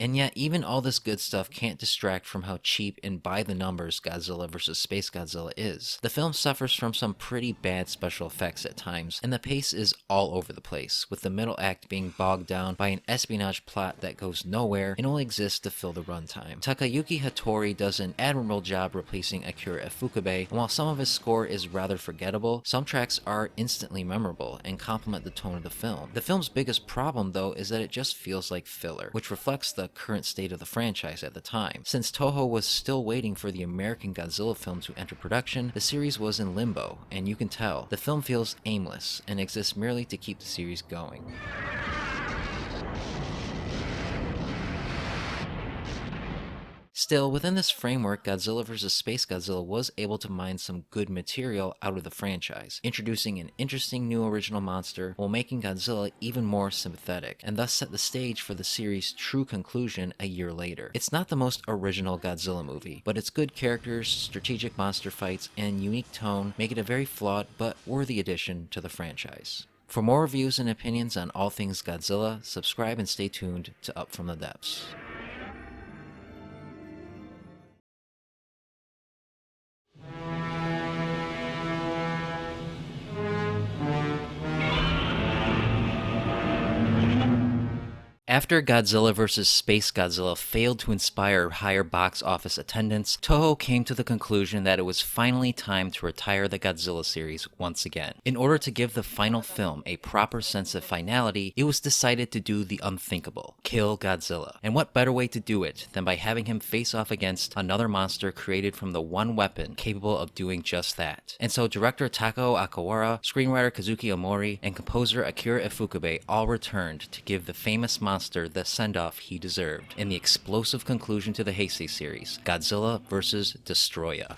And yet, even all this good stuff can't distract from how cheap and by the numbers Godzilla vs. SpaceGodzilla is. The film suffers from some pretty bad special effects at times, and the pace is all over the place, with the middle act being bogged down by an espionage plot that goes nowhere and only exists to fill the runtime. Takayuki Hattori does an admirable job replacing Akira Ifukube, and while some of his score is rather forgettable, some tracks are instantly memorable and complement the tone of the film. The film's biggest problem, though, is that it just feels like filler, which reflects the current state of the franchise at the time. Since Toho was still waiting for the American Godzilla film to enter production, the series was in limbo, and you can tell, the film feels aimless and exists merely to keep the series going. Still, within this framework, Godzilla vs. SpaceGodzilla was able to mine some good material out of the franchise, introducing an interesting new original monster while making Godzilla even more sympathetic, and thus set the stage for the series' true conclusion a year later. It's not the most original Godzilla movie, but its good characters, strategic monster fights, and unique tone make it a very flawed but worthy addition to the franchise. For more reviews and opinions on all things Godzilla, subscribe and stay tuned to Up From the Depths. After Godzilla vs. SpaceGodzilla failed to inspire higher box office attendance, Toho came to the conclusion that it was finally time to retire the Godzilla series once again. In order to give the final film a proper sense of finality, it was decided to do the unthinkable, kill Godzilla. And what better way to do it than by having him face off against another monster created from the one weapon capable of doing just that. And so director Takao Akawara, screenwriter Kazuki Omori, and composer Akira Ifukube all returned to give the famous monster the send-off he deserved in the explosive conclusion to the Heisei series, Godzilla vs. Destoroyah.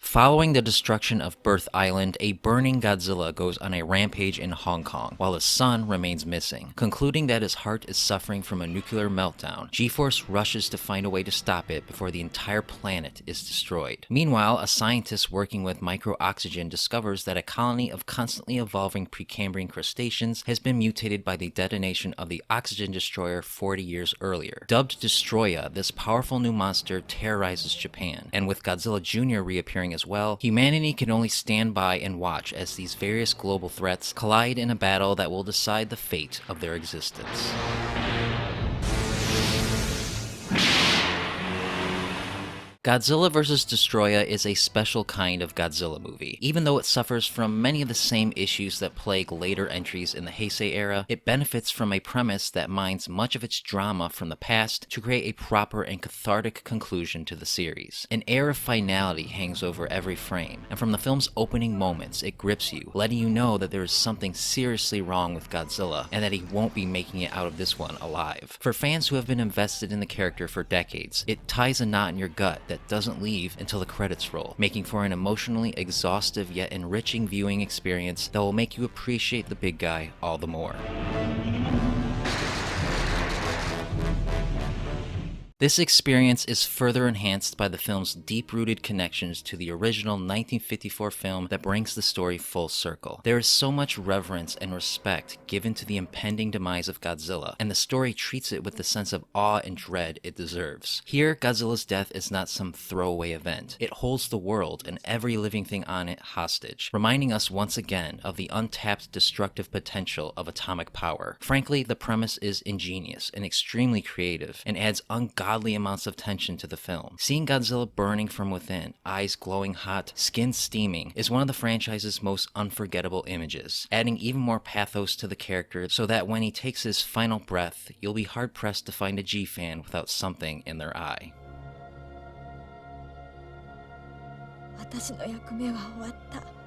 Following the destruction of Birth Island, a burning Godzilla goes on a rampage in Hong Kong, while his son remains missing. Concluding that his heart is suffering from a nuclear meltdown, G-Force rushes to find a way to stop it before the entire planet is destroyed. Meanwhile, a scientist working with micro-oxygen discovers that a colony of constantly evolving Precambrian crustaceans has been mutated by the detonation of the oxygen destroyer 40 years earlier. Dubbed Destoroyah, this powerful new monster terrorizes Japan, and with Godzilla Jr. reappearing as well, humanity can only stand by and watch as these various global threats collide in a battle that will decide the fate of their existence. Godzilla vs. Destoroyah is a special kind of Godzilla movie. Even though it suffers from many of the same issues that plague later entries in the Heisei era, it benefits from a premise that mines much of its drama from the past to create a proper and cathartic conclusion to the series. An air of finality hangs over every frame, and from the film's opening moments, it grips you, letting you know that there is something seriously wrong with Godzilla, and that he won't be making it out of this one alive. For fans who have been invested in the character for decades, it ties a knot in your gut that doesn't leave until the credits roll, making for an emotionally exhaustive yet enriching viewing experience that will make you appreciate the big guy all the more. This experience is further enhanced by the film's deep-rooted connections to the original 1954 film that brings the story full circle. There is so much reverence and respect given to the impending demise of Godzilla, and the story treats it with the sense of awe and dread it deserves. Here, Godzilla's death is not some throwaway event. It holds the world and every living thing on it hostage, reminding us once again of the untapped destructive potential of atomic power. Frankly, the premise is ingenious and extremely creative, and adds ungodly amounts of tension to the film. Seeing Godzilla burning from within, eyes glowing hot, skin steaming, is one of the franchise's most unforgettable images, adding even more pathos to the character so that when he takes his final breath, you'll be hard-pressed to find a G-fan without something in their eye. 私の役目は終わった。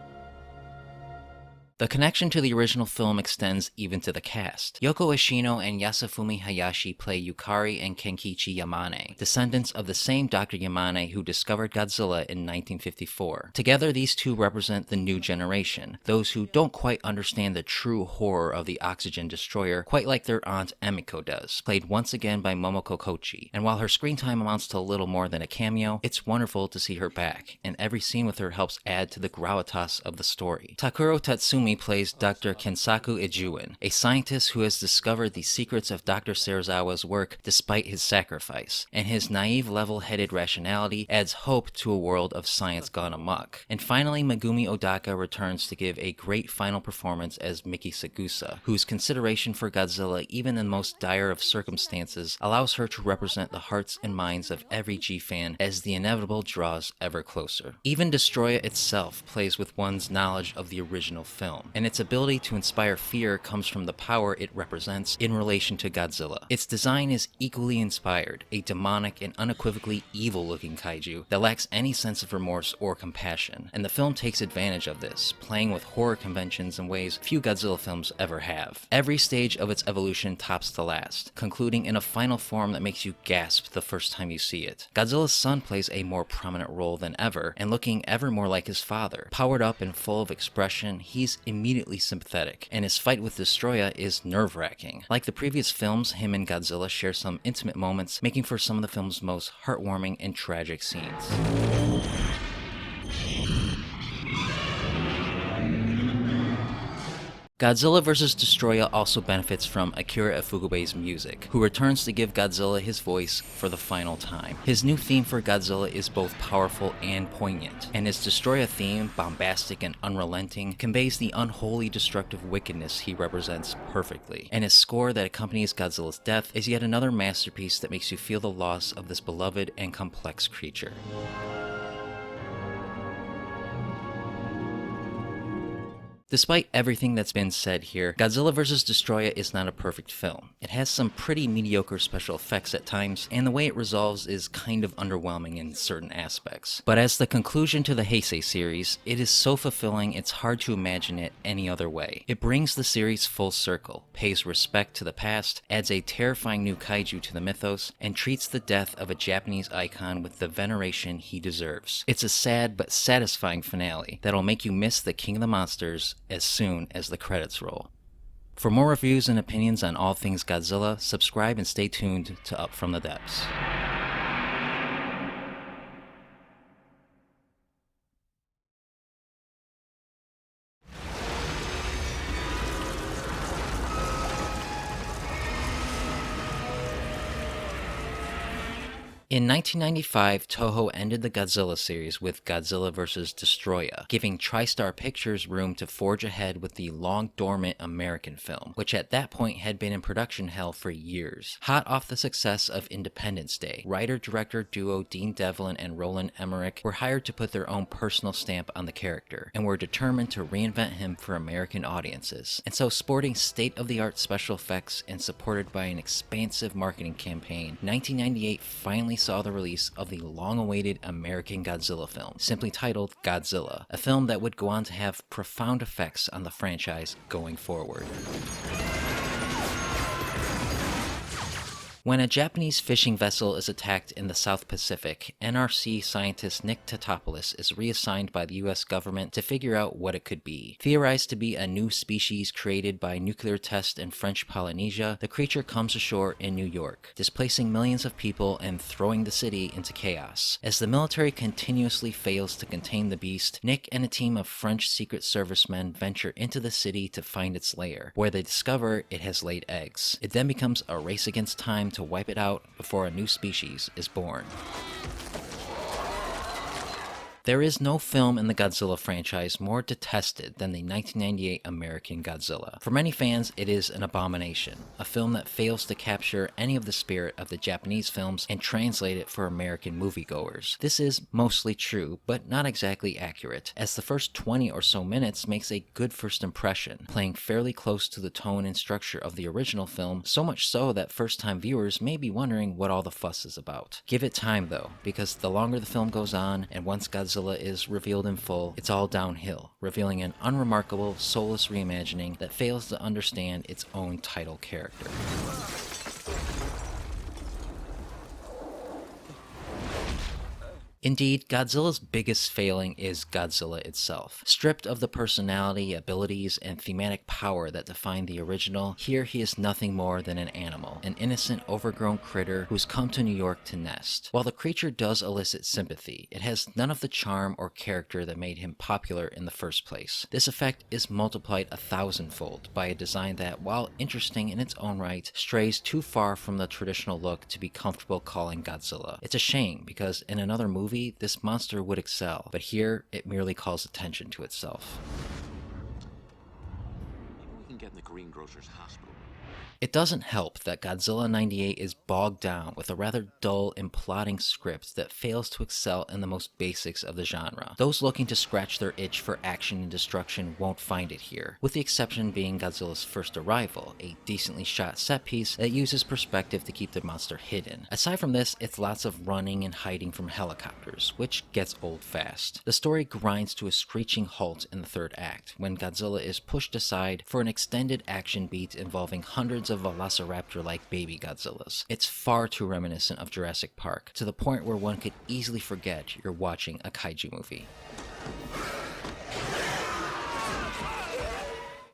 The connection to the original film extends even to the cast. Yoko Ishino and Yasufumi Hayashi play Yukari and Kenkichi Yamane, descendants of the same Dr. Yamane who discovered Godzilla in 1954. Together, these two represent the new generation, those who don't quite understand the true horror of the oxygen destroyer, quite like their aunt Emiko does, played once again by Momoko Kochi. And while her screen time amounts to little more than a cameo, it's wonderful to see her back, and every scene with her helps add to the gravitas of the story. Takuro Tatsumi Megumi plays Dr. Kensaku Ijuin, a scientist who has discovered the secrets of Dr. Serizawa's work despite his sacrifice, and his naive level-headed rationality adds hope to a world of science gone amok. And finally, Megumi Odaka returns to give a great final performance as Miki Sagusa, whose consideration for Godzilla, even in the most dire of circumstances, allows her to represent the hearts and minds of every G-fan as the inevitable draws ever closer. Even Destoroyah itself plays with one's knowledge of the original film, and its ability to inspire fear comes from the power it represents in relation to Godzilla. Its design is equally inspired, a demonic and unequivocally evil-looking kaiju that lacks any sense of remorse or compassion, and the film takes advantage of this, playing with horror conventions in ways few Godzilla films ever have. Every stage of its evolution tops the last, concluding in a final form that makes you gasp the first time you see it. Godzilla's son plays a more prominent role than ever, and looking ever more like his father. Powered up and full of expression, he's immediately sympathetic, and his fight with Destoroyah is nerve-wracking. Like the previous films, him and Godzilla share some intimate moments, making for some of the film's most heartwarming and tragic scenes. Godzilla vs. Destoroyah also benefits from Akira Ifugube's music, who returns to give Godzilla his voice for the final time. His new theme for Godzilla is both powerful and poignant, and his Destoroyah theme, bombastic and unrelenting, conveys the unholy destructive wickedness he represents perfectly. And his score that accompanies Godzilla's death is yet another masterpiece that makes you feel the loss of this beloved and complex creature. Despite everything that's been said here, Godzilla vs. Destoroyah is not a perfect film. It has some pretty mediocre special effects at times, and the way it resolves is kind of underwhelming in certain aspects. But as the conclusion to the Heisei series, it is so fulfilling it's hard to imagine it any other way. It brings the series full circle, pays respect to the past, adds a terrifying new kaiju to the mythos, and treats the death of a Japanese icon with the veneration he deserves. It's a sad but satisfying finale that'll make you miss the King of the Monsters as soon as the credits roll. For more reviews and opinions on all things Godzilla, subscribe and stay tuned to Up From the Depths. In 1995, Toho ended the Godzilla series with Godzilla vs. Destoroyah, giving TriStar Pictures room to forge ahead with the long-dormant American film, which at that point had been in production hell for years. Hot off the success of Independence Day, writer-director duo Dean Devlin and Roland Emmerich were hired to put their own personal stamp on the character, and were determined to reinvent him for American audiences. And so, sporting state-of-the-art special effects and supported by an expansive marketing campaign, 1998 finally saw the release of the long-awaited American Godzilla film, simply titled Godzilla, a film that would go on to have profound effects on the franchise going forward. When a Japanese fishing vessel is attacked in the South Pacific, NRC scientist Nick Tatopoulos is reassigned by the US government to figure out what it could be. Theorized to be a new species created by nuclear test in French Polynesia, the creature comes ashore in New York, displacing millions of people and throwing the city into chaos. As the military continuously fails to contain the beast, Nick and a team of French Secret Service men venture into the city to find its lair, where they discover it has laid eggs. It then becomes a race against time to wipe it out before a new species is born. There is no film in the Godzilla franchise more detested than the 1998 American Godzilla. For many fans, it is an abomination, a film that fails to capture any of the spirit of the Japanese films and translate it for American moviegoers. This is mostly true, but not exactly accurate, as the first 20 or so minutes makes a good first impression, playing fairly close to the tone and structure of the original film, so much so that first-time viewers may be wondering what all the fuss is about. Give it time though, because the longer the film goes on, and once Godzilla is revealed in full, it's all downhill, revealing an unremarkable, soulless reimagining that fails to understand its own title character. Indeed, Godzilla's biggest failing is Godzilla itself. Stripped of the personality, abilities, and thematic power that define the original, here he is nothing more than an animal, an innocent, overgrown critter who's come to New York to nest. While the creature does elicit sympathy, it has none of the charm or character that made him popular in the first place. This effect is multiplied 1,000-fold by a design that, while interesting in its own right, strays too far from the traditional look to be comfortable calling Godzilla. It's a shame, because in another movie, this monster would excel, but here it merely calls attention to itself. Maybe we can get in the greengrocer's hospital. It doesn't help that Godzilla 98 is bogged down with a rather dull and plodding script that fails to excel in the most basics of the genre. Those looking to scratch their itch for action and destruction won't find it here, with the exception being Godzilla's first arrival, a decently shot set piece that uses perspective to keep the monster hidden. Aside from this, it's lots of running and hiding from helicopters, which gets old fast. The story grinds to a screeching halt in the third act, when Godzilla is pushed aside for an extended action beat involving hundreds of velociraptor-like baby Godzillas. It's far too reminiscent of Jurassic Park, to the point where one could easily forget you're watching a kaiju movie.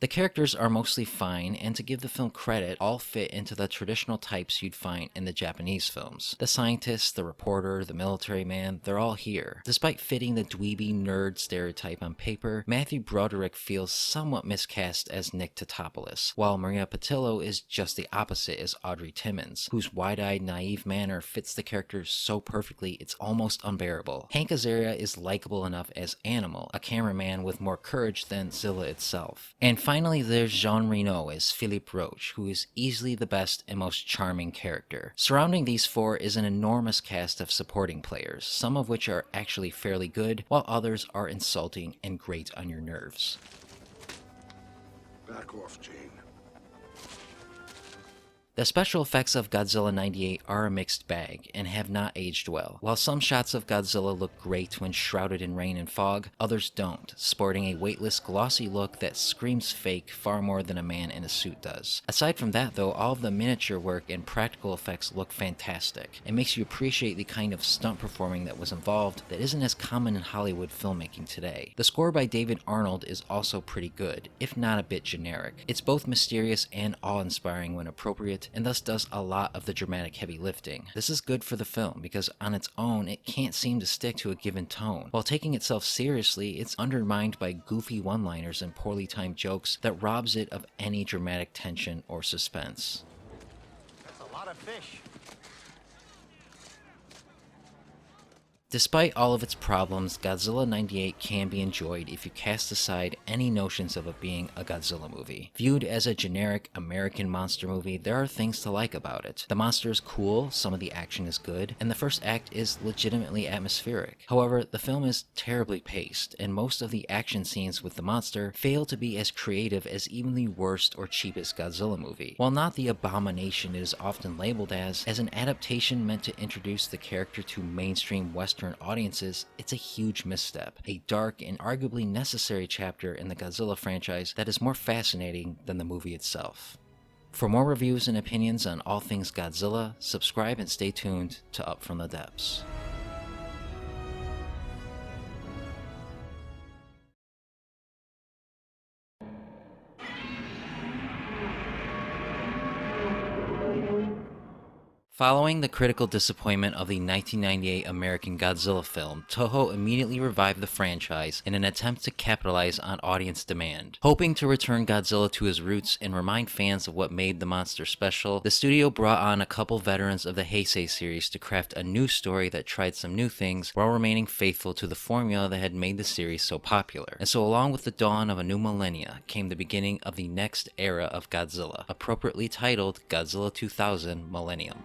The characters are mostly fine, and to give the film credit, all fit into the traditional types you'd find in the Japanese films. The scientist, the reporter, the military man, they're all here. Despite fitting the dweeby nerd stereotype on paper, Matthew Broderick feels somewhat miscast as Nick Tatopoulos, while Maria Patillo is just the opposite as Audrey Timmons, whose wide-eyed, naive manner fits the characters so perfectly it's almost unbearable. Hank Azaria is likable enough as Animal, a cameraman with more courage than Zilla itself. And finally, there's Jean Reno as Philippe Roche, who is easily the best and most charming character. Surrounding these four is an enormous cast of supporting players, some of which are actually fairly good, while others are insulting and grate on your nerves. Back off, Jane. The special effects of Godzilla 98 are a mixed bag, and have not aged well. While some shots of Godzilla look great when shrouded in rain and fog, others don't, sporting a weightless, glossy look that screams fake far more than a man in a suit does. Aside from that though, all of the miniature work and practical effects look fantastic. It makes you appreciate the kind of stunt performing that was involved that isn't as common in Hollywood filmmaking today. The score by David Arnold is also pretty good, if not a bit generic. It's both mysterious and awe-inspiring when appropriate, and thus does a lot of the dramatic heavy lifting. This is good for the film, because on its own, it can't seem to stick to a given tone. While taking itself seriously, it's undermined by goofy one-liners and poorly timed jokes that robs it of any dramatic tension or suspense. That's a lot of fish. Despite all of its problems, Godzilla 98 can be enjoyed if you cast aside any notions of it being a Godzilla movie. Viewed as a generic American monster movie, there are things to like about it. The monster is cool, some of the action is good, and the first act is legitimately atmospheric. However, the film is terribly paced, and most of the action scenes with the monster fail to be as creative as even the worst or cheapest Godzilla movie. While not the abomination it is often labeled as an adaptation meant to introduce the character to mainstream Western audiences, it's a huge misstep, a dark and arguably necessary chapter in the Godzilla franchise that is more fascinating than the movie itself. For more reviews and opinions on all things Godzilla, subscribe and stay tuned to Up From the Depths. Following the critical disappointment of the 1998 American Godzilla film, Toho immediately revived the franchise in an attempt to capitalize on audience demand. Hoping to return Godzilla to his roots and remind fans of what made the monster special, the studio brought on a couple veterans of the Heisei series to craft a new story that tried some new things while remaining faithful to the formula that had made the series so popular. And so along with the dawn of a new millennia came the beginning of the next era of Godzilla, appropriately titled Godzilla 2000 Millennium.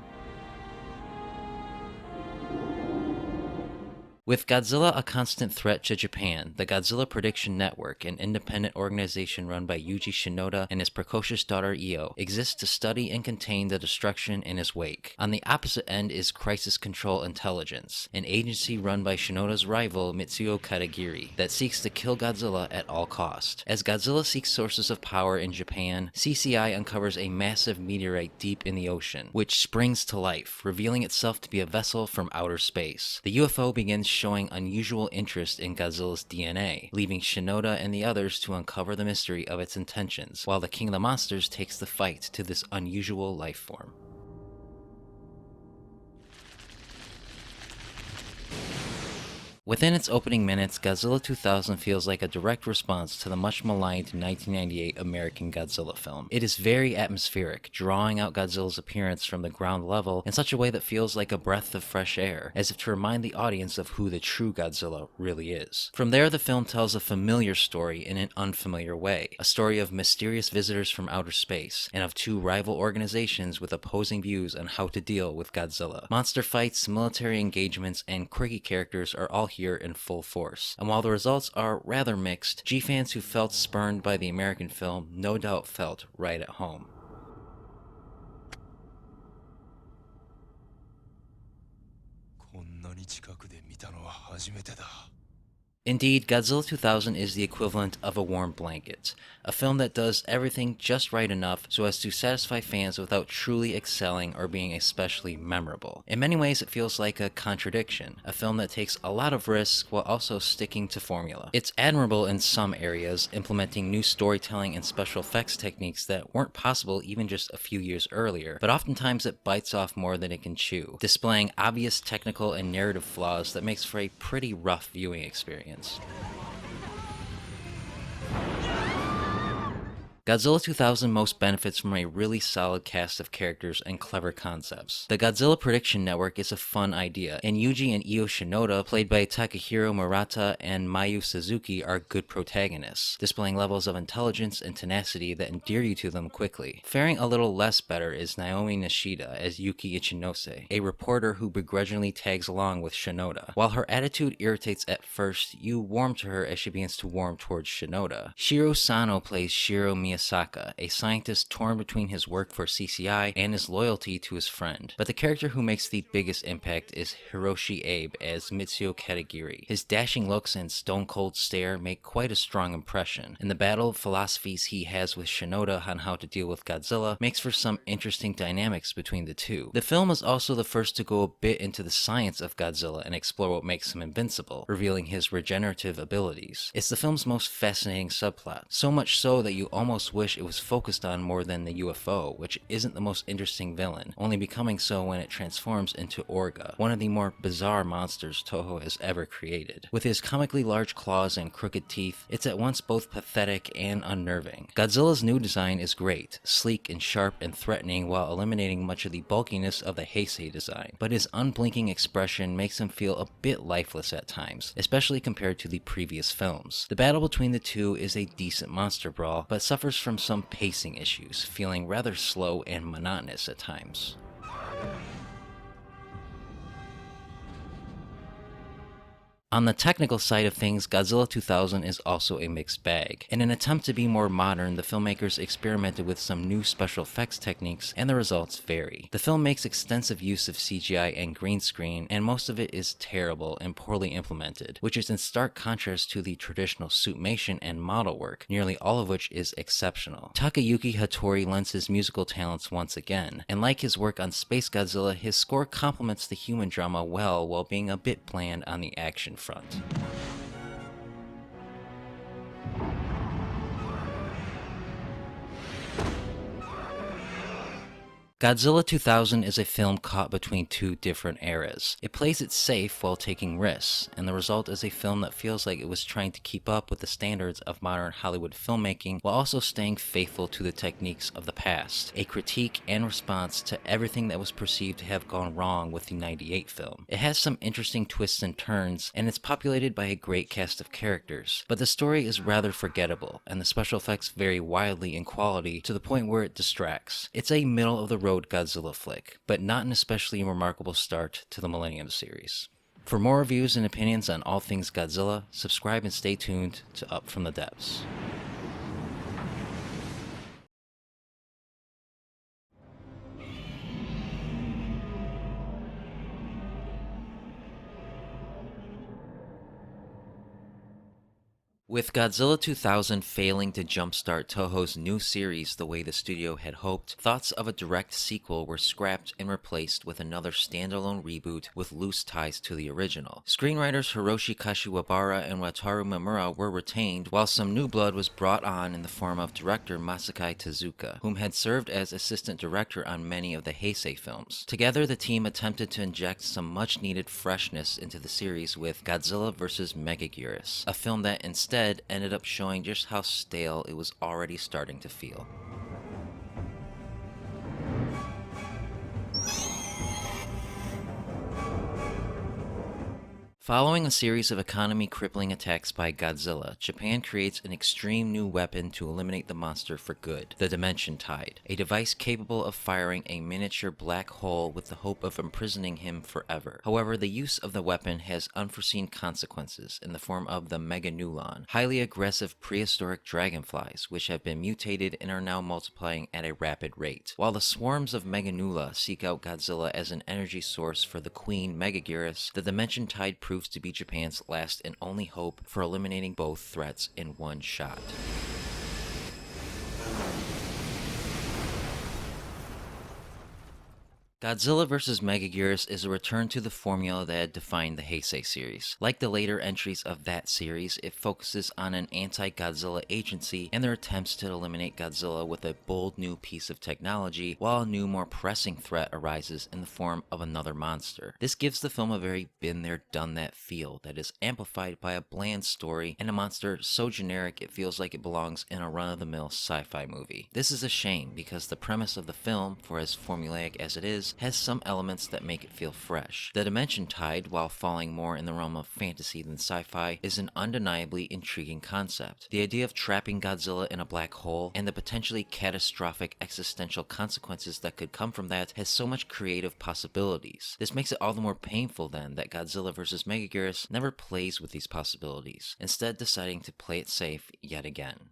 With Godzilla a constant threat to Japan, the Godzilla Prediction Network, an independent organization run by Yuji Shinoda and his precocious daughter Io, exists to study and contain the destruction in his wake. On the opposite end is Crisis Control Intelligence, an agency run by Shinoda's rival Mitsuo Katagiri that seeks to kill Godzilla at all cost. As Godzilla seeks sources of power in Japan, CCI uncovers a massive meteorite deep in the ocean, which springs to life, revealing itself to be a vessel from outer space. The UFO begins showing unusual interest in Godzilla's DNA, leaving Shinoda and the others to uncover the mystery of its intentions, while the King of the Monsters takes the fight to this unusual life form. Within its opening minutes, Godzilla 2000 feels like a direct response to the much maligned 1998 American Godzilla film. It is very atmospheric, drawing out Godzilla's appearance from the ground level in such a way that feels like a breath of fresh air, as if to remind the audience of who the true Godzilla really is. From there, the film tells a familiar story in an unfamiliar way, a story of mysterious visitors from outer space, and of two rival organizations with opposing views on how to deal with Godzilla. Monster fights, military engagements, and quirky characters are all here in full force. And while the results are rather mixed, G-fans who felt spurned by the American film no doubt felt right at home. Indeed, Godzilla 2000 is the equivalent of a warm blanket, a film that does everything just right enough so as to satisfy fans without truly excelling or being especially memorable. In many ways, it feels like a contradiction, a film that takes a lot of risks while also sticking to formula. It's admirable in some areas, implementing new storytelling and special effects techniques that weren't possible even just a few years earlier, but oftentimes it bites off more than it can chew, displaying obvious technical and narrative flaws that makes for a pretty rough viewing experience. Godzilla 2000 most benefits from a really solid cast of characters and clever concepts. The Godzilla Prediction Network is a fun idea, and Yuji and Io Shinoda, played by Takahiro Murata and Mayu Suzuki, are good protagonists, displaying levels of intelligence and tenacity that endear you to them quickly. Faring a little less better is Naomi Nishida as Yuki Ichinose, a reporter who begrudgingly tags along with Shinoda. While her attitude irritates at first, you warm to her as she begins to warm towards Shinoda. Shiro Sano plays Shiro Miyasaka, a scientist torn between his work for CCI and his loyalty to his friend. But the character who makes the biggest impact is Hiroshi Abe as Mitsuo Katagiri. His dashing looks and stone-cold stare make quite a strong impression, and the battle of philosophies he has with Shinoda on how to deal with Godzilla makes for some interesting dynamics between the two. The film is also the first to go a bit into the science of Godzilla and explore what makes him invincible, revealing his regenerative abilities. It's the film's most fascinating subplot, so much so that you almost wish it was focused on more than the UFO, which isn't the most interesting villain, only becoming so when it transforms into Orga, one of the more bizarre monsters Toho has ever created. With his comically large claws and crooked teeth, it's at once both pathetic and unnerving. Godzilla's new design is great, sleek and sharp and threatening while eliminating much of the bulkiness of the Heisei design, but his unblinking expression makes him feel a bit lifeless at times, especially compared to the previous films. The battle between the two is a decent monster brawl, but suffers from some pacing issues, feeling rather slow and monotonous at times. On the technical side of things, Godzilla 2000 is also a mixed bag. In an attempt to be more modern, the filmmakers experimented with some new special effects techniques, and the results vary. The film makes extensive use of CGI and green screen, and most of it is terrible and poorly implemented, which is in stark contrast to the traditional suitmation and model work, nearly all of which is exceptional. Takayuki Hattori lends his musical talents once again, and like his work on SpaceGodzilla, his score complements the human drama well while being a bit bland on the action front. Godzilla 2000 is a film caught between two different eras. It plays it safe while taking risks, and the result is a film that feels like it was trying to keep up with the standards of modern Hollywood filmmaking while also staying faithful to the techniques of the past, a critique and response to everything that was perceived to have gone wrong with the '98 film. It has some interesting twists and turns, and it's populated by a great cast of characters, but the story is rather forgettable, and the special effects vary wildly in quality to the point where it distracts. It's a middle-of-the-road Godzilla flick, but not an especially remarkable start to the Millennium series. For more reviews and opinions on all things Godzilla, subscribe and stay tuned to Up From the Depths. With Godzilla 2000 failing to jumpstart Toho's new series the way the studio had hoped, thoughts of a direct sequel were scrapped and replaced with another standalone reboot with loose ties to the original. Screenwriters Hiroshi Kashiwabara and Wataru Mimura were retained, while some new blood was brought on in the form of director Masakai Tezuka, whom had served as assistant director on many of the Heisei films. Together, the team attempted to inject some much-needed freshness into the series with Godzilla vs. Megaguirus, a film that instead ended up showing just how stale it was already starting to feel. Following a series of economy-crippling attacks by Godzilla, Japan creates an extreme new weapon to eliminate the monster for good, the Dimension Tide, a device capable of firing a miniature black hole with the hope of imprisoning him forever. However, the use of the weapon has unforeseen consequences in the form of the Megalon, highly aggressive prehistoric dragonflies, which have been mutated and are now multiplying at a rapid rate. While the swarms of Meganula seek out Godzilla as an energy source for the Queen Megaguirus, the Dimension Tide proves to be Japan's last and only hope for eliminating both threats in one shot. Godzilla vs. Megaguirus is a return to the formula that had defined the Heisei series. Like the later entries of that series, it focuses on an anti-Godzilla agency and their attempts to eliminate Godzilla with a bold new piece of technology, while a new, more pressing threat arises in the form of another monster. This gives the film a very been-there-done-that feel that is amplified by a bland story and a monster so generic it feels like it belongs in a run-of-the-mill sci-fi movie. This is a shame because the premise of the film, for as formulaic as it is, has some elements that make it feel fresh. The Dimension Tide, while falling more in the realm of fantasy than sci-fi, is an undeniably intriguing concept. The idea of trapping Godzilla in a black hole and the potentially catastrophic existential consequences that could come from that has so much creative possibilities. This makes it all the more painful then that Godzilla vs. Megaguirus never plays with these possibilities, instead deciding to play it safe yet again.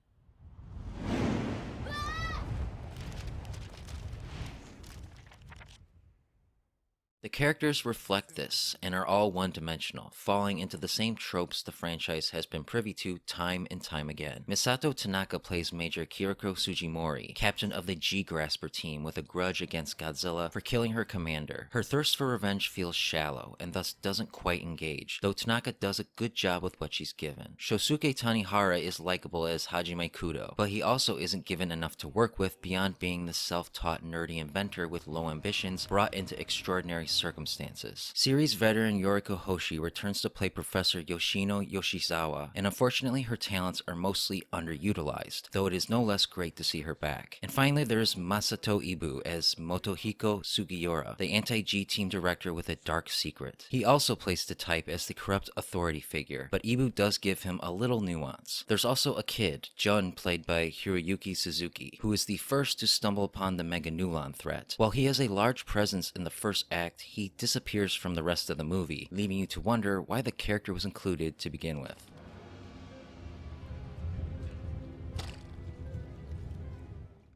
The characters reflect this, and are all one-dimensional, falling into the same tropes the franchise has been privy to time and time again. Misato Tanaka plays Major Kiriko Sugimori, captain of the G-Grasper team with a grudge against Godzilla for killing her commander. Her thirst for revenge feels shallow, and thus doesn't quite engage, though Tanaka does a good job with what she's given. Shosuke Tanihara is likable as Hajime Kudo, but he also isn't given enough to work with beyond being the self-taught nerdy inventor with low ambitions brought into extraordinary circumstances. Series veteran Yoriko Hoshi returns to play Professor Yoshino Yoshizawa, and unfortunately her talents are mostly underutilized, though it is no less great to see her back. And finally there is Masato Ibu as Motohiko Sugiura, the anti-G team director with a dark secret. He also plays the type as the corrupt authority figure, but Ibu does give him a little nuance. There's also a kid, Jun, played by Hiroyuki Suzuki, who is the first to stumble upon the Meganulon threat. While he has a large presence in the first act, he disappears from the rest of the movie, leaving you to wonder why the character was included to begin with.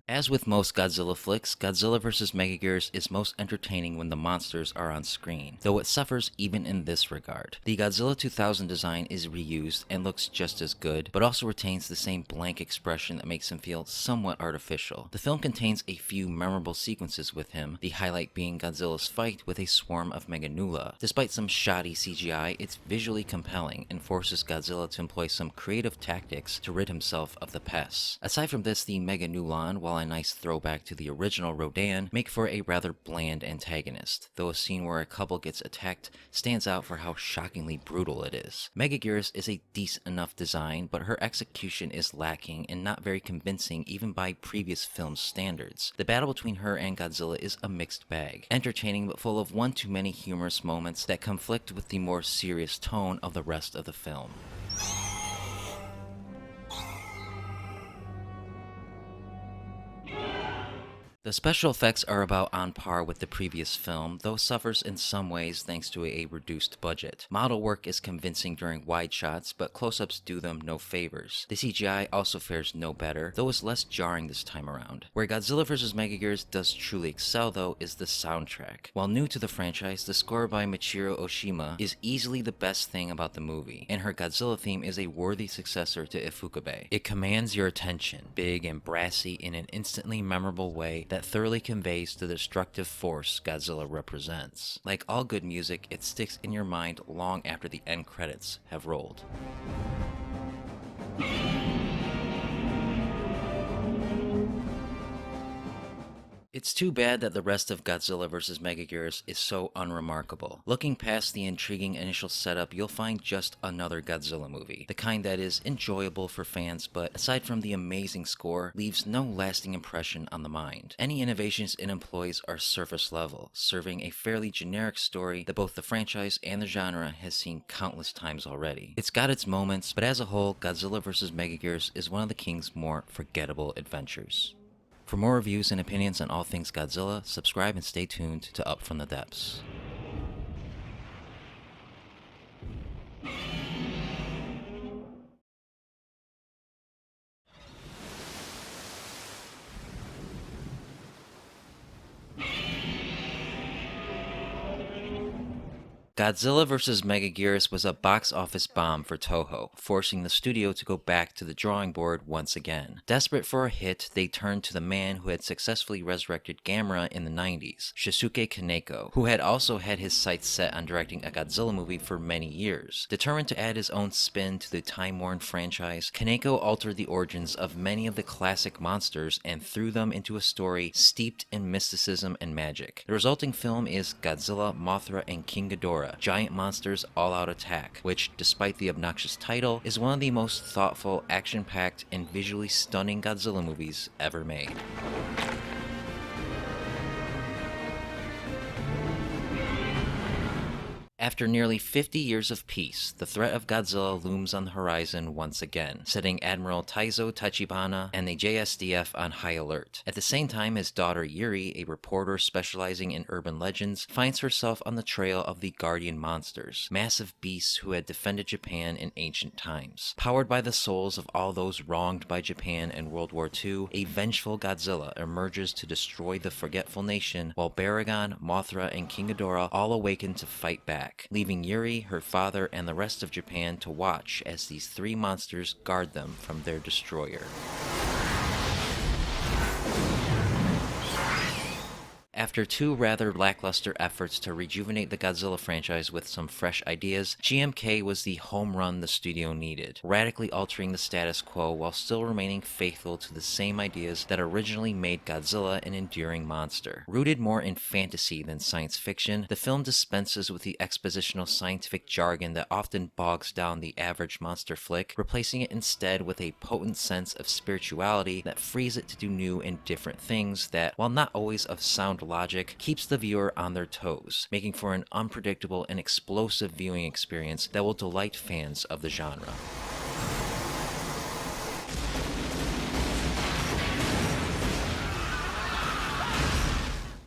As with most Godzilla flicks, Godzilla vs. Megaguirus is most entertaining when the monsters are on screen, though it suffers even in this regard. The Godzilla 2000 design is reused and looks just as good, but also retains the same blank expression that makes him feel somewhat artificial. The film contains a few memorable sequences with him, the highlight being Godzilla's fight with a swarm of Meganula. Despite some shoddy CGI, it's visually compelling and forces Godzilla to employ some creative tactics to rid himself of the pests. Aside from this, the Meganulon, while a nice throwback to the original Rodan, make for a rather bland antagonist, though a scene where a couple gets attacked stands out for how shockingly brutal it is. Megaguirus is a decent enough design, but her execution is lacking and not very convincing even by previous film standards. The battle between her and Godzilla is a mixed bag, entertaining but full of one too many humorous moments that conflict with the more serious tone of the rest of the film. The special effects are about on par with the previous film, though suffers in some ways thanks to a reduced budget. Model work is convincing during wide shots, but close-ups do them no favors. The CGI also fares no better, though is less jarring this time around. Where Godzilla vs. Megaguirus does truly excel though is the soundtrack. While new to the franchise, the score by Michiru Oshima is easily the best thing about the movie, and her Godzilla theme is a worthy successor to Ifukube. It commands your attention, big and brassy in an instantly memorable way that thoroughly conveys the destructive force Godzilla represents. Like all good music, it sticks in your mind long after the end credits have rolled. It's too bad that the rest of Godzilla vs. Megaguirus is so unremarkable. Looking past the intriguing initial setup, you'll find just another Godzilla movie. The kind that is enjoyable for fans, but aside from the amazing score, leaves no lasting impression on the mind. Any innovations it employs are surface level, serving a fairly generic story that both the franchise and the genre has seen countless times already. It's got its moments, but as a whole, Godzilla vs. Megaguirus is one of the King's more forgettable adventures. For more reviews and opinions on all things Godzilla, subscribe and stay tuned to Up From the Depths. Godzilla vs. Megaguirus was a box office bomb for Toho, forcing the studio to go back to the drawing board once again. Desperate for a hit, they turned to the man who had successfully resurrected Gamera in the 90s, Shusuke Kaneko, who had also had his sights set on directing a Godzilla movie for many years. Determined to add his own spin to the time-worn franchise, Kaneko altered the origins of many of the classic monsters and threw them into a story steeped in mysticism and magic. The resulting film is Godzilla, Mothra, and King Ghidorah, Giant Monsters All-Out Attack, which, despite the obnoxious title, is one of the most thoughtful, action-packed, and visually stunning Godzilla movies ever made. After nearly 50 years of peace, the threat of Godzilla looms on the horizon once again, setting Admiral Taizo Tachibana and the JSDF on high alert. At the same time, his daughter Yuri, a reporter specializing in urban legends, finds herself on the trail of the Guardian Monsters, massive beasts who had defended Japan in ancient times. Powered by the souls of all those wronged by Japan in World War II, a vengeful Godzilla emerges to destroy the forgetful nation, while Baragon, Mothra, and King Ghidorah all awaken to fight back, leaving Yuri, her father, and the rest of Japan to watch as these three monsters guard them from their destroyer. After two rather lackluster efforts to rejuvenate the Godzilla franchise with some fresh ideas, GMK was the home run the studio needed, radically altering the status quo while still remaining faithful to the same ideas that originally made Godzilla an enduring monster. Rooted more in fantasy than science fiction, the film dispenses with the expositional scientific jargon that often bogs down the average monster flick, replacing it instead with a potent sense of spirituality that frees it to do new and different things that, while not always of sound logic, keeps the viewer on their toes, making for an unpredictable and explosive viewing experience that will delight fans of the genre.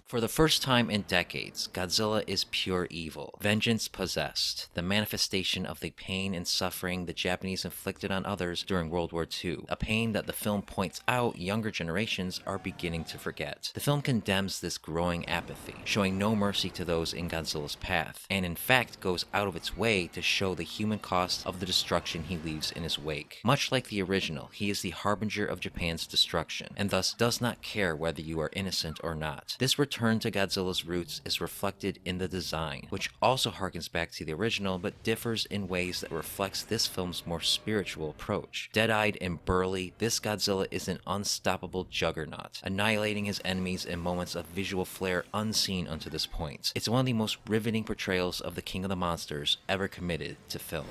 For the first time in decades, Godzilla is pure evil, vengeance possessed, the manifestation of the pain and suffering the Japanese inflicted on others during World War II, a pain that the film points out younger generations are beginning to forget. The film condemns this growing apathy, showing no mercy to those in Godzilla's path, and in fact goes out of its way to show the human cost of the destruction he leaves in his wake. Much like the original, he is the harbinger of Japan's destruction, and thus does not care whether you are innocent or not. This return to Godzilla's roots is reflected in the design, which also harkens back to the original but differs in ways that reflects this film's more spiritual approach. Dead-eyed and burly, this Godzilla is an unstoppable juggernaut, annihilating his enemies in moments of visual flair unseen unto this point. It's one of the most riveting portrayals of the King of the Monsters ever committed to film.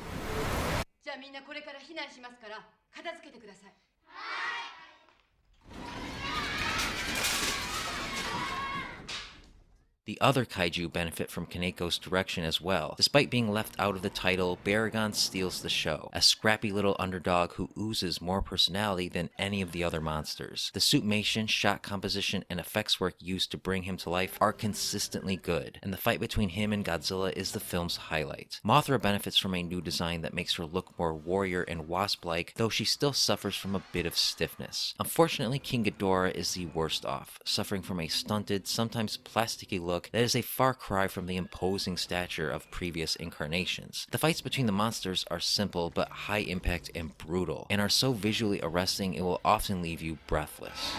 The other kaiju benefit from Kaneko's direction as well. Despite being left out of the title, Baragon steals the show, a scrappy little underdog who oozes more personality than any of the other monsters. The suitmation, shot composition, and effects work used to bring him to life are consistently good, and the fight between him and Godzilla is the film's highlight. Mothra benefits from a new design that makes her look more warrior and wasp-like, though she still suffers from a bit of stiffness. Unfortunately, King Ghidorah is the worst off, suffering from a stunted, sometimes plasticky look that is a far cry from the imposing stature of previous incarnations. The fights between the monsters are simple but high impact and brutal, and are so visually arresting it will often leave you breathless.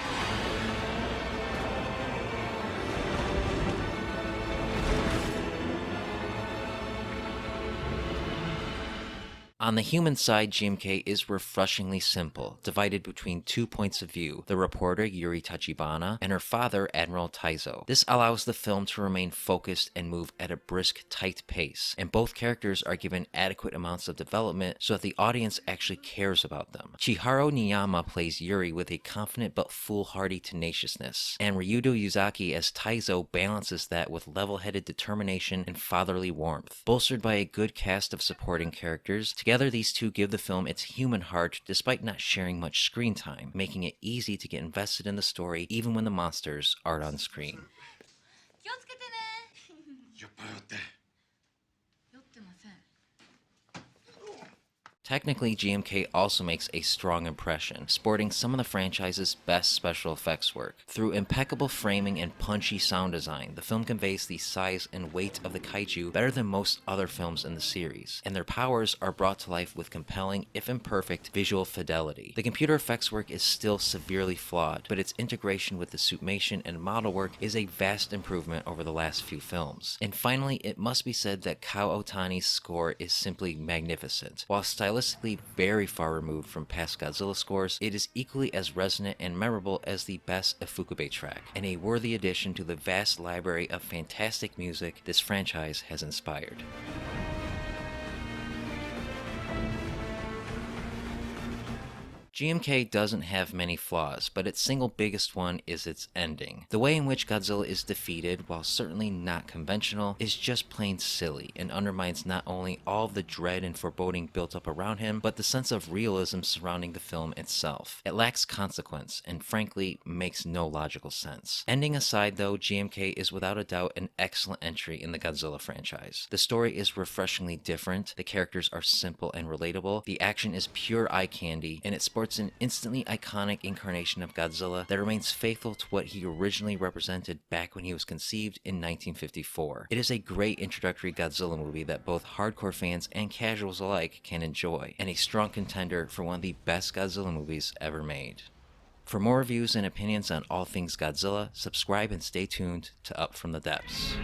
On the human side, GMK is refreshingly simple, divided between two points of view, the reporter Yuri Tachibana and her father Admiral Taizo. This allows the film to remain focused and move at a brisk, tight pace, and both characters are given adequate amounts of development so that the audience actually cares about them. Chihiro Niyama plays Yuri with a confident but foolhardy tenaciousness, and Ryudo Yuzaki as Taizo balances that with level-headed determination and fatherly warmth. Bolstered by a good cast of supporting characters, together, these two give the film its human heart despite not sharing much screen time, making it easy to get invested in the story even when the monsters aren't on screen. Technically, GMK also makes a strong impression, sporting some of the franchise's best special effects work. Through impeccable framing and punchy sound design, the film conveys the size and weight of the kaiju better than most other films in the series, and their powers are brought to life with compelling, if imperfect, visual fidelity. The computer effects work is still severely flawed, but its integration with the suitmation and model work is a vast improvement over the last few films. And finally, it must be said that Kao Otani's score is simply magnificent. While stylistically very far removed from past Godzilla scores, it is equally as resonant and memorable as the best Ifukube track, and a worthy addition to the vast library of fantastic music this franchise has inspired. GMK doesn't have many flaws, but its single biggest one is its ending. The way in which Godzilla is defeated, while certainly not conventional, is just plain silly and undermines not only all of the dread and foreboding built up around him, but the sense of realism surrounding the film itself. It lacks consequence and frankly makes no logical sense. Ending aside though, GMK is without a doubt an excellent entry in the Godzilla franchise. The story is refreshingly different, the characters are simple and relatable, the action is pure eye candy, and it sports an instantly iconic incarnation of Godzilla that remains faithful to what he originally represented back when he was conceived in 1954. It is a great introductory Godzilla movie that both hardcore fans and casuals alike can enjoy, and a strong contender for one of the best Godzilla movies ever made. For more reviews and opinions on all things Godzilla, subscribe and stay tuned to Up From the Depths.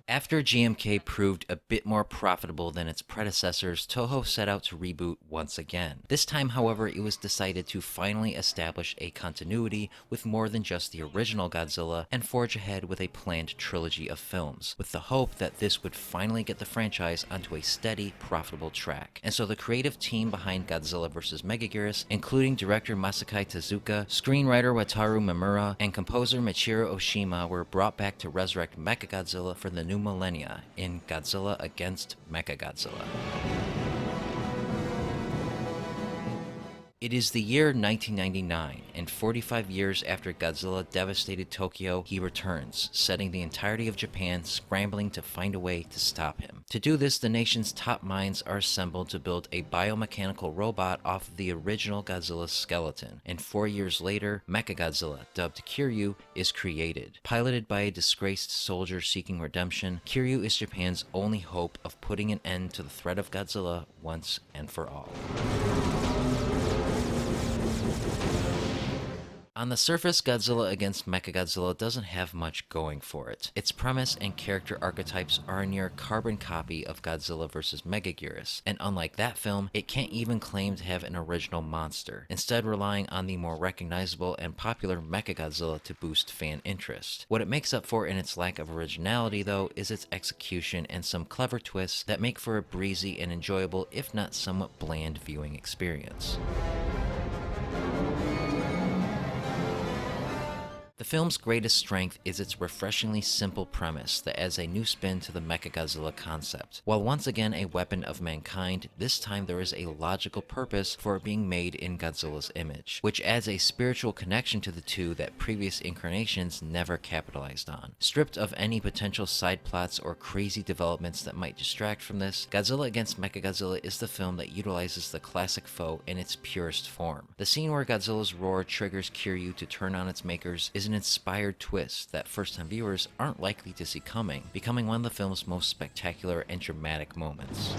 After GMK proved a bit more profitable than its predecessors, Toho set out to reboot once again. This time, however, it was decided to finally establish a continuity with more than just the original Godzilla and forge ahead with a planned trilogy of films, with the hope that this would finally get the franchise onto a steady, profitable track. And so the creative team behind Godzilla vs. Megaguirus, including director Masakai Tezuka, screenwriter Wataru Mimura, and composer Michiru Oshima, were brought back to resurrect Mechagodzilla for the new millennia in Godzilla against Mechagodzilla. It is the year 1999, and 45 years after Godzilla devastated Tokyo, he returns, setting the entirety of Japan scrambling to find a way to stop him. To do this, the nation's top minds are assembled to build a biomechanical robot off of the original Godzilla's skeleton, and 4 years later, Mechagodzilla, dubbed Kiryu, is created. Piloted by a disgraced soldier seeking redemption, Kiryu is Japan's only hope of putting an end to the threat of Godzilla once and for all. On the surface, Godzilla against Mechagodzilla doesn't have much going for it. Its premise and character archetypes are a near carbon copy of Godzilla vs. Megaguirus, and unlike that film, it can't even claim to have an original monster, instead relying on the more recognizable and popular Mechagodzilla to boost fan interest. What it makes up for in its lack of originality, though, is its execution and some clever twists that make for a breezy and enjoyable, if not somewhat bland, viewing experience. The film's greatest strength is its refreshingly simple premise that adds a new spin to the Mechagodzilla concept. While once again a weapon of mankind, this time there is a logical purpose for it being made in Godzilla's image, which adds a spiritual connection to the two that previous incarnations never capitalized on. Stripped of any potential side plots or crazy developments that might distract from this, Godzilla against Mechagodzilla is the film that utilizes the classic foe in its purest form. The scene where Godzilla's roar triggers Kiryu to turn on its makers is an inspired twist that first-time viewers aren't likely to see coming, becoming one of the film's most spectacular and dramatic moments.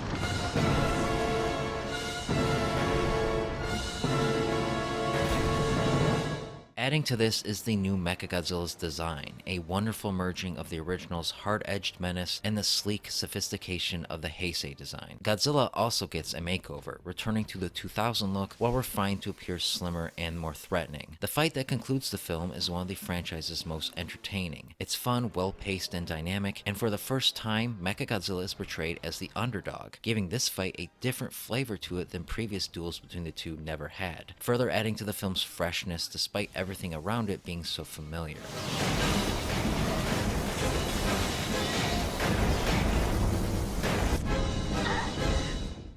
Adding to this is the new Mechagodzilla's design, a wonderful merging of the original's hard-edged menace and the sleek sophistication of the Heisei design. Godzilla also gets a makeover, returning to the 2000 look while refined to appear slimmer and more threatening. The fight that concludes the film is one of the franchise's most entertaining. It's fun, well-paced, and dynamic, and for the first time, Mechagodzilla is portrayed as the underdog, giving this fight a different flavor to it than previous duels between the two never had, further adding to the film's freshness despite everything around it being so familiar.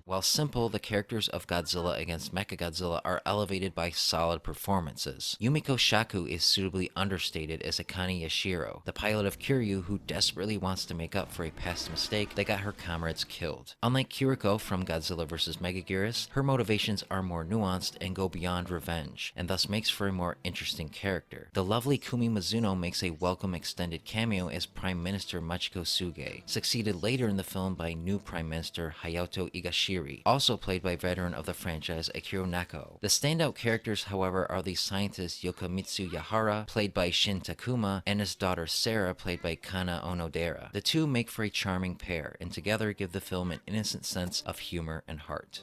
While simple, the characters of Godzilla against Mechagodzilla are elevated by solid performances. Yumiko Shaku is suitably understated as Akane Yashiro, the pilot of Kiryu who desperately wants to make up for a past mistake that got her comrades killed. Unlike Kiriko from Godzilla vs. Megaguirus, her motivations are more nuanced and go beyond revenge, and thus makes for a more interesting character. The lovely Kumi Mizuno makes a welcome extended cameo as Prime Minister Machiko Suge, succeeded later in the film by new Prime Minister Hayato Igashiri, also played by veteran of the franchise Akira Nakao. The standout characters, however, are the scientist Yokomitsu Yahara, played by Shin Takuma, and his daughter Sarah, played by Kana Onodera. The two make for a charming pair, and together give the film an innocent sense of humor and heart.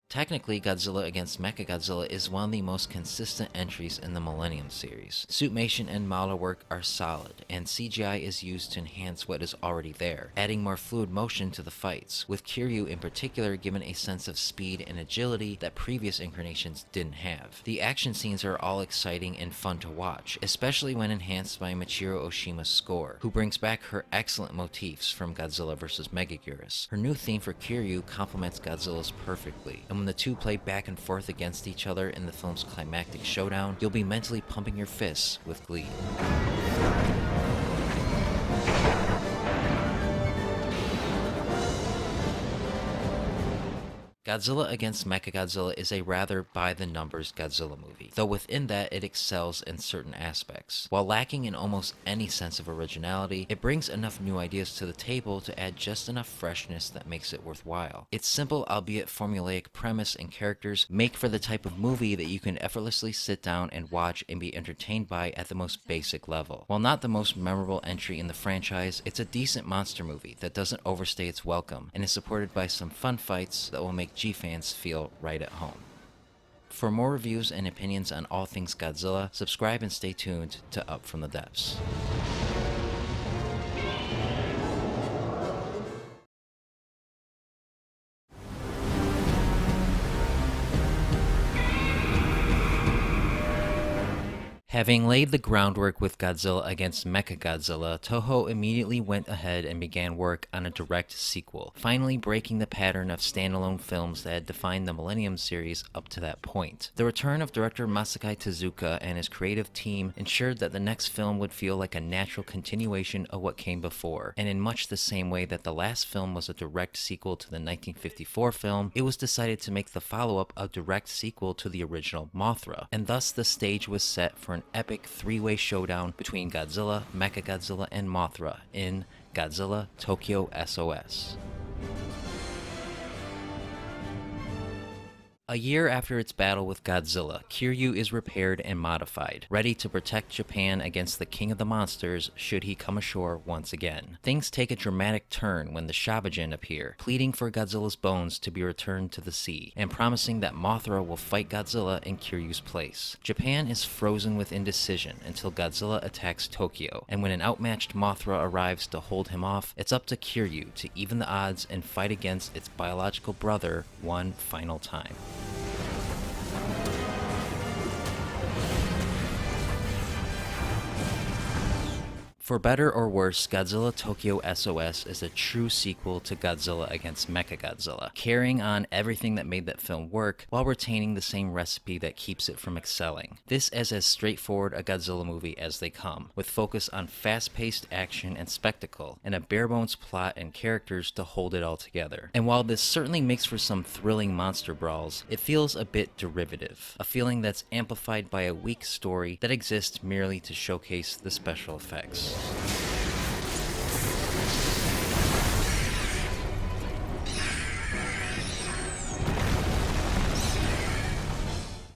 Technically, Godzilla against Mechagodzilla is one of the most consistent entries in the Millennium series. Suitmation and model work are solid, and CGI is used to enhance what is already there, adding more fluid motion to the fights, with Kiryu in particular given a sense of speed and agility that previous incarnations didn't have. The action scenes are all exciting and fun to watch, especially when enhanced by Michiru Oshima's score, who brings back her excellent motifs from Godzilla vs. Megaguirus. Her new theme for Kiryu complements Godzilla's perfectly, and when the two play back and forth against each other in the film's climactic showdown, you'll be mentally pumping your fists with glee. Godzilla against Mechagodzilla is a rather by-the-numbers Godzilla movie, though within that it excels in certain aspects. While lacking in almost any sense of originality, it brings enough new ideas to the table to add just enough freshness that makes it worthwhile. Its simple, albeit formulaic premise and characters make for the type of movie that you can effortlessly sit down and watch and be entertained by at the most basic level. While not the most memorable entry in the franchise, it's a decent monster movie that doesn't overstay its welcome and is supported by some fun fights that will make G-fans feel right at home. For more reviews and opinions on all things Godzilla, subscribe and stay tuned to Up From the Depths. Having laid the groundwork with Godzilla against Mechagodzilla, Toho immediately went ahead and began work on a direct sequel, finally breaking the pattern of standalone films that had defined the Millennium series up to that point. The return of director Masakai Tezuka and his creative team ensured that the next film would feel like a natural continuation of what came before, and in much the same way that the last film was a direct sequel to the 1954 film, it was decided to make the follow-up a direct sequel to the original Mothra, and thus the stage was set for an epic three-way showdown between Godzilla, Mechagodzilla, and Mothra in Godzilla Tokyo S.O.S. A year after its battle with Godzilla, Kiryu is repaired and modified, ready to protect Japan against the King of the Monsters should he come ashore once again. Things take a dramatic turn when the Shōwa appear, pleading for Godzilla's bones to be returned to the sea, and promising that Mothra will fight Godzilla in Kiryu's place. Japan is frozen with indecision until Godzilla attacks Tokyo, and when an outmatched Mothra arrives to hold him off, it's up to Kiryu to even the odds and fight against its biological brother one final time. For better or worse, Godzilla Tokyo S.O.S. is a true sequel to Godzilla against Mechagodzilla, carrying on everything that made that film work while retaining the same recipe that keeps it from excelling. This is as straightforward a Godzilla movie as they come, with focus on fast-paced action and spectacle, and a bare-bones plot and characters to hold it all together. And while this certainly makes for some thrilling monster brawls, it feels a bit derivative, a feeling that's amplified by a weak story that exists merely to showcase the special effects.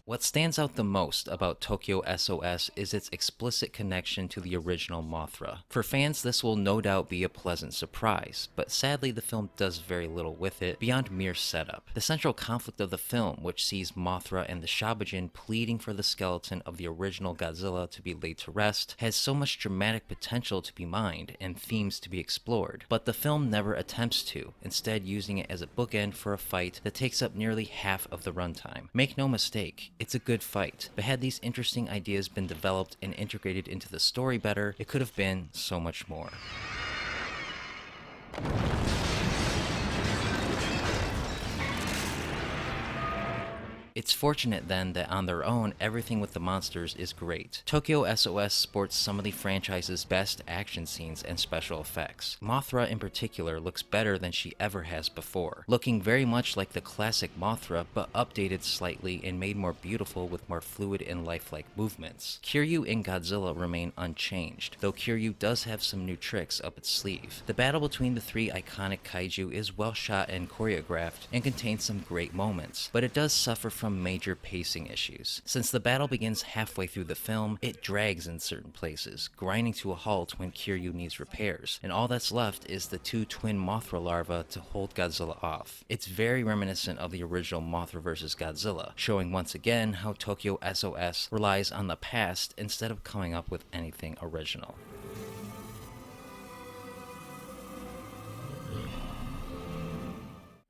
What stands out the most about Tokyo S.O.S. is its explicit connection to the original Mothra. For fans, this will no doubt be a pleasant surprise, but sadly the film does very little with it beyond mere setup. The central conflict of the film, which sees Mothra and the Shōwa pleading for the skeleton of the original Godzilla to be laid to rest, has so much dramatic potential to be mined and themes to be explored, but the film never attempts to, instead using it as a bookend for a fight that takes up nearly half of the runtime. Make no mistake, it's a good fight, but had these interesting ideas been developed and integrated into the story better, it could have been so much more. It's fortunate then that on their own, everything with the monsters is great. Tokyo S.O.S. sports some of the franchise's best action scenes and special effects. Mothra in particular looks better than she ever has before, looking very much like the classic Mothra, but updated slightly and made more beautiful with more fluid and lifelike movements. Kiryu and Godzilla remain unchanged, though Kiryu does have some new tricks up its sleeve. The battle between the three iconic kaiju is well shot and choreographed, and contains some great moments, but it does suffer from major pacing issues. Since the battle begins halfway through the film, it drags in certain places, grinding to a halt when Kiryu needs repairs, and all that's left is the two twin Mothra larvae to hold Godzilla off. It's very reminiscent of the original Mothra vs. Godzilla, showing once again how Tokyo S.O.S. relies on the past instead of coming up with anything original.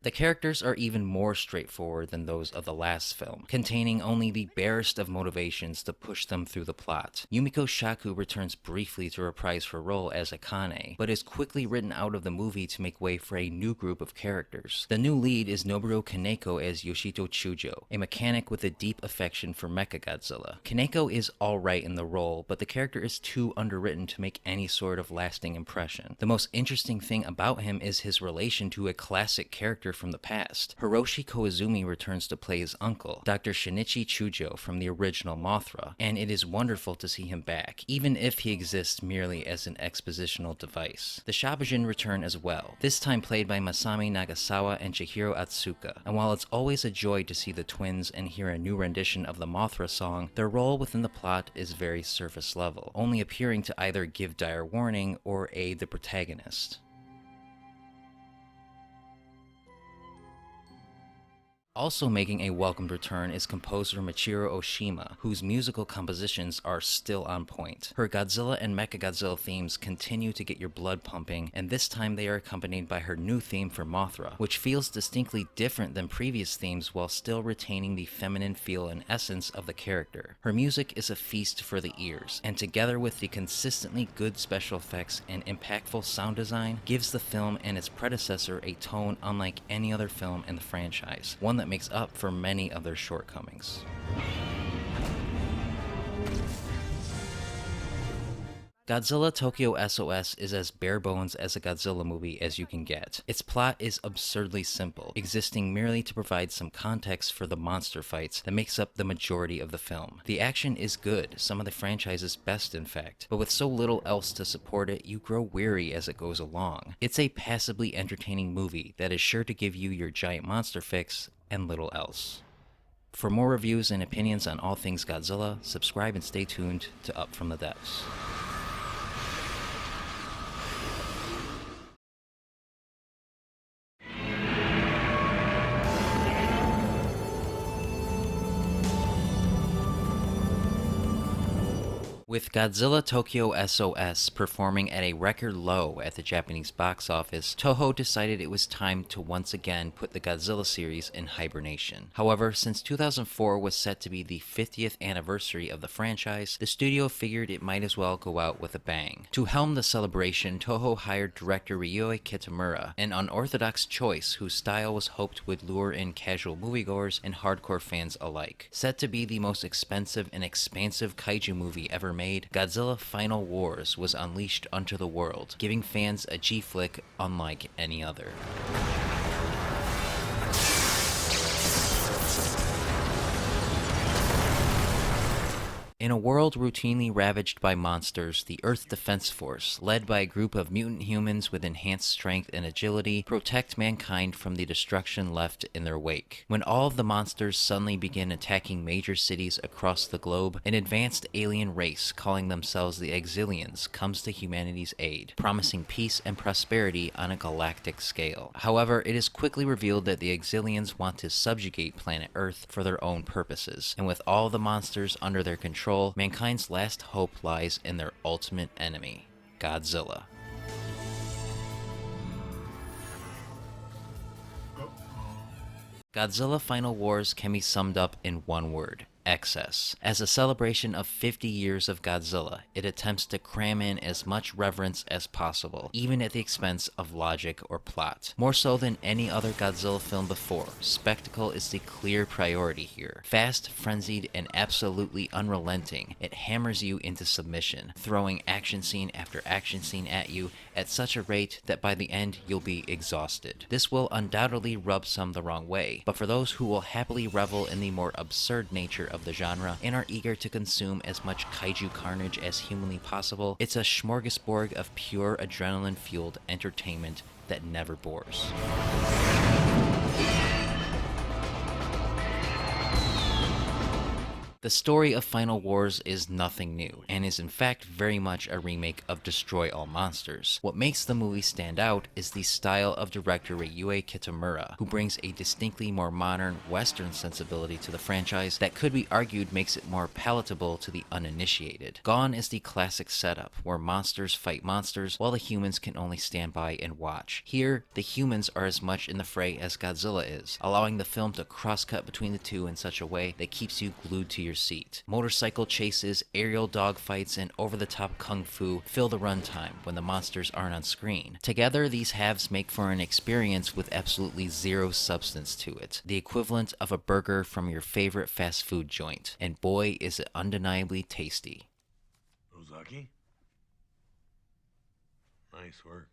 The characters are even more straightforward than those of the last film, containing only the barest of motivations to push them through the plot. Yumiko Shaku returns briefly to reprise her role as Akane, but is quickly written out of the movie to make way for a new group of characters. The new lead is Nobuo Kaneko as Yoshito Chujo, a mechanic with a deep affection for Mechagodzilla. Kaneko is alright in the role, but the character is too underwritten to make any sort of lasting impression. The most interesting thing about him is his relation to a classic character from the past. Hiroshi Koizumi returns to play his uncle, Dr. Shinichi Chujo from the original Mothra, and it is wonderful to see him back, even if he exists merely as an expositional device. The Shōwa return as well, this time played by Masami Nagasawa and Chihiro Atsuka, and while it's always a joy to see the twins and hear a new rendition of the Mothra song, their role within the plot is very surface level, only appearing to either give dire warning or aid the protagonist. Also making a welcomed return is composer Michiru Oshima, whose musical compositions are still on point. Her Godzilla and Mechagodzilla themes continue to get your blood pumping, and this time they are accompanied by her new theme for Mothra, which feels distinctly different than previous themes while still retaining the feminine feel and essence of the character. Her music is a feast for the ears, and together with the consistently good special effects and impactful sound design, gives the film and its predecessor a tone unlike any other film in the franchise, one that makes up for many of their shortcomings. Godzilla Tokyo S.O.S. is as bare bones as a Godzilla movie as you can get. Its plot is absurdly simple, existing merely to provide some context for the monster fights that makes up the majority of the film. The action is good, some of the franchise's best in fact, but with so little else to support it, you grow weary as it goes along. It's a passably entertaining movie that is sure to give you your giant monster fix and little else. For more reviews and opinions on all things Godzilla, subscribe and stay tuned to Up From the Depths. With Godzilla Tokyo S.O.S. performing at a record low at the Japanese box office, Toho decided it was time to once again put the Godzilla series in hibernation. However, since 2004 was set to be the 50th anniversary of the franchise, the studio figured it might as well go out with a bang. To helm the celebration, Toho hired director Ryuhei Kitamura, an unorthodox choice whose style was hoped would lure in casual moviegoers and hardcore fans alike. Set to be the most expensive and expansive kaiju movie ever made, Godzilla Final Wars was unleashed onto the world, giving fans a G-flick unlike any other. In a world routinely ravaged by monsters, the Earth Defense Force, led by a group of mutant humans with enhanced strength and agility, protect mankind from the destruction left in their wake. When all of the monsters suddenly begin attacking major cities across the globe, an advanced alien race calling themselves the Exilians comes to humanity's aid, promising peace and prosperity on a galactic scale. However, it is quickly revealed that the Exilians want to subjugate planet Earth for their own purposes, and with all the monsters under their control, mankind's last hope lies in their ultimate enemy, Godzilla. Godzilla Final Wars can be summed up in one word: excess. As a celebration of 50 years of Godzilla, it attempts to cram in as much reverence as possible, even at the expense of logic or plot. More so than any other Godzilla film before, spectacle is the clear priority here. Fast, frenzied, and absolutely unrelenting, it hammers you into submission, throwing action scene after action scene at you at such a rate that by the end you'll be exhausted. This will undoubtedly rub some the wrong way, but for those who will happily revel in the more absurd nature of the genre and are eager to consume as much kaiju carnage as humanly possible, it's a smorgasbord of pure adrenaline-fueled entertainment that never bores. The story of Final Wars is nothing new, and is in fact very much a remake of Destroy All Monsters. What makes the movie stand out is the style of director Ryuhei Kitamura, who brings a distinctly more modern, Western sensibility to the franchise that could be argued makes it more palatable to the uninitiated. Gone is the classic setup, where monsters fight monsters while the humans can only stand by and watch. Here, the humans are as much in the fray as Godzilla is, allowing the film to cross-cut between the two in such a way that keeps you glued to your seat. Motorcycle chases, aerial dogfights, and over-the-top kung fu fill the runtime when the monsters aren't on screen. Together, these halves make for an experience with absolutely zero substance to it, the equivalent of a burger from your favorite fast food joint, and boy is it undeniably tasty. Ozaki? Nice work.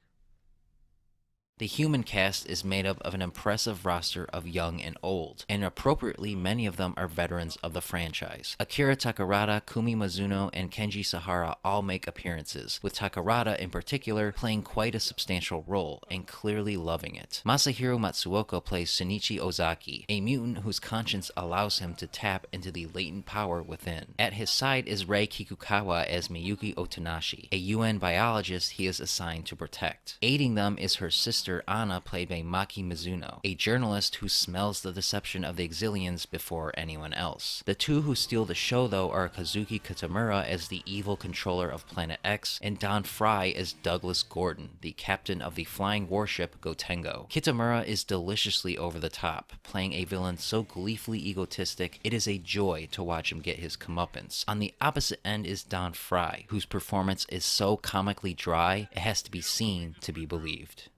The human cast is made up of an impressive roster of young and old, and appropriately many of them are veterans of the franchise. Akira Takarada, Kumi Mizuno, and Kenji Sahara all make appearances, with Takarada in particular playing quite a substantial role and clearly loving it. Masahiro Matsuoka plays Shinichi Ozaki, a mutant whose conscience allows him to tap into the latent power within. At his side is Rei Kikukawa as Miyuki Otonashi, a UN biologist he is assigned to protect. Aiding them is her sister Anna, played by Maki Mizuno, a journalist who smells the deception of the Exilians before anyone else. The two who steal the show, though, are Kazuki Kitamura as the evil controller of Planet X, and Don Fry as Douglas Gordon, the captain of the flying warship Gotengo. Kitamura is deliciously over the top, playing a villain so gleefully egotistic it is a joy to watch him get his comeuppance. On the opposite end is Don Fry, whose performance is so comically dry it has to be seen to be believed.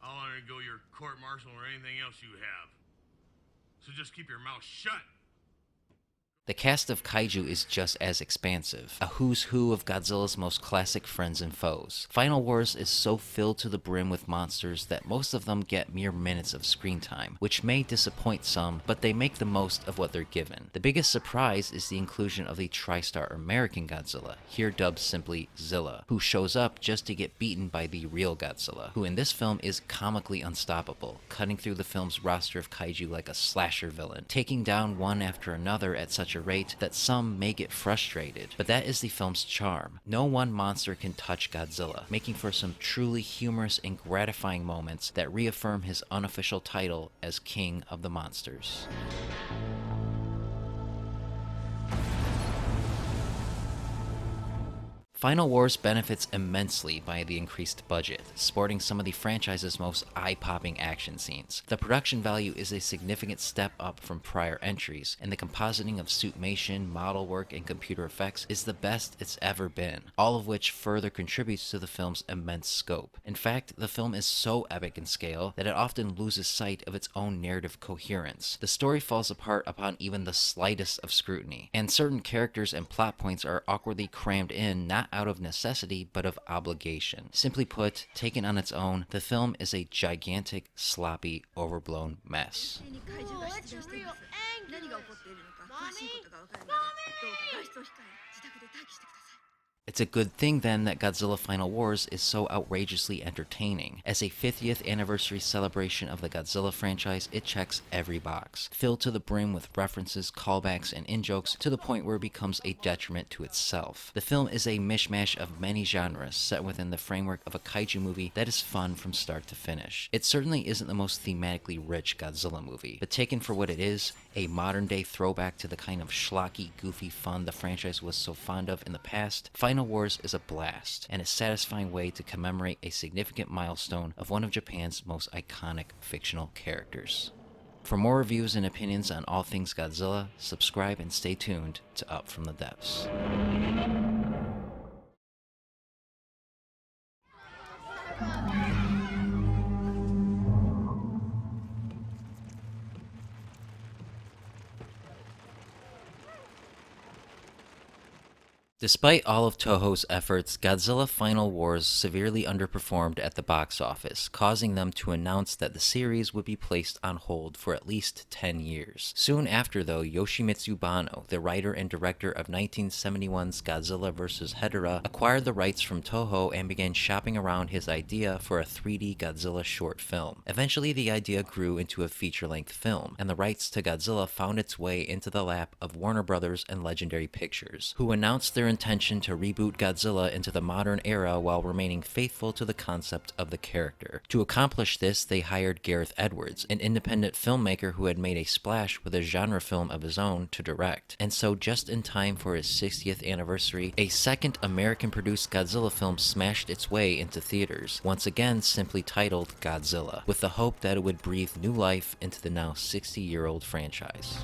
I'll undergo your court-martial or anything else you have. So just keep your mouth shut. The cast of kaiju is just as expansive, a who's who of Godzilla's most classic friends and foes. Final Wars is so filled to the brim with monsters that most of them get mere minutes of screen time, which may disappoint some, but they make the most of what they're given. The biggest surprise is the inclusion of the TriStar American Godzilla, here dubbed simply Zilla, who shows up just to get beaten by the real Godzilla, who in this film is comically unstoppable, cutting through the film's roster of kaiju like a slasher villain, taking down one after another at such a rate that some may get frustrated. But that is the film's charm. No one monster can touch Godzilla, making for some truly humorous and gratifying moments that reaffirm his unofficial title as King of the Monsters. Final Wars benefits immensely by the increased budget, sporting some of the franchise's most eye-popping action scenes. The production value is a significant step up from prior entries, and the compositing of suitmation, model work, and computer effects is the best it's ever been, all of which further contributes to the film's immense scope. In fact, the film is so epic in scale that it often loses sight of its own narrative coherence. The story falls apart upon even the slightest of scrutiny, and certain characters and plot points are awkwardly crammed in not out of necessity but of obligation. Simply put, taken on its own, the film is a gigantic, sloppy, overblown mess. It's a good thing then that Godzilla Final Wars is so outrageously entertaining. As a 50th anniversary celebration of the Godzilla franchise, it checks every box, filled to the brim with references, callbacks, and in-jokes to the point where it becomes a detriment to itself. The film is a mishmash of many genres set within the framework of a kaiju movie that is fun from start to finish. It certainly isn't the most thematically rich Godzilla movie, but taken for what it is, a modern-day throwback to the kind of schlocky, goofy fun the franchise was so fond of in the past, Final Wars is a blast, and a satisfying way to commemorate a significant milestone of one of Japan's most iconic fictional characters. For more reviews and opinions on all things Godzilla, subscribe and stay tuned to Up From the Depths. Despite all of Toho's efforts, Godzilla Final Wars severely underperformed at the box office, causing them to announce that the series would be placed on hold for at least 10 years. Soon after, though, Yoshimitsu Banno, the writer and director of 1971's Godzilla vs. Hedorah, acquired the rights from Toho and began shopping around his idea for a 3D Godzilla short film. Eventually, the idea grew into a feature-length film, and the rights to Godzilla found its way into the lap of Warner Brothers and Legendary Pictures, who announced their intention to reboot Godzilla into the modern era while remaining faithful to the concept of the character. To accomplish this, they hired Gareth Edwards, an independent filmmaker who had made a splash with a genre film of his own, to direct. And so, just in time for his 60th anniversary, a second American-produced Godzilla film smashed its way into theaters, once again simply titled Godzilla, with the hope that it would breathe new life into the now 60-year-old franchise.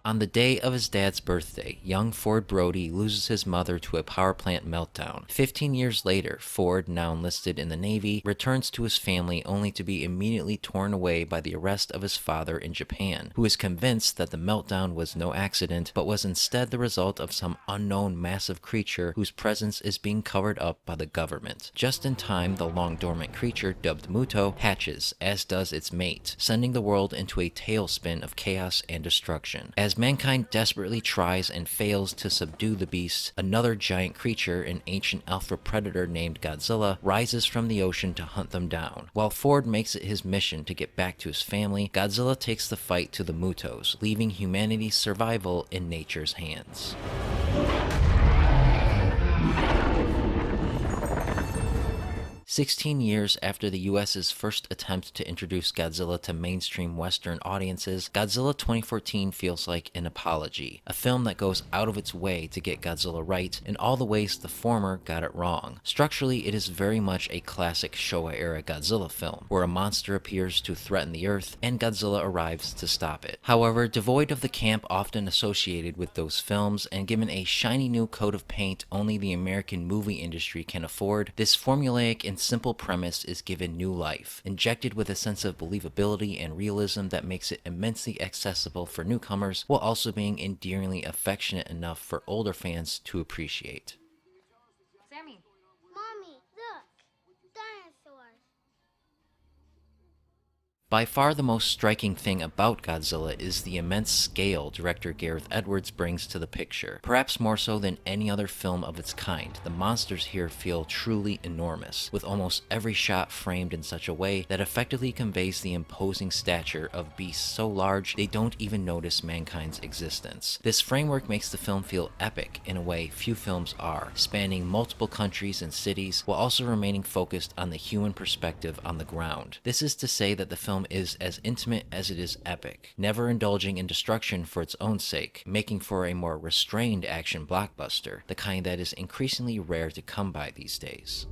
On the day of his dad's birthday, young Ford Brody loses his mother to a power plant meltdown. 15 years later, Ford, now enlisted in the Navy, returns to his family only to be immediately torn away by the arrest of his father in Japan, who is convinced that the meltdown was no accident, but was instead the result of some unknown massive creature whose presence is being covered up by the government. Just in time, the long-dormant creature, dubbed Muto, hatches, as does its mate, sending the world into a tailspin of chaos and destruction. As mankind desperately tries and fails to subdue the beast, another giant creature, an ancient alpha predator named Godzilla, rises from the ocean to hunt them down. While Ford makes it his mission to get back to his family, Godzilla takes the fight to the Mutos, leaving humanity's survival in nature's hands. 16 years after the US's first attempt to introduce Godzilla to mainstream Western audiences, Godzilla 2014 feels like an apology, a film that goes out of its way to get Godzilla right in all the ways the former got it wrong. Structurally, it is very much a classic Showa Era Godzilla film, where a monster appears to threaten the Earth and Godzilla arrives to stop it. However, devoid of the camp often associated with those films, and given a shiny new coat of paint only the American movie industry can afford, this formulaic and simple premise is given new life, injected with a sense of believability and realism that makes it immensely accessible for newcomers, while also being endearingly affectionate enough for older fans to appreciate. Sammy. Mommy, look. Dinosaurs. By far the most striking thing about Godzilla is the immense scale director Gareth Edwards brings to the picture. Perhaps more so than any other film of its kind, the monsters here feel truly enormous, with almost every shot framed in such a way that effectively conveys the imposing stature of beasts so large they don't even notice mankind's existence. This framework makes the film feel epic in a way few films are, spanning multiple countries and cities while also remaining focused on the human perspective on the ground. This is to say that the film is as intimate as it is epic, never indulging in destruction for its own sake, making for a more restrained action blockbuster, the kind that is increasingly rare to come by these days.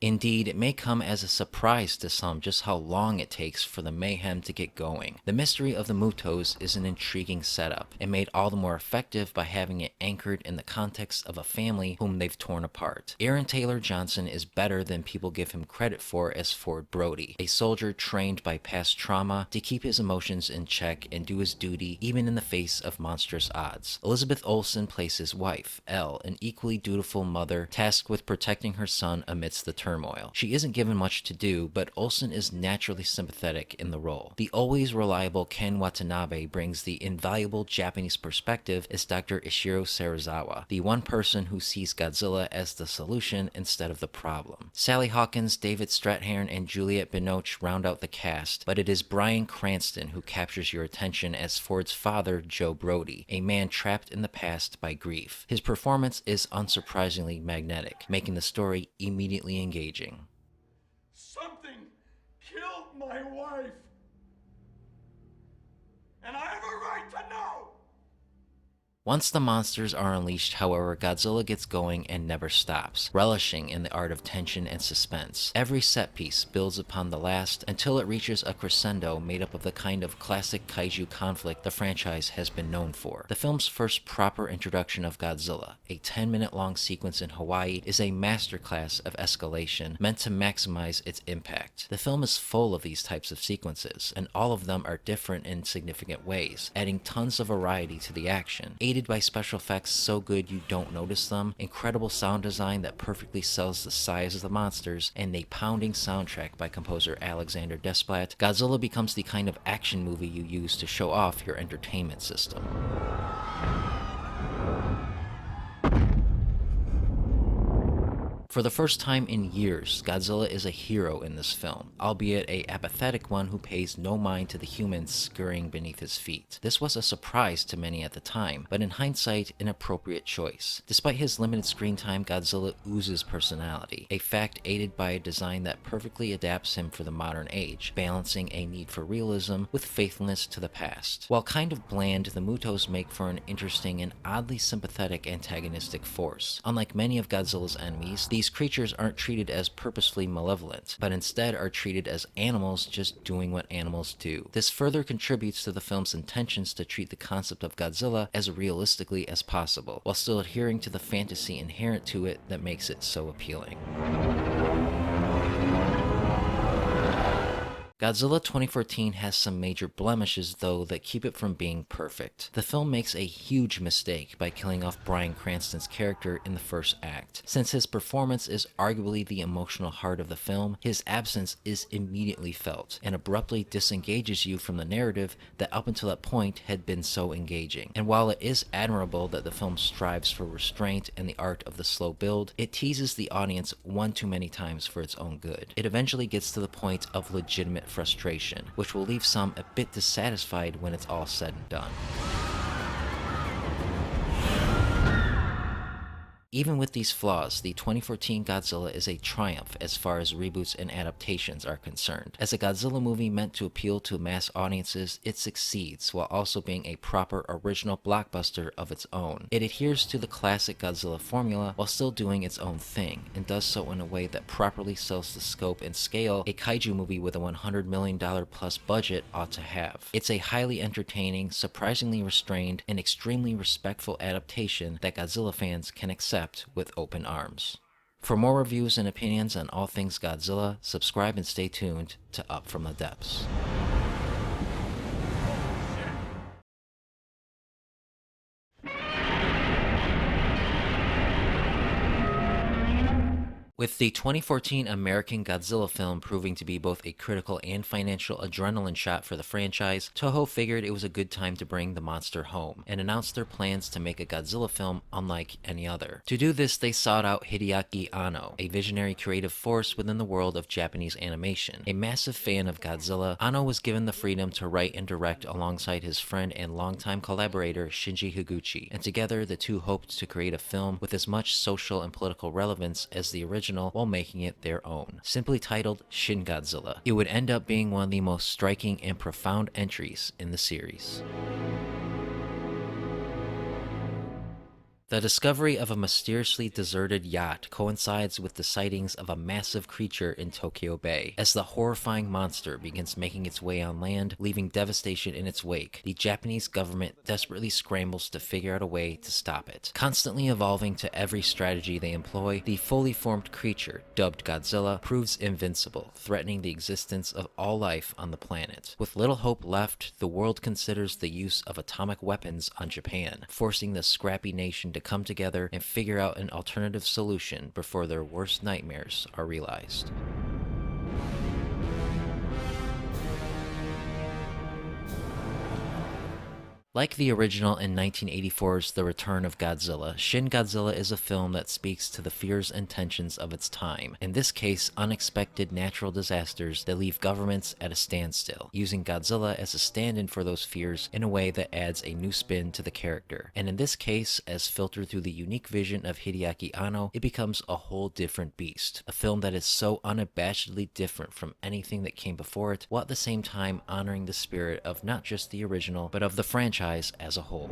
Indeed, it may come as a surprise to some just how long it takes for the mayhem to get going. The mystery of the Mutos is an intriguing setup, and made all the more effective by having it anchored in the context of a family whom they've torn apart. Aaron Taylor Johnson is better than people give him credit for as Ford Brody, a soldier trained by past trauma to keep his emotions in check and do his duty even in the face of monstrous odds. Elizabeth Olsen plays his wife, Elle, an equally dutiful mother tasked with protecting her son amidst the turmoil. She isn't given much to do, but Olsen is naturally sympathetic in the role. The always reliable Ken Watanabe brings the invaluable Japanese perspective as Dr. Ishiro Serizawa, the one person who sees Godzilla as the solution instead of the problem. Sally Hawkins, David Strathairn, and Juliette Binoche round out the cast, but it is Bryan Cranston who captures your attention as Ford's father, Joe Brody, a man trapped in the past by grief. His performance is unsurprisingly magnetic, making the story immediately engaging. Something killed my wife. And I have a right to know. Once the monsters are unleashed, however, Godzilla gets going and never stops, relishing in the art of tension and suspense. Every set piece builds upon the last until it reaches a crescendo made up of the kind of classic kaiju conflict the franchise has been known for. The film's first proper introduction of Godzilla, a 10-minute long sequence in Hawaii, is a masterclass of escalation meant to maximize its impact. The film is full of these types of sequences, and all of them are different in significant ways, adding tons of variety to the action. Aided by special effects so good you don't notice them, incredible sound design that perfectly sells the size of the monsters, and a pounding soundtrack by composer Alexander Desplat, Godzilla becomes the kind of action movie you use to show off your entertainment system. For the first time in years, Godzilla is a hero in this film, albeit a apathetic one who pays no mind to the humans scurrying beneath his feet. This was a surprise to many at the time, but in hindsight, an appropriate choice. Despite his limited screen time, Godzilla oozes personality, a fact aided by a design that perfectly adapts him for the modern age, balancing a need for realism with faithfulness to the past. While kind of bland, the Mutos make for an interesting and oddly sympathetic antagonistic force. Unlike many of Godzilla's enemies, these creatures aren't treated as purposefully malevolent, but instead are treated as animals just doing what animals do. This further contributes to the film's intentions to treat the concept of Godzilla as realistically as possible, while still adhering to the fantasy inherent to it that makes it so appealing. Godzilla 2014 has some major blemishes, though, that keep it from being perfect. The film makes a huge mistake by killing off Bryan Cranston's character in the first act. Since his performance is arguably the emotional heart of the film, his absence is immediately felt, and abruptly disengages you from the narrative that up until that point had been so engaging. And while it is admirable that the film strives for restraint and the art of the slow build, it teases the audience one too many times for its own good. It eventually gets to the point of legitimate frustration, which will leave some a bit dissatisfied when it's all said and done. Even with these flaws, the 2014 Godzilla is a triumph as far as reboots and adaptations are concerned. As a Godzilla movie meant to appeal to mass audiences, it succeeds while also being a proper original blockbuster of its own. It adheres to the classic Godzilla formula while still doing its own thing, and does so in a way that properly sells the scope and scale a kaiju movie with a $100 million plus budget ought to have. It's a highly entertaining, surprisingly restrained, and extremely respectful adaptation that Godzilla fans can accept with open arms. For more reviews and opinions on all things Godzilla, subscribe and stay tuned to Up From the Depths. With the 2014 American Godzilla film proving to be both a critical and financial adrenaline shot for the franchise, Toho figured it was a good time to bring the monster home, and announced their plans to make a Godzilla film unlike any other. To do this, they sought out Hideaki Anno, a visionary creative force within the world of Japanese animation. A massive fan of Godzilla, Anno was given the freedom to write and direct alongside his friend and longtime collaborator Shinji Higuchi, and together the two hoped to create a film with as much social and political relevance as the original while making it their own. Simply titled Shin Godzilla, it would end up being one of the most striking and profound entries in the series. The discovery of a mysteriously deserted yacht coincides with the sightings of a massive creature in Tokyo Bay. As the horrifying monster begins making its way on land, leaving devastation in its wake, the Japanese government desperately scrambles to figure out a way to stop it. Constantly evolving to every strategy they employ, the fully formed creature, dubbed Godzilla, proves invincible, threatening the existence of all life on the planet. With little hope left, the world considers the use of atomic weapons on Japan, forcing the scrappy nation to come together and figure out an alternative solution before their worst nightmares are realized. Like the original in 1984's The Return of Godzilla, Shin Godzilla is a film that speaks to the fears and tensions of its time, in this case unexpected natural disasters that leave governments at a standstill, using Godzilla as a stand-in for those fears in a way that adds a new spin to the character. And in this case, as filtered through the unique vision of Hideaki Anno, it becomes a whole different beast, a film that is so unabashedly different from anything that came before it, while at the same time honoring the spirit of not just the original, but of the franchise as a whole.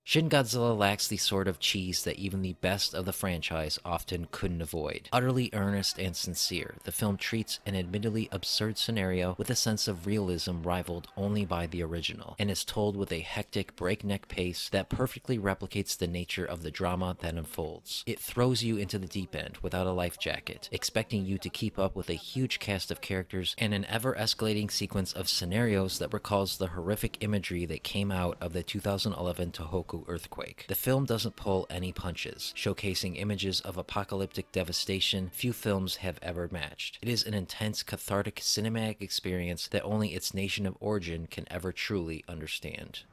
Shin Godzilla lacks the sort of cheese that even the best of the franchise often couldn't avoid. Utterly earnest and sincere, the film treats an admittedly absurd scenario with a sense of realism rivaled only by the original, and is told with a hectic, breakneck pace that perfectly replicates the nature of the drama that unfolds. It throws you into the deep end without a life jacket, expecting you to keep up with a huge cast of characters and an ever-escalating sequence of scenarios that recalls the horrific imagery that came out of the 2011 Tohoku earthquake. The film doesn't pull any punches, showcasing images of apocalyptic devastation few films have ever matched. It is an intense, cathartic cinematic experience that only its nation of origin can ever truly understand.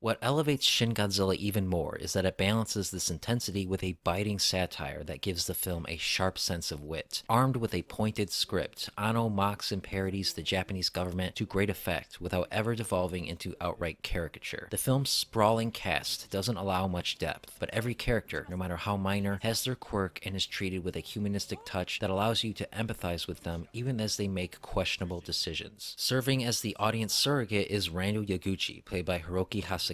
What elevates Shin Godzilla even more is that it balances this intensity with a biting satire that gives the film a sharp sense of wit. Armed with a pointed script, Anno mocks and parodies the Japanese government to great effect without ever devolving into outright caricature. The film's sprawling cast doesn't allow much depth, but every character, no matter how minor, has their quirk and is treated with a humanistic touch that allows you to empathize with them even as they make questionable decisions. Serving as the audience surrogate is Rando Yaguchi, played by Hiroki Hasegawa,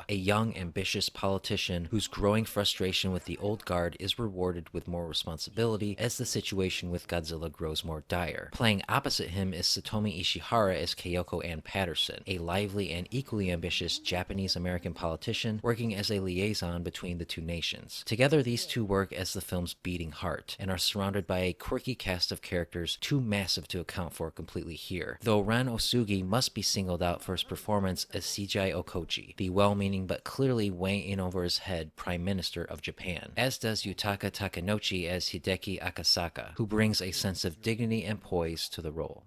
a young, ambitious politician whose growing frustration with the old guard is rewarded with more responsibility as the situation with Godzilla grows more dire. Playing opposite him is Satomi Ishihara as Kyoko Ann Patterson, a lively and equally ambitious Japanese-American politician working as a liaison between the two nations. Together, these two work as the film's beating heart, and are surrounded by a quirky cast of characters too massive to account for completely here, though Ran Osugi must be singled out for his performance as Seijai Okochi, the well-meaning but clearly way in over his head Prime Minister of Japan, as does Yutaka Takenouchi as Hideki Akasaka, who brings a sense of dignity and poise to the role.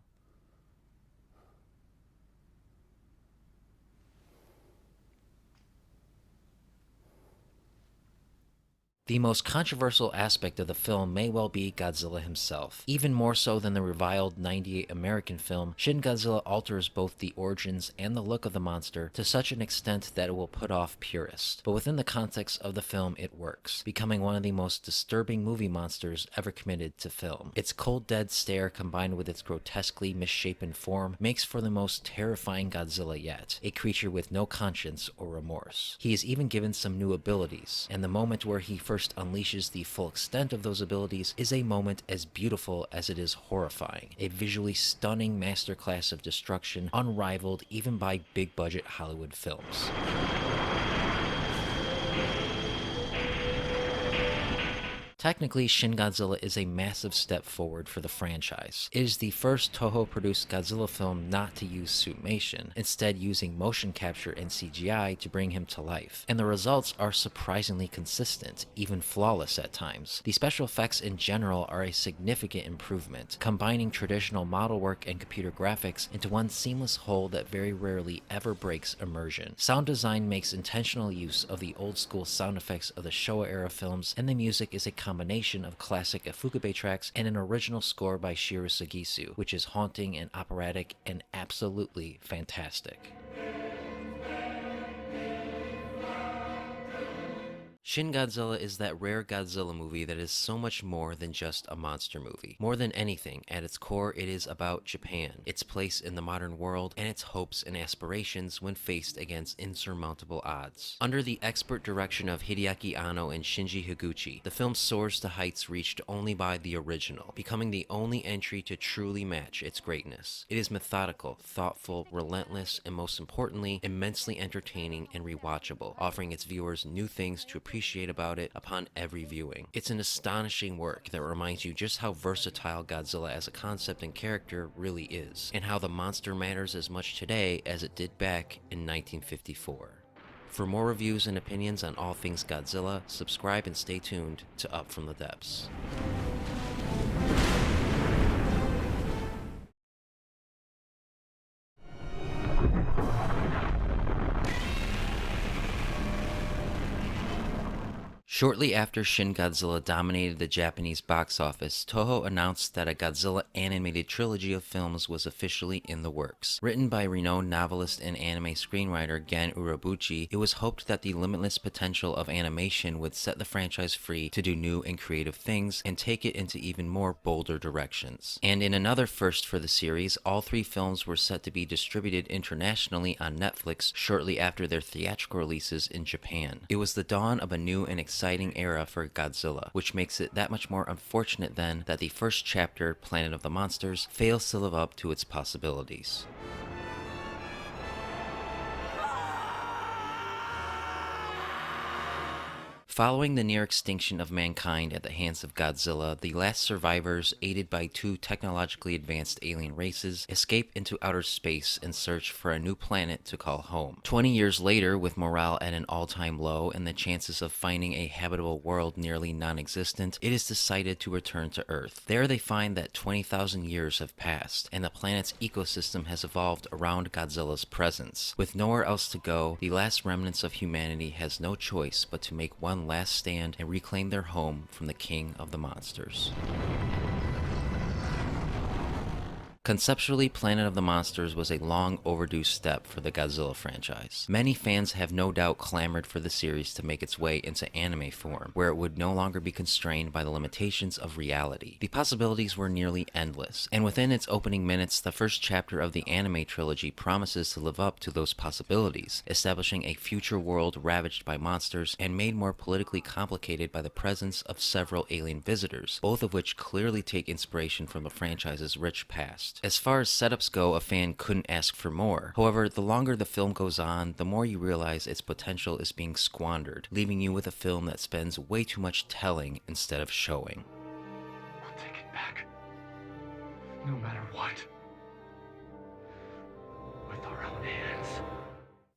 The most controversial aspect of the film may well be Godzilla himself. Even more so than the reviled '98 American film, Shin Godzilla alters both the origins and the look of the monster to such an extent that it will put off purists. But within the context of the film, it works, becoming one of the most disturbing movie monsters ever committed to film. Its cold dead stare combined with its grotesquely misshapen form makes for the most terrifying Godzilla yet, a creature with no conscience or remorse. He is even given some new abilities, and the moment where he first unleashes the full extent of those abilities is a moment as beautiful as it is horrifying, a visually stunning masterclass of destruction unrivaled even by big-budget Hollywood films. Technically, Shin Godzilla is a massive step forward for the franchise. It is the first Toho-produced Godzilla film not to use suitmation, instead using motion capture and CGI to bring him to life. And the results are surprisingly consistent, even flawless at times. The special effects in general are a significant improvement, combining traditional model work and computer graphics into one seamless whole that very rarely ever breaks immersion. Sound design makes intentional use of the old-school sound effects of the Showa Era films, and the music is a combination of classic Ifukube tracks and an original score by Shiro Sugisu, which is haunting and operatic and absolutely fantastic. Shin Godzilla is that rare Godzilla movie that is so much more than just a monster movie. More than anything, at its core, it is about Japan, its place in the modern world, and its hopes and aspirations when faced against insurmountable odds. Under the expert direction of Hideaki Anno and Shinji Higuchi, the film soars to heights reached only by the original, becoming the only entry to truly match its greatness. It is methodical, thoughtful, relentless, and most importantly, immensely entertaining and rewatchable, offering its viewers new things to appreciate about it upon every viewing. It's an astonishing work that reminds you just how versatile Godzilla as a concept and character really is, and how the monster matters as much today as it did back in 1954. For more reviews and opinions on all things Godzilla, subscribe and stay tuned to Up From the Depths. Shortly after Shin Godzilla dominated the Japanese box office, Toho announced that a Godzilla animated trilogy of films was officially in the works. Written by renowned novelist and anime screenwriter Gen Urobuchi, it was hoped that the limitless potential of animation would set the franchise free to do new and creative things and take it into even more bolder directions. And in another first for the series, all three films were set to be distributed internationally on Netflix shortly after their theatrical releases in Japan. It was the dawn of a new and exciting era for Godzilla, which makes it that much more unfortunate then that the first chapter, Planet of the Monsters, fails to live up to its possibilities. Following the near extinction of mankind at the hands of Godzilla, the last survivors, aided by two technologically advanced alien races, escape into outer space in search for a new planet to call home. 20 years later, with morale at an all-time low and the chances of finding a habitable world nearly non-existent, it is decided to return to Earth. There they find that 20,000 years have passed, and the planet's ecosystem has evolved around Godzilla's presence. With nowhere else to go, the last remnants of humanity has no choice but to make one last stand and reclaim their home from the king of the monsters. Conceptually, Planet of the Monsters was a long overdue step for the Godzilla franchise. Many fans have no doubt clamored for the series to make its way into anime form, where it would no longer be constrained by the limitations of reality. The possibilities were nearly endless, and within its opening minutes, the first chapter of the anime trilogy promises to live up to those possibilities, establishing a future world ravaged by monsters and made more politically complicated by the presence of several alien visitors, both of which clearly take inspiration from the franchise's rich past. As far as setups go, a fan couldn't ask for more. However, the longer the film goes on, the more you realize its potential is being squandered, leaving you with a film that spends way too much telling instead of showing. I'll take it back. No matter what. With our own hands.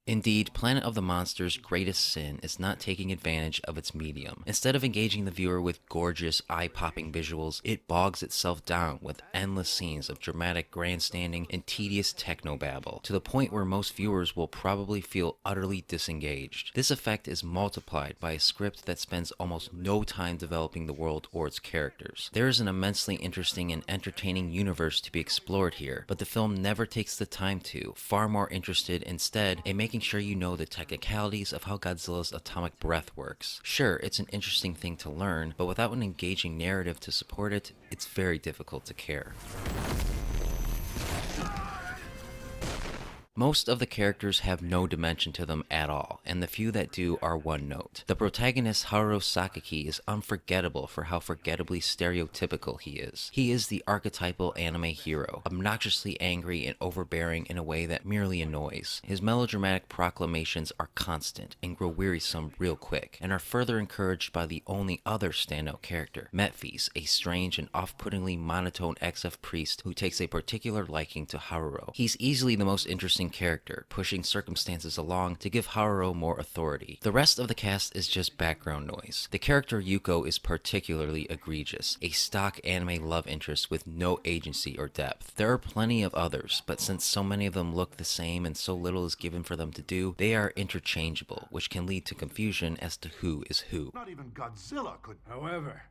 Indeed, Planet of the Monsters' greatest sin is not taking advantage of its medium. Instead of engaging the viewer with gorgeous, eye-popping visuals, it bogs itself down with endless scenes of dramatic grandstanding and tedious technobabble, to the point where most viewers will probably feel utterly disengaged. This effect is multiplied by a script that spends almost no time developing the world or its characters. There is an immensely interesting and entertaining universe to be explored here, but the film never takes the time to, far more interested instead in making sure you know the technicalities of how Godzilla's atomic breath works. Sure, it's an interesting thing to learn, but without an engaging narrative to support it, it's very difficult to care. Most of the characters have no dimension to them at all, and the few that do are one note. The protagonist Haruo Sakaki is unforgettable for how forgettably stereotypical he is. He is the archetypal anime hero, obnoxiously angry and overbearing in a way that merely annoys. His melodramatic proclamations are constant and grow wearisome real quick, and are further encouraged by the only other standout character, Metphis, a strange and off-puttingly monotone XF priest who takes a particular liking to Haruo. He's easily the most interesting character, pushing circumstances along to give Haruo more authority. The rest of the cast is just background noise. The character Yuko is particularly egregious, a stock anime love interest with no agency or depth. There are plenty of others, but since so many of them look the same and so little is given for them to do, they are interchangeable, which can lead to confusion as to who is who. Not even Godzilla could. However,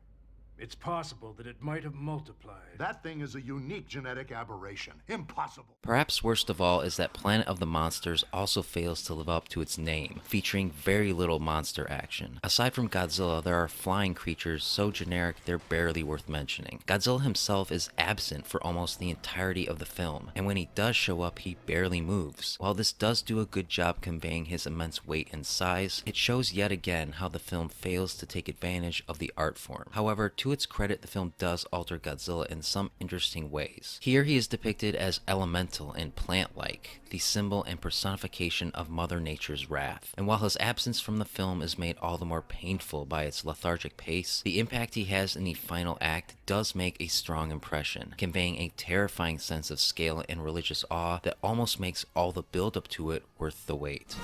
it's possible that it might have multiplied. That thing is a unique genetic aberration. Impossible. Perhaps worst of all is that Planet of the Monsters also fails to live up to its name, featuring very little monster action. Aside from Godzilla, there are flying creatures so generic they're barely worth mentioning. Godzilla himself is absent for almost the entirety of the film, and when he does show up, he barely moves. While this does do a good job conveying his immense weight and size, it shows yet again how the film fails to take advantage of the art form. However, to its credit, the film does alter Godzilla in some interesting ways. Here he is depicted as elemental and plant-like, the symbol and personification of Mother Nature's wrath. And while his absence from the film is made all the more painful by its lethargic pace, the impact he has in the final act does make a strong impression, conveying a terrifying sense of scale and religious awe that almost makes all the build-up to it worth the wait.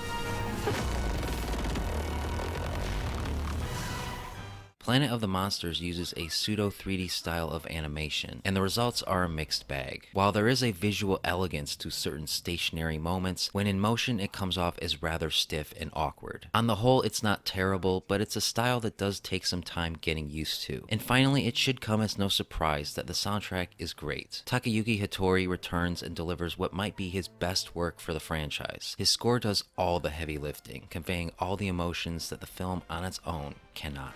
Planet of the Monsters uses a pseudo 3D style of animation, and the results are a mixed bag. While there is a visual elegance to certain stationary moments, when in motion it comes off as rather stiff and awkward. On the whole, it's not terrible, but it's a style that does take some time getting used to. And finally, it should come as no surprise that the soundtrack is great. Takayuki Hattori returns and delivers what might be his best work for the franchise. His score does all the heavy lifting, conveying all the emotions that the film on its own cannot.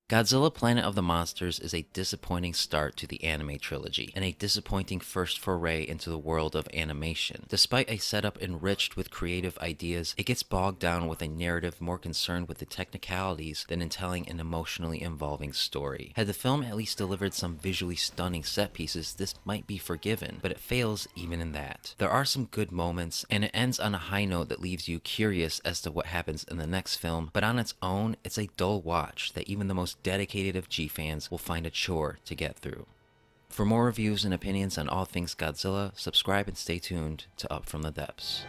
Godzilla Planet of the Monsters is a disappointing start to the anime trilogy, and a disappointing first foray into the world of animation. Despite a setup enriched with creative ideas, it gets bogged down with a narrative more concerned with the technicalities than in telling an emotionally involving story. Had the film at least delivered some visually stunning set pieces, this might be forgiven, but it fails even in that. There are some good moments, and it ends on a high note that leaves you curious as to what happens in the next film, but on its own, it's a dull watch that even the most dedicated of G fans will find a chore to get through. For more reviews and opinions on all things Godzilla, subscribe and stay tuned to Up From the Depths.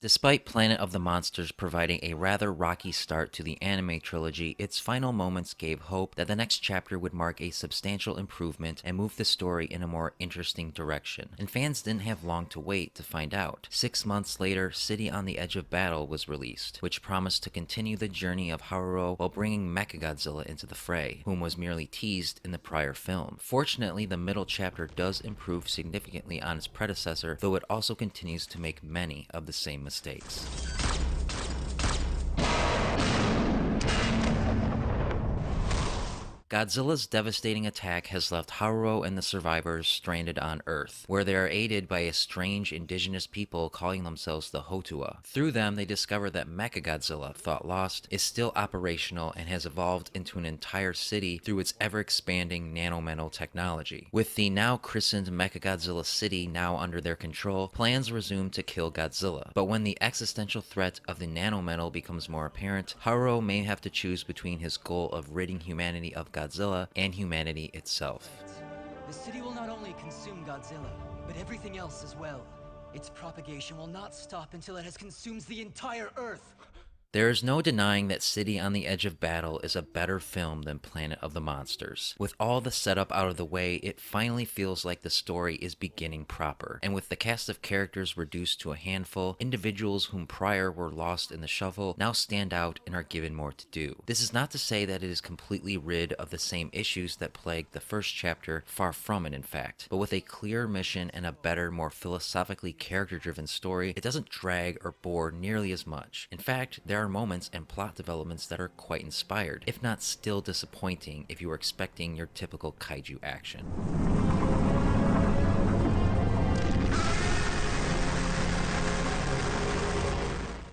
Despite Planet of the Monsters providing a rather rocky start to the anime trilogy, its final moments gave hope that the next chapter would mark a substantial improvement and move the story in a more interesting direction. And fans didn't have long to wait to find out. 6 months later, City on the Edge of Battle was released, which promised to continue the journey of Haruo while bringing Mechagodzilla into the fray, whom was merely teased in the prior film. Fortunately, the middle chapter does improve significantly on its predecessor, though it also continues to make many of the same mistakes. Godzilla's devastating attack has left Haruo and the survivors stranded on Earth, where they are aided by a strange indigenous people calling themselves the Hotua. Through them, they discover that Mechagodzilla, thought lost, is still operational and has evolved into an entire city through its ever-expanding nanometal technology. With the now christened Mechagodzilla City now under their control, plans resume to kill Godzilla. But when the existential threat of the nanometal becomes more apparent, Haruo may have to choose between his goal of ridding humanity of Godzilla and humanity itself. The city will not only consume Godzilla, but everything else as well. Its propagation will not stop until it has consumed the entire Earth. There is no denying that City on the Edge of Battle is a better film than Planet of the Monsters. With all the setup out of the way, it finally feels like the story is beginning proper. And with the cast of characters reduced to a handful, individuals whom prior were lost in the shuffle now stand out and are given more to do. This is not to say that it is completely rid of the same issues that plagued the first chapter, far from it in fact. But with a clear mission and a better, more philosophically character-driven story, it doesn't drag or bore nearly as much. In fact, there are moments and plot developments that are quite inspired, if not still disappointing if you were expecting your typical kaiju action.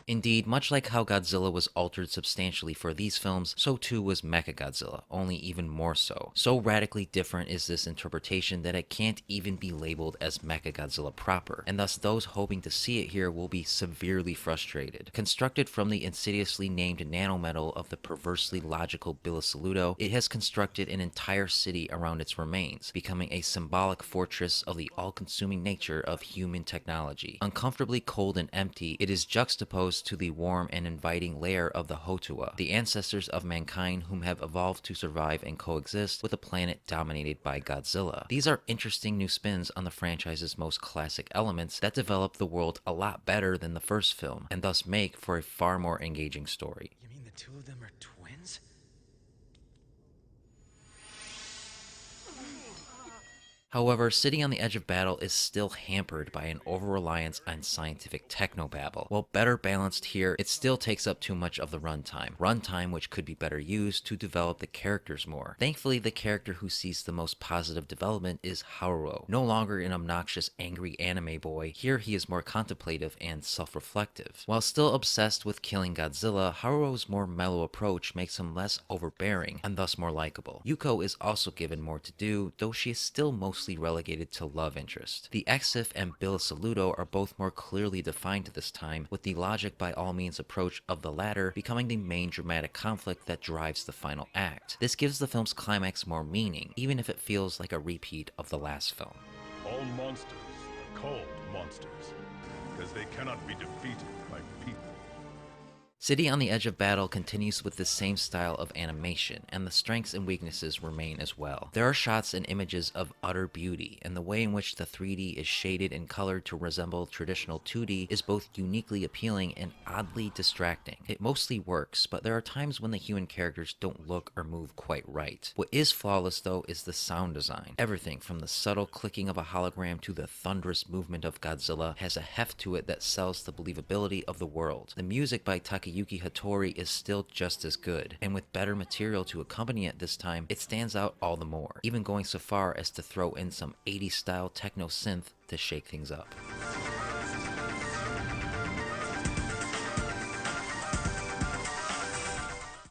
Indeed, much like how Godzilla was altered substantially for these films, so too was Mechagodzilla, only even more so. So radically different is this interpretation that it can't even be labeled as Mechagodzilla proper, and thus those hoping to see it here will be severely frustrated. Constructed from the insidiously named nanometal of the perversely logical Biollante, it has constructed an entire city around its remains, becoming a symbolic fortress of the all-consuming nature of human technology. Uncomfortably cold and empty, it is juxtaposed to the warm and inviting lair of the Hotua, the ancestors of mankind whom have evolved to survive and coexist with a planet dominated by Godzilla. These are interesting new spins on the franchise's most classic elements that develop the world a lot better than the first film, and thus make for a far more engaging story. You mean the two of them are twins? However, City on the Edge of Battle is still hampered by an over-reliance on scientific technobabble. While better balanced here, it still takes up too much of the runtime which could be better used to develop the characters more. Thankfully, the character who sees the most positive development is Haruo. No longer an obnoxious, angry anime boy, here he is more contemplative and self-reflective. While still obsessed with killing Godzilla, Haruo's more mellow approach makes him less overbearing, and thus more likable. Yuko is also given more to do, though she is still mostly relegated to love interest. The Exif and Biollante are both more clearly defined at this time, with the logic by all means approach of the latter becoming the main dramatic conflict that drives the final act. This gives the film's climax more meaning, even if it feels like a repeat of the last film. All monsters are called monsters, because they cannot be defeated by people. City on the Edge of Battle continues with the same style of animation, and the strengths and weaknesses remain as well. There are shots and images of utter beauty, and the way in which the 3D is shaded and colored to resemble traditional 2D is both uniquely appealing and oddly distracting. It mostly works, but there are times when the human characters don't look or move quite right. What is flawless though is the sound design. Everything from the subtle clicking of a hologram to the thunderous movement of Godzilla has a heft to it that sells the believability of the world. The music by Takayuki Hattori is still just as good, and with better material to accompany it this time, it stands out all the more, even going so far as to throw in some 80s style techno synth to shake things up.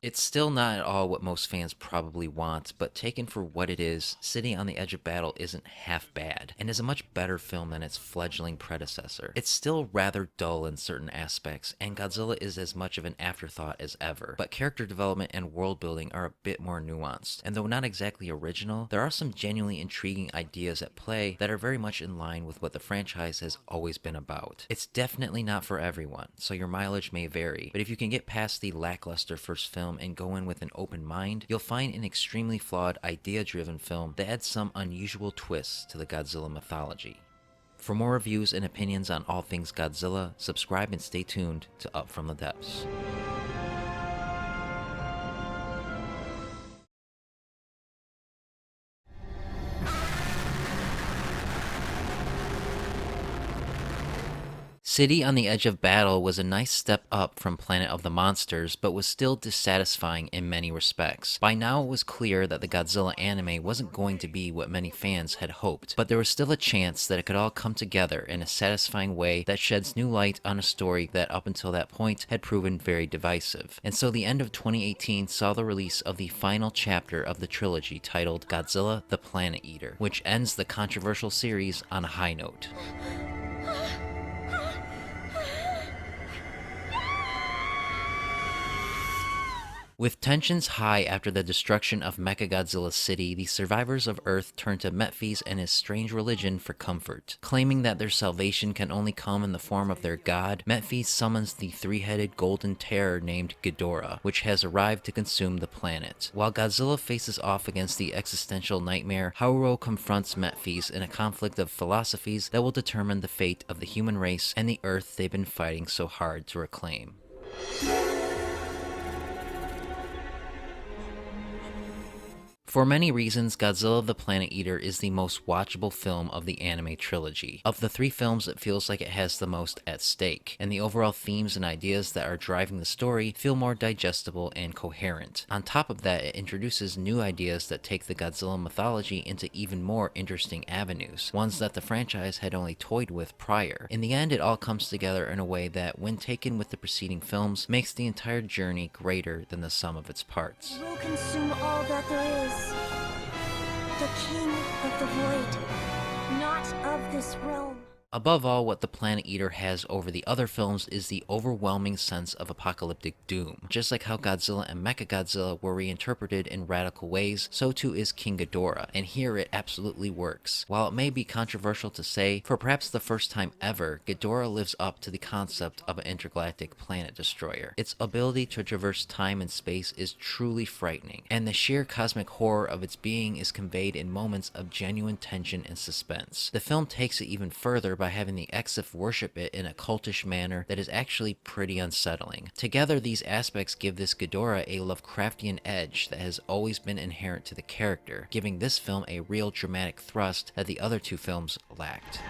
It's still not at all what most fans probably want, but taken for what it is, City on the Edge of Battle isn't half bad, and is a much better film than its fledgling predecessor. It's still rather dull in certain aspects, and Godzilla is as much of an afterthought as ever, but character development and world building are a bit more nuanced, and though not exactly original, there are some genuinely intriguing ideas at play that are very much in line with what the franchise has always been about. It's definitely not for everyone, so your mileage may vary, but if you can get past the lackluster first film and go in with an open mind, you'll find an extremely flawed, idea-driven film that adds some unusual twists to the Godzilla mythology. For more reviews and opinions on all things Godzilla, subscribe and stay tuned to Up From the Depths. City on the Edge of Battle was a nice step up from Planet of the Monsters, but was still dissatisfying in many respects. By now it was clear that the Godzilla anime wasn't going to be what many fans had hoped, but there was still a chance that it could all come together in a satisfying way that sheds new light on a story that up until that point had proven very divisive. And so the end of 2018 saw the release of the final chapter of the trilogy titled Godzilla the Planet Eater, which ends the controversial series on a high note. With tensions high after the destruction of Mechagodzilla City, the survivors of Earth turn to Metphis and his strange religion for comfort. Claiming that their salvation can only come in the form of their god, Metphis summons the three-headed golden terror named Ghidorah, which has arrived to consume the planet. While Godzilla faces off against the existential nightmare, Haruo confronts Metphis in a conflict of philosophies that will determine the fate of the human race and the Earth they've been fighting so hard to reclaim. For many reasons, Godzilla the Planet Eater is the most watchable film of the anime trilogy. Of the three films, it feels like it has the most at stake, and the overall themes and ideas that are driving the story feel more digestible and coherent. On top of that, it introduces new ideas that take the Godzilla mythology into even more interesting avenues, ones that the franchise had only toyed with prior. In the end, it all comes together in a way that, when taken with the preceding films, makes the entire journey greater than the sum of its parts. Will consume all that there is. The king of the void, not of this realm. Above all, what the Planet Eater has over the other films is the overwhelming sense of apocalyptic doom. Just like how Godzilla and Mechagodzilla were reinterpreted in radical ways, so too is King Ghidorah, and here it absolutely works. While it may be controversial to say, for perhaps the first time ever, Ghidorah lives up to the concept of an intergalactic planet destroyer. Its ability to traverse time and space is truly frightening, and the sheer cosmic horror of its being is conveyed in moments of genuine tension and suspense. The film takes it even further by having the Exif worship it in a cultish manner that is actually pretty unsettling. Together, these aspects give this Ghidorah a Lovecraftian edge that has always been inherent to the character, giving this film a real dramatic thrust that the other two films lacked.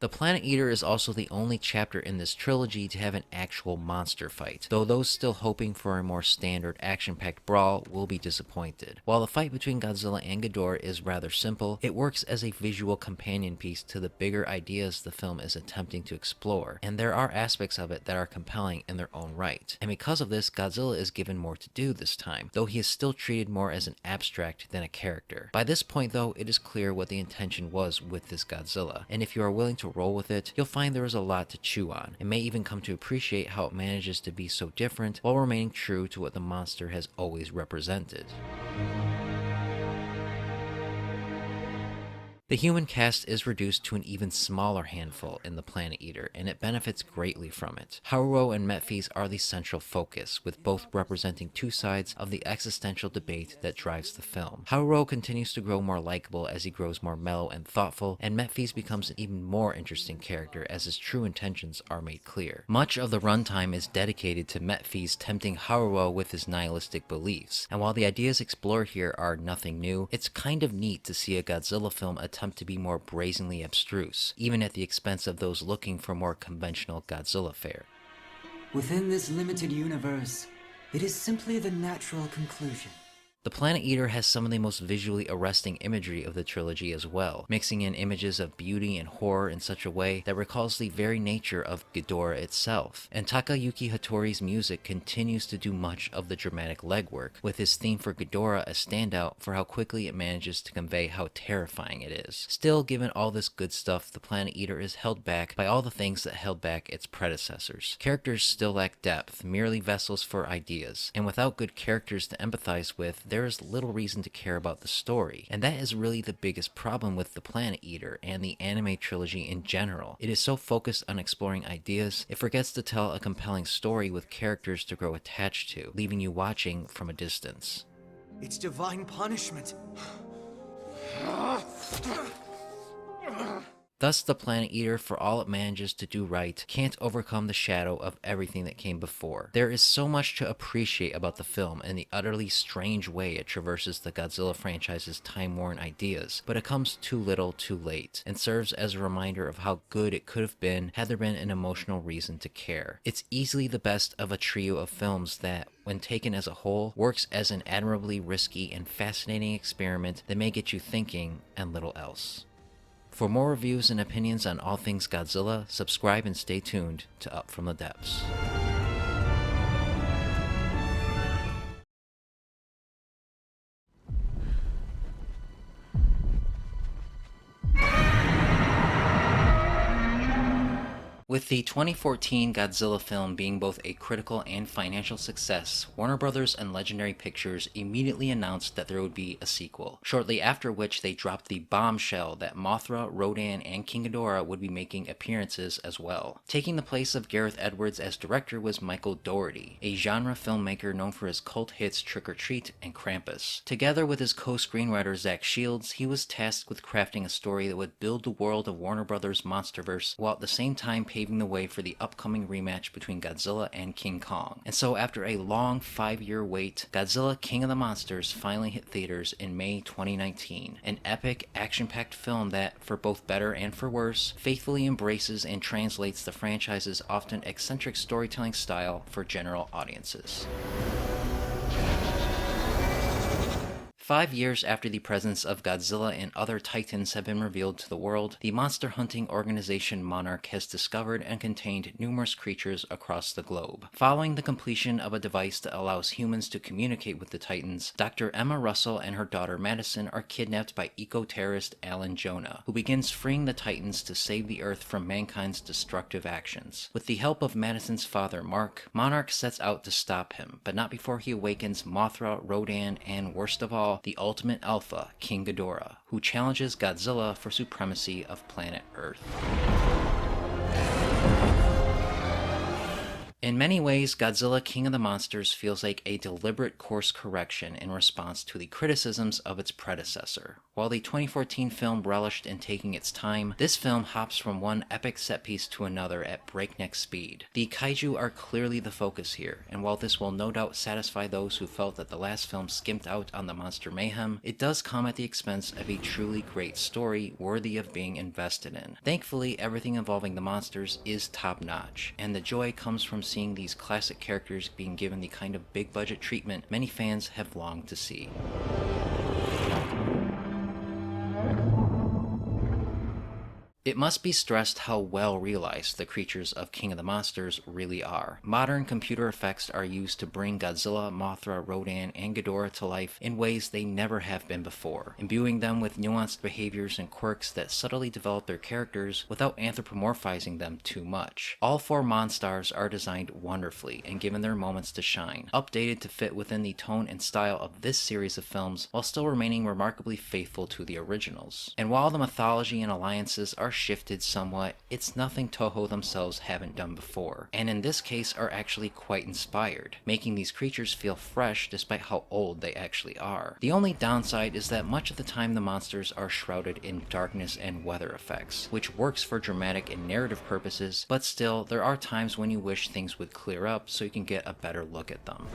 The Planet Eater is also the only chapter in this trilogy to have an actual monster fight, though those still hoping for a more standard action-packed brawl will be disappointed. While the fight between Godzilla and Ghidorah is rather simple, it works as a visual companion piece to the bigger ideas the film is attempting to explore, and there are aspects of it that are compelling in their own right. And because of this, Godzilla is given more to do this time, though he is still treated more as an abstract than a character. By this point though, it is clear what the intention was with this Godzilla, and if you are willing to roll with it, you'll find there is a lot to chew on, and may even come to appreciate how it manages to be so different while remaining true to what the monster has always represented. The human cast is reduced to an even smaller handful in the Planet Eater, and it benefits greatly from it. Haruo and Metphis are the central focus, with both representing two sides of the existential debate that drives the film. Haruo continues to grow more likable as he grows more mellow and thoughtful, and Metphis becomes an even more interesting character as his true intentions are made clear. Much of the runtime is dedicated to Metphis tempting Haruo with his nihilistic beliefs, and while the ideas explored here are nothing new, it's kind of neat to see a Godzilla film attempt to be more brazenly abstruse, even at the expense of those looking for more conventional Godzilla fare. Within this limited universe, it is simply the natural conclusion. The Planet Eater has some of the most visually arresting imagery of the trilogy as well, mixing in images of beauty and horror in such a way that recalls the very nature of Ghidorah itself. And Takayuki Hattori's music continues to do much of the dramatic legwork, with his theme for Ghidorah a standout for how quickly it manages to convey how terrifying it is. Still, given all this good stuff, the Planet Eater is held back by all the things that held back its predecessors. Characters still lack depth, merely vessels for ideas, and without good characters to empathize with, there is little reason to care about the story, and that is really the biggest problem with the Planet Eater and the anime trilogy in general. It is so focused on exploring ideas, it forgets to tell a compelling story with characters to grow attached to, leaving you watching from a distance. It's divine punishment. Thus, the Planet Eater, for all it manages to do right, can't overcome the shadow of everything that came before. There is so much to appreciate about the film and the utterly strange way it traverses the Godzilla franchise's time-worn ideas, but it comes too little too late, and serves as a reminder of how good it could have been had there been an emotional reason to care. It's easily the best of a trio of films that, when taken as a whole, works as an admirably risky and fascinating experiment that may get you thinking and little else. For more reviews and opinions on all things Godzilla, subscribe and stay tuned to Up From the Depths. With the 2014 Godzilla film being both a critical and financial success, Warner Bros. And Legendary Pictures immediately announced that there would be a sequel, shortly after which they dropped the bombshell that Mothra, Rodan, and King Ghidorah would be making appearances as well. Taking the place of Gareth Edwards as director was Michael Dougherty, a genre filmmaker known for his cult hits Trick or Treat and Krampus. Together with his co-screenwriter Zach Shields, he was tasked with crafting a story that would build the world of Warner Bros. Monsterverse while at the same time paving the way for the upcoming rematch between Godzilla and King Kong. And so after a long 5-year wait, Godzilla King of the Monsters finally hit theaters in May 2019. An epic, action-packed film that, for both better and for worse, faithfully embraces and translates the franchise's often eccentric storytelling style for general audiences. 5 years after the presence of Godzilla and other titans have been revealed to the world, the monster hunting organization Monarch has discovered and contained numerous creatures across the globe. Following the completion of a device that allows humans to communicate with the titans, Dr. Emma Russell and her daughter Madison are kidnapped by eco-terrorist Alan Jonah, who begins freeing the titans to save the Earth from mankind's destructive actions. With the help of Madison's father Mark, Monarch sets out to stop him, but not before he awakens Mothra, Rodan, and worst of all, the ultimate alpha, King Ghidorah, who challenges Godzilla for supremacy of planet Earth. In many ways, Godzilla King of the Monsters feels like a deliberate course correction in response to the criticisms of its predecessor. While the 2014 film relished in taking its time, this film hops from one epic set piece to another at breakneck speed. The kaiju are clearly the focus here, and while this will no doubt satisfy those who felt that the last film skimped out on the monster mayhem, it does come at the expense of a truly great story worthy of being invested in. Thankfully, everything involving the monsters is top-notch, and the joy comes from seeing these classic characters being given the kind of big-budget treatment many fans have longed to see. It must be stressed how well realized the creatures of King of the Monsters really are. Modern computer effects are used to bring Godzilla, Mothra, Rodan, and Ghidorah to life in ways they never have been before, imbuing them with nuanced behaviors and quirks that subtly develop their characters without anthropomorphizing them too much. All 4 Monstars are designed wonderfully and given their moments to shine, updated to fit within the tone and style of this series of films while still remaining remarkably faithful to the originals. And while the mythology and alliances are shifted somewhat, it's nothing Toho themselves haven't done before, and in this case are actually quite inspired, making these creatures feel fresh despite how old they actually are. The only downside is that much of the time the monsters are shrouded in darkness and weather effects, which works for dramatic and narrative purposes, but still, there are times when you wish things would clear up so you can get a better look at them.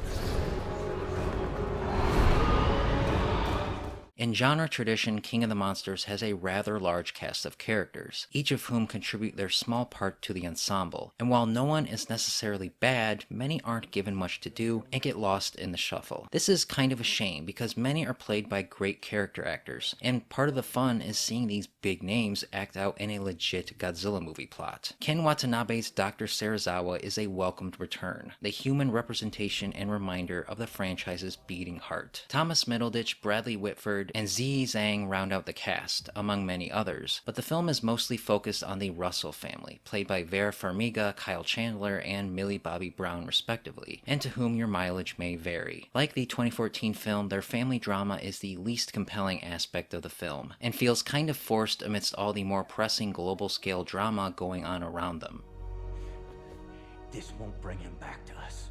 In genre tradition, King of the Monsters has a rather large cast of characters, each of whom contribute their small part to the ensemble, and while no one is necessarily bad, many aren't given much to do and get lost in the shuffle. This is kind of a shame because many are played by great character actors, and part of the fun is seeing these big names act out in a legit Godzilla movie plot. Ken Watanabe's Dr. Serizawa is a welcomed return, the human representation and reminder of the franchise's beating heart. Thomas Middleditch, Bradley Whitford, and Ziyi Zhang round out the cast, among many others, but the film is mostly focused on the Russell family, played by Vera Farmiga, Kyle Chandler, and Millie Bobby Brown respectively, and to whom your mileage may vary. Like the 2014 film, their family drama is the least compelling aspect of the film, and feels kind of forced amidst all the more pressing global-scale drama going on around them. This won't bring him back to us.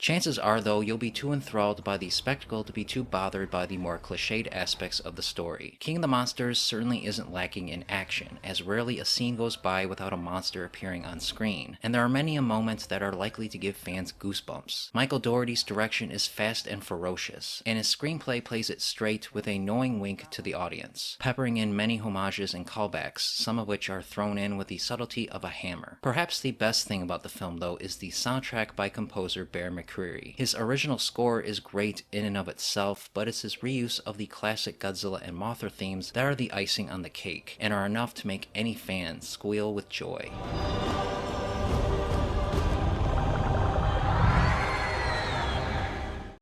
Chances are, though, you'll be too enthralled by the spectacle to be too bothered by the more cliched aspects of the story. King of the Monsters certainly isn't lacking in action, as rarely a scene goes by without a monster appearing on screen, and there are many moments that are likely to give fans goosebumps. Michael Dougherty's direction is fast and ferocious, and his screenplay plays it straight with a knowing wink to the audience, peppering in many homages and callbacks, some of which are thrown in with the subtlety of a hammer. Perhaps the best thing about the film, though, is the soundtrack by composer Bear McCreary. His original score is great in and of itself, but it's his reuse of the classic Godzilla and Mothra themes that are the icing on the cake, and are enough to make any fan squeal with joy.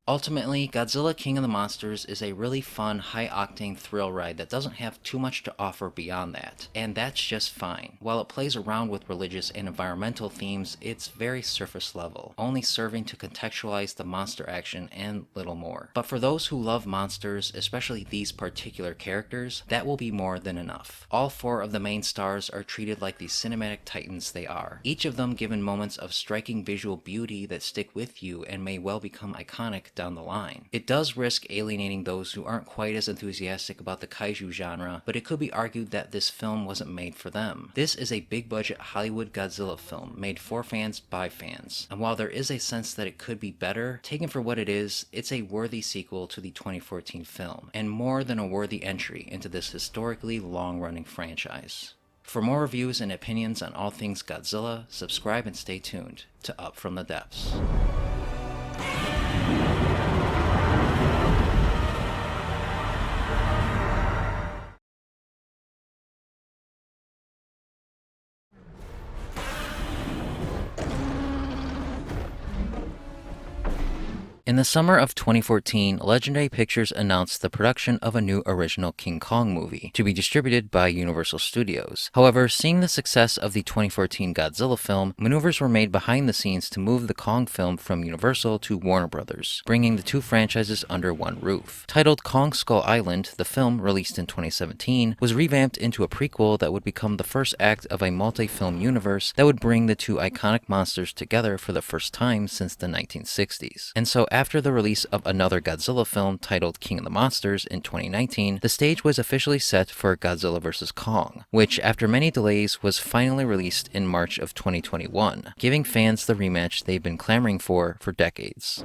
Ultimately, Godzilla King of the Monsters is a really fun, high-octane thrill ride that doesn't have too much to offer beyond that, and that's just fine. While it plays around with religious and environmental themes, it's very surface level, only serving to contextualize the monster action and little more. But for those who love monsters, especially these particular characters, that will be more than enough. All 4 of the main stars are treated like the cinematic titans they are, each of them given moments of striking visual beauty that stick with you and may well become iconic down the line. It does risk alienating those who aren't quite as enthusiastic about the kaiju genre, but it could be argued that this film wasn't made for them. This is a big-budget Hollywood Godzilla film made for fans by fans, and while there is a sense that it could be better, taken for what it is, it's a worthy sequel to the 2014 film, and more than a worthy entry into this historically long-running franchise. For more reviews and opinions on all things Godzilla, subscribe and stay tuned to Up From the Depths. In the summer of 2014, Legendary Pictures announced the production of a new original King Kong movie, to be distributed by Universal Studios. However, seeing the success of the 2014 Godzilla film, maneuvers were made behind the scenes to move the Kong film from Universal to Warner Brothers, bringing the 2 franchises under one roof. Titled Kong Skull Island, the film, released in 2017, was revamped into a prequel that would become the first act of a multi-film universe that would bring the 2 iconic monsters together for the first time since the 1960s. And so after the release of another Godzilla film titled King of the Monsters in 2019, the stage was officially set for Godzilla vs. Kong, which after many delays was finally released in March of 2021, giving fans the rematch they've been clamoring for decades.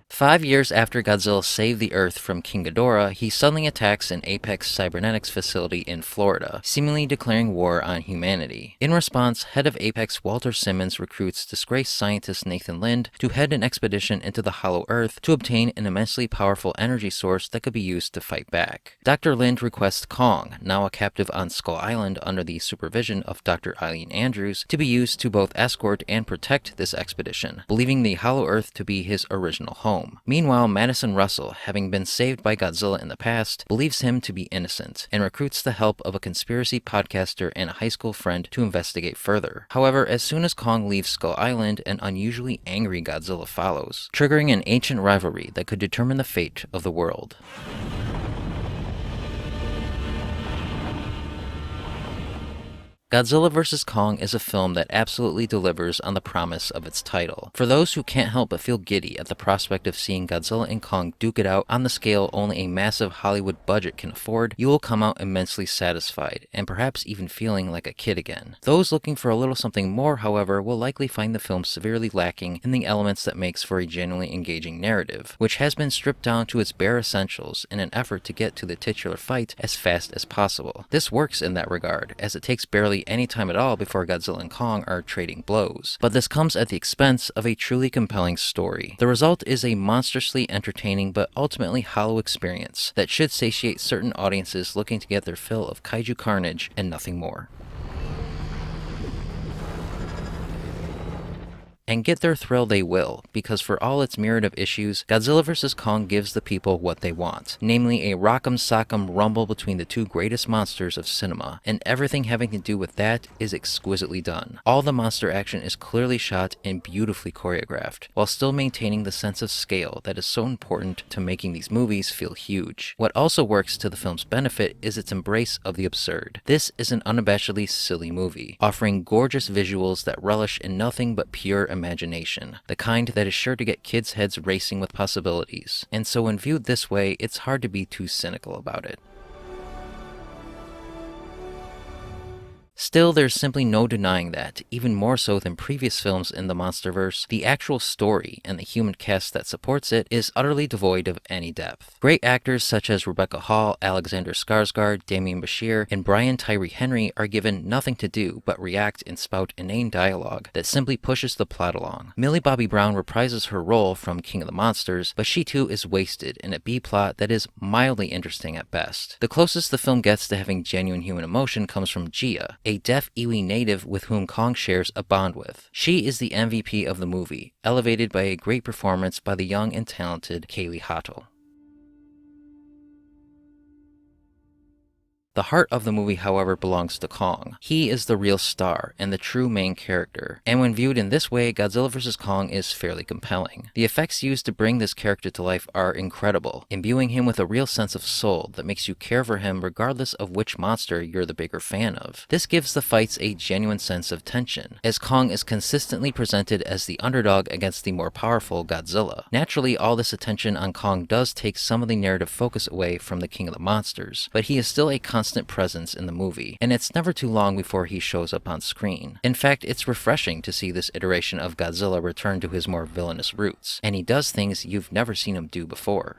5 years after Godzilla saved the Earth from King Ghidorah, he suddenly attacks an Apex Cybernetics facility in Florida, seemingly declaring war on humanity. In response, head of Apex Walter Simmons recruits disgraced scientist Nathan Lind to head an expedition into the Hollow Earth to obtain an immensely powerful energy source that could be used to fight back. Dr. Lind requests Kong, now a captive on Skull Island under the supervision of Dr. Eileen Andrews, to be used to both escort and protect this expedition, believing the Hollow Earth to be his original home. Meanwhile, Madison Russell, having been saved by Godzilla in the past, believes him to be innocent, and recruits the help of a conspiracy podcaster and a high school friend to investigate further. However, as soon as Kong leaves Skull Island, an unusually angry Godzilla follows, triggering an ancient rivalry that could determine the fate of the world. Godzilla vs. Kong is a film that absolutely delivers on the promise of its title. For those who can't help but feel giddy at the prospect of seeing Godzilla and Kong duke it out on the scale only a massive Hollywood budget can afford, you will come out immensely satisfied, and perhaps even feeling like a kid again. Those looking for a little something more, however, will likely find the film severely lacking in the elements that makes for a genuinely engaging narrative, which has been stripped down to its bare essentials in an effort to get to the titular fight as fast as possible. This works in that regard, as it takes barely any time at all before Godzilla and Kong are trading blows, but this comes at the expense of a truly compelling story. The result is a monstrously entertaining but ultimately hollow experience that should satiate certain audiences looking to get their fill of kaiju carnage and nothing more. And get their thrill they will, because for all its myriad of issues, Godzilla vs. Kong gives the people what they want, namely a rock'em sock'em rumble between the 2 greatest monsters of cinema, and everything having to do with that is exquisitely done. All the monster action is clearly shot and beautifully choreographed, while still maintaining the sense of scale that is so important to making these movies feel huge. What also works to the film's benefit is its embrace of the absurd. This is an unabashedly silly movie, offering gorgeous visuals that relish in nothing but pure imagination, the kind that is sure to get kids' heads racing with possibilities, and so when viewed this way, it's hard to be too cynical about it. Still, there's simply no denying that, even more so than previous films in the MonsterVerse, the actual story and the human cast that supports it is utterly devoid of any depth. Great actors such as Rebecca Hall, Alexander Skarsgård, Damian Bashir, and Brian Tyree Henry are given nothing to do but react and spout inane dialogue that simply pushes the plot along. Millie Bobby Brown reprises her role from King of the Monsters, but she too is wasted in a B-plot that is mildly interesting at best. The closest the film gets to having genuine human emotion comes from Gia, a deaf Iwi native with whom Kong shares a bond with. She is the MVP of the movie, elevated by a great performance by the young and talented Kaylee Hato. The heart of the movie, however, belongs to Kong. He is the real star and the true main character, and when viewed in this way, Godzilla vs. Kong is fairly compelling. The effects used to bring this character to life are incredible, imbuing him with a real sense of soul that makes you care for him regardless of which monster you're the bigger fan of. This gives the fights a genuine sense of tension, as Kong is consistently presented as the underdog against the more powerful Godzilla. Naturally, all this attention on Kong does take some of the narrative focus away from the King of the Monsters, but he is still a constant presence in the movie, and it's never too long before he shows up on screen. In fact, it's refreshing to see this iteration of Godzilla return to his more villainous roots, and he does things you've never seen him do before.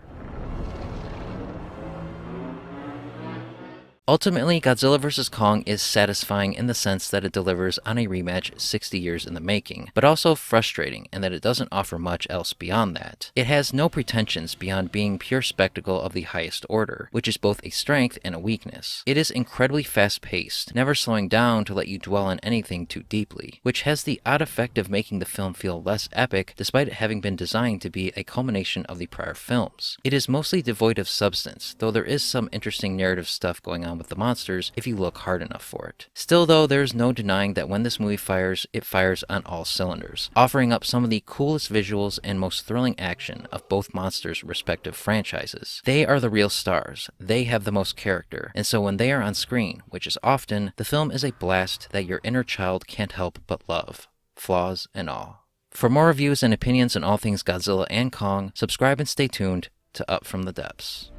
Ultimately, Godzilla vs. Kong is satisfying in the sense that it delivers on a rematch 60 years in the making, but also frustrating in that it doesn't offer much else beyond that. It has no pretensions beyond being pure spectacle of the highest order, which is both a strength and a weakness. It is incredibly fast-paced, never slowing down to let you dwell on anything too deeply, which has the odd effect of making the film feel less epic despite it having been designed to be a culmination of the prior films. It is mostly devoid of substance, though there is some interesting narrative stuff going on with the monsters if you look hard enough for it. Still though, there's no denying that when this movie fires, it fires on all cylinders, offering up some of the coolest visuals and most thrilling action of both monsters' respective franchises. They are the real stars, they have the most character, and so when they are on screen, which is often, the film is a blast that your inner child can't help but love, flaws and all. For more reviews and opinions on all things Godzilla and Kong, subscribe and stay tuned to Up From the Depths.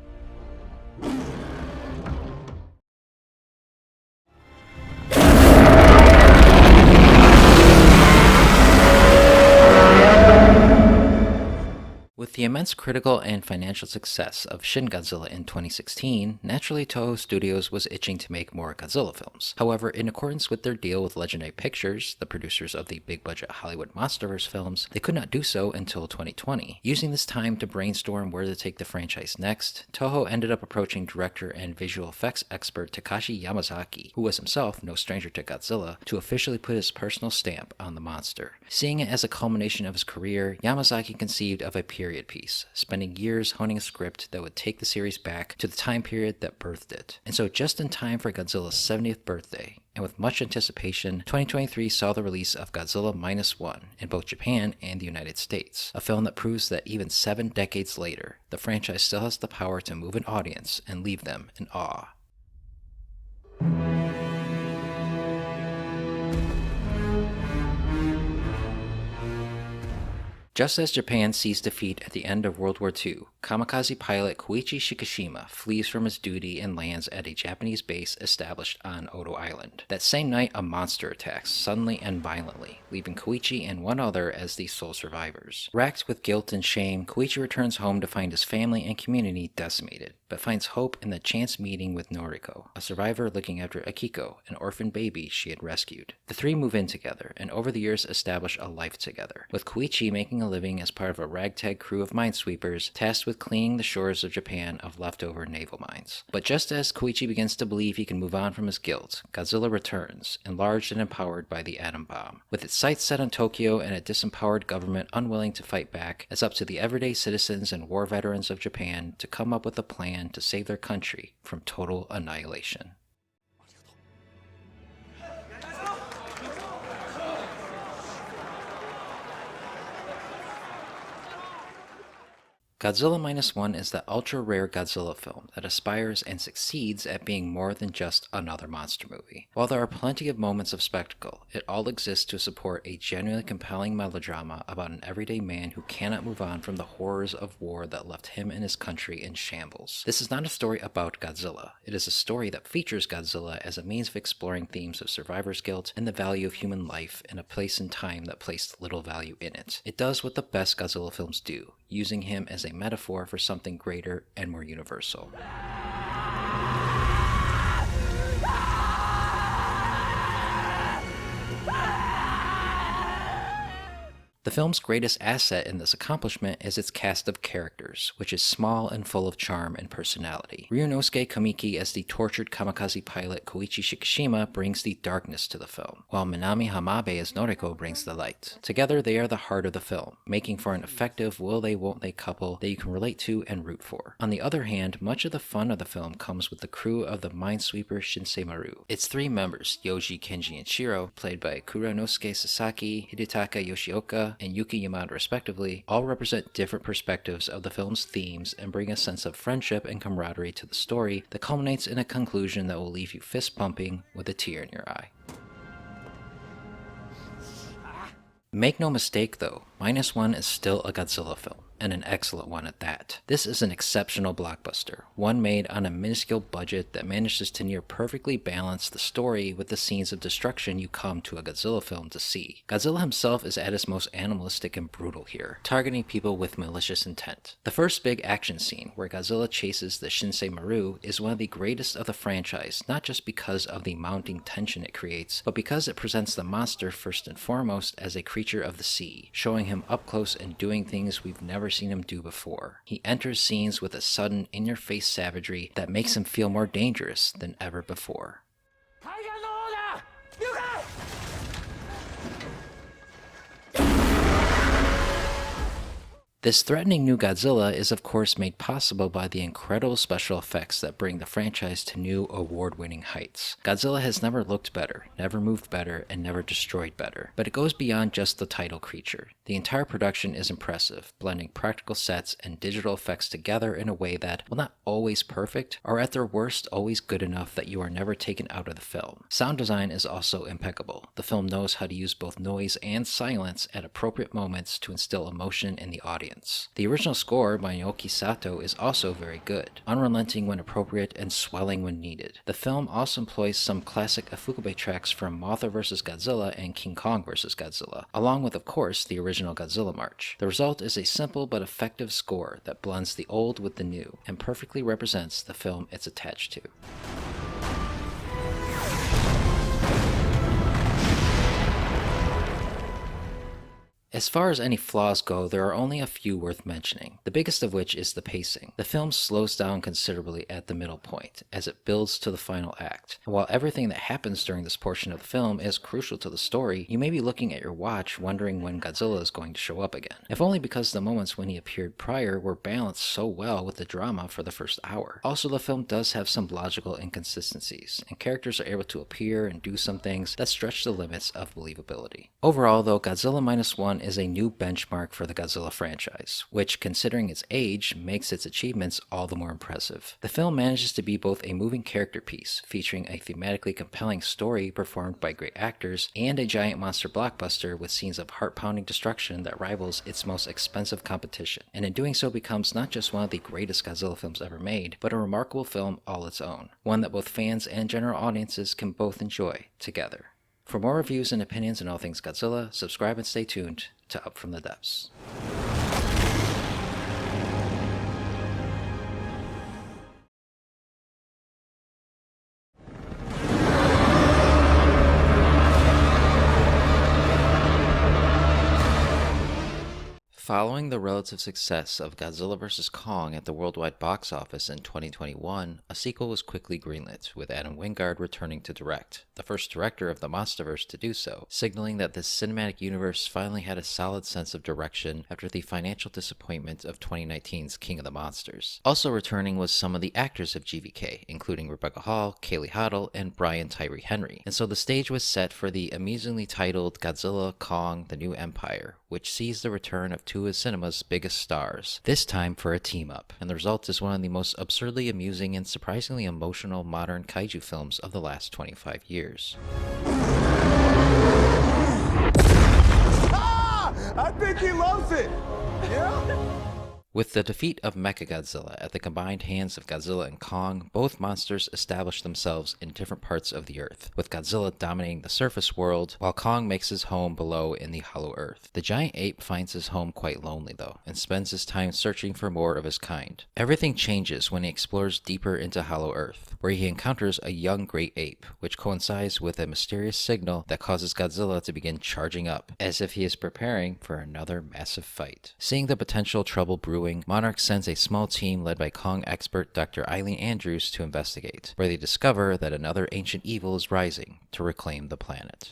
With the immense critical and financial success of Shin Godzilla in 2016, naturally Toho Studios was itching to make more Godzilla films. However, in accordance with their deal with Legendary Pictures, the producers of the big-budget Hollywood MonsterVerse films, they could not do so until 2020. Using this time to brainstorm where to take the franchise next, Toho ended up approaching director and visual effects expert Takashi Yamazaki, who was himself no stranger to Godzilla, to officially put his personal stamp on the monster. Seeing it as a culmination of his career, Yamazaki conceived of a period piece, spending years honing a script that would take the series back to the time period that birthed it. And so just in time for Godzilla's 70th birthday, and with much anticipation, 2023 saw the release of Godzilla Minus One in both Japan and the United States, a film that proves that even 7 decades later, the franchise still has the power to move an audience and leave them in awe. Just as Japan sees defeat at the end of World War II, kamikaze pilot Koichi Shikishima flees from his duty and lands at a Japanese base established on Odo Island. That same night, a monster attacks suddenly and violently, leaving Koichi and one other as the sole survivors. Racked with guilt and shame, Koichi returns home to find his family and community decimated, but finds hope in the chance meeting with Noriko, a survivor looking after Akiko, an orphan baby she had rescued. The three move in together, and over the years establish a life together, with Koichi making a living as part of a ragtag crew of minesweepers tasked with cleaning the shores of Japan of leftover naval mines. But just as Koichi begins to believe he can move on from his guilt, Godzilla returns, enlarged and empowered by the atom bomb. With its sights set on Tokyo and a disempowered government unwilling to fight back, it's up to the everyday citizens and war veterans of Japan to come up with a plan to save their country from total annihilation. Godzilla Minus One is the ultra-rare Godzilla film that aspires and succeeds at being more than just another monster movie. While there are plenty of moments of spectacle, it all exists to support a genuinely compelling melodrama about an everyday man who cannot move on from the horrors of war that left him and his country in shambles. This is not a story about Godzilla. It is a story that features Godzilla as a means of exploring themes of survivor's guilt and the value of human life in a place and time that placed little value in it. It does what the best Godzilla films do, using him as a metaphor for something greater and more universal. The film's greatest asset in this accomplishment is its cast of characters, which is small and full of charm and personality. Ryunosuke Kamiki as the tortured kamikaze pilot Koichi Shikishima brings the darkness to the film, while Minami Hamabe as Noriko brings the light. Together they are the heart of the film, making for an effective will-they-won't-they couple that you can relate to and root for. On the other hand, much of the fun of the film comes with the crew of the Minesweeper Shinsei Maru. Its three members, Yoji, Kenji, and Shiro, played by Kuranosuke Sasaki, Hidetaka Yoshioka, and Yuki Yamada respectively, all represent different perspectives of the film's themes and bring a sense of friendship and camaraderie to the story that culminates in a conclusion that will leave you fist pumping with a tear in your eye. Make no mistake though, Minus One is still a Godzilla film, and an excellent one at that. This is an exceptional blockbuster, one made on a minuscule budget that manages to near perfectly balance the story with the scenes of destruction you come to a Godzilla film to see. Godzilla himself is at his most animalistic and brutal here, targeting people with malicious intent. The first big action scene, where Godzilla chases the Shinsei Maru, is one of the greatest of the franchise, not just because of the mounting tension it creates, but because it presents the monster first and foremost as a creature of the sea, showing him up close and doing things we've never seen him do before. He enters scenes with a sudden, in-your-face savagery that makes him feel more dangerous than ever before. This threatening new Godzilla is of course made possible by the incredible special effects that bring the franchise to new award-winning heights. Godzilla has never looked better, never moved better, and never destroyed better. But it goes beyond just the title creature. The entire production is impressive, blending practical sets and digital effects together in a way that, while not always perfect, are at their worst always good enough that you are never taken out of the film. Sound design is also impeccable. The film knows how to use both noise and silence at appropriate moments to instill emotion in the audience. The original score by Naoki Sato is also very good, unrelenting when appropriate and swelling when needed. The film also employs some classic Ifukube tracks from Mothra vs. Godzilla and King Kong vs. Godzilla, along with, of course, the original Godzilla march. The result is a simple but effective score that blends the old with the new, and perfectly represents the film it's attached to. As far as any flaws go, there are only a few worth mentioning, the biggest of which is the pacing. The film slows down considerably at the middle point, as it builds to the final act. And while everything that happens during this portion of the film is crucial to the story, you may be looking at your watch wondering when Godzilla is going to show up again. If only because the moments when he appeared prior were balanced so well with the drama for the first hour. Also, the film does have some logical inconsistencies, and characters are able to appear and do some things that stretch the limits of believability. Overall though, Godzilla Minus One is a new benchmark for the Godzilla franchise, which, considering its age, makes its achievements all the more impressive. The film manages to be both a moving character piece, featuring a thematically compelling story performed by great actors, and a giant monster blockbuster with scenes of heart-pounding destruction that rivals its most expensive competition, and in doing so becomes not just one of the greatest Godzilla films ever made, but a remarkable film all its own, one that both fans and general audiences can both enjoy together. For more reviews and opinions on all things Godzilla, subscribe and stay tuned to Up From the Depths. Following the relative success of Godzilla vs. Kong at the worldwide box office in 2021, a sequel was quickly greenlit, with Adam Wingard returning to direct, the first director of the Monsterverse to do so, signaling that this cinematic universe finally had a solid sense of direction after the financial disappointment of 2019's King of the Monsters. Also returning was some of the actors of GVK, including Rebecca Hall, Kaylee Hoddle, and Brian Tyree Henry, and so the stage was set for the amusingly titled Godzilla Kong: The New Empire, which sees the return of two two of cinema's biggest stars, this time for a team-up, and the result is one of the most absurdly amusing and surprisingly emotional modern kaiju films of the last 25 years. I think he loves it! Yeah? With the defeat of Mechagodzilla at the combined hands of Godzilla and Kong, both monsters establish themselves in different parts of the Earth, with Godzilla dominating the surface world, while Kong makes his home below in the Hollow Earth. The giant ape finds his home quite lonely, though, and spends his time searching for more of his kind. Everything changes when he explores deeper into Hollow Earth, where he encounters a young great ape, which coincides with a mysterious signal that causes Godzilla to begin charging up, as if he is preparing for another massive fight. Seeing the potential trouble brewing, Monarch sends a small team led by Kong expert Dr. Eileen Andrews to investigate, where they discover that another ancient evil is rising to reclaim the planet.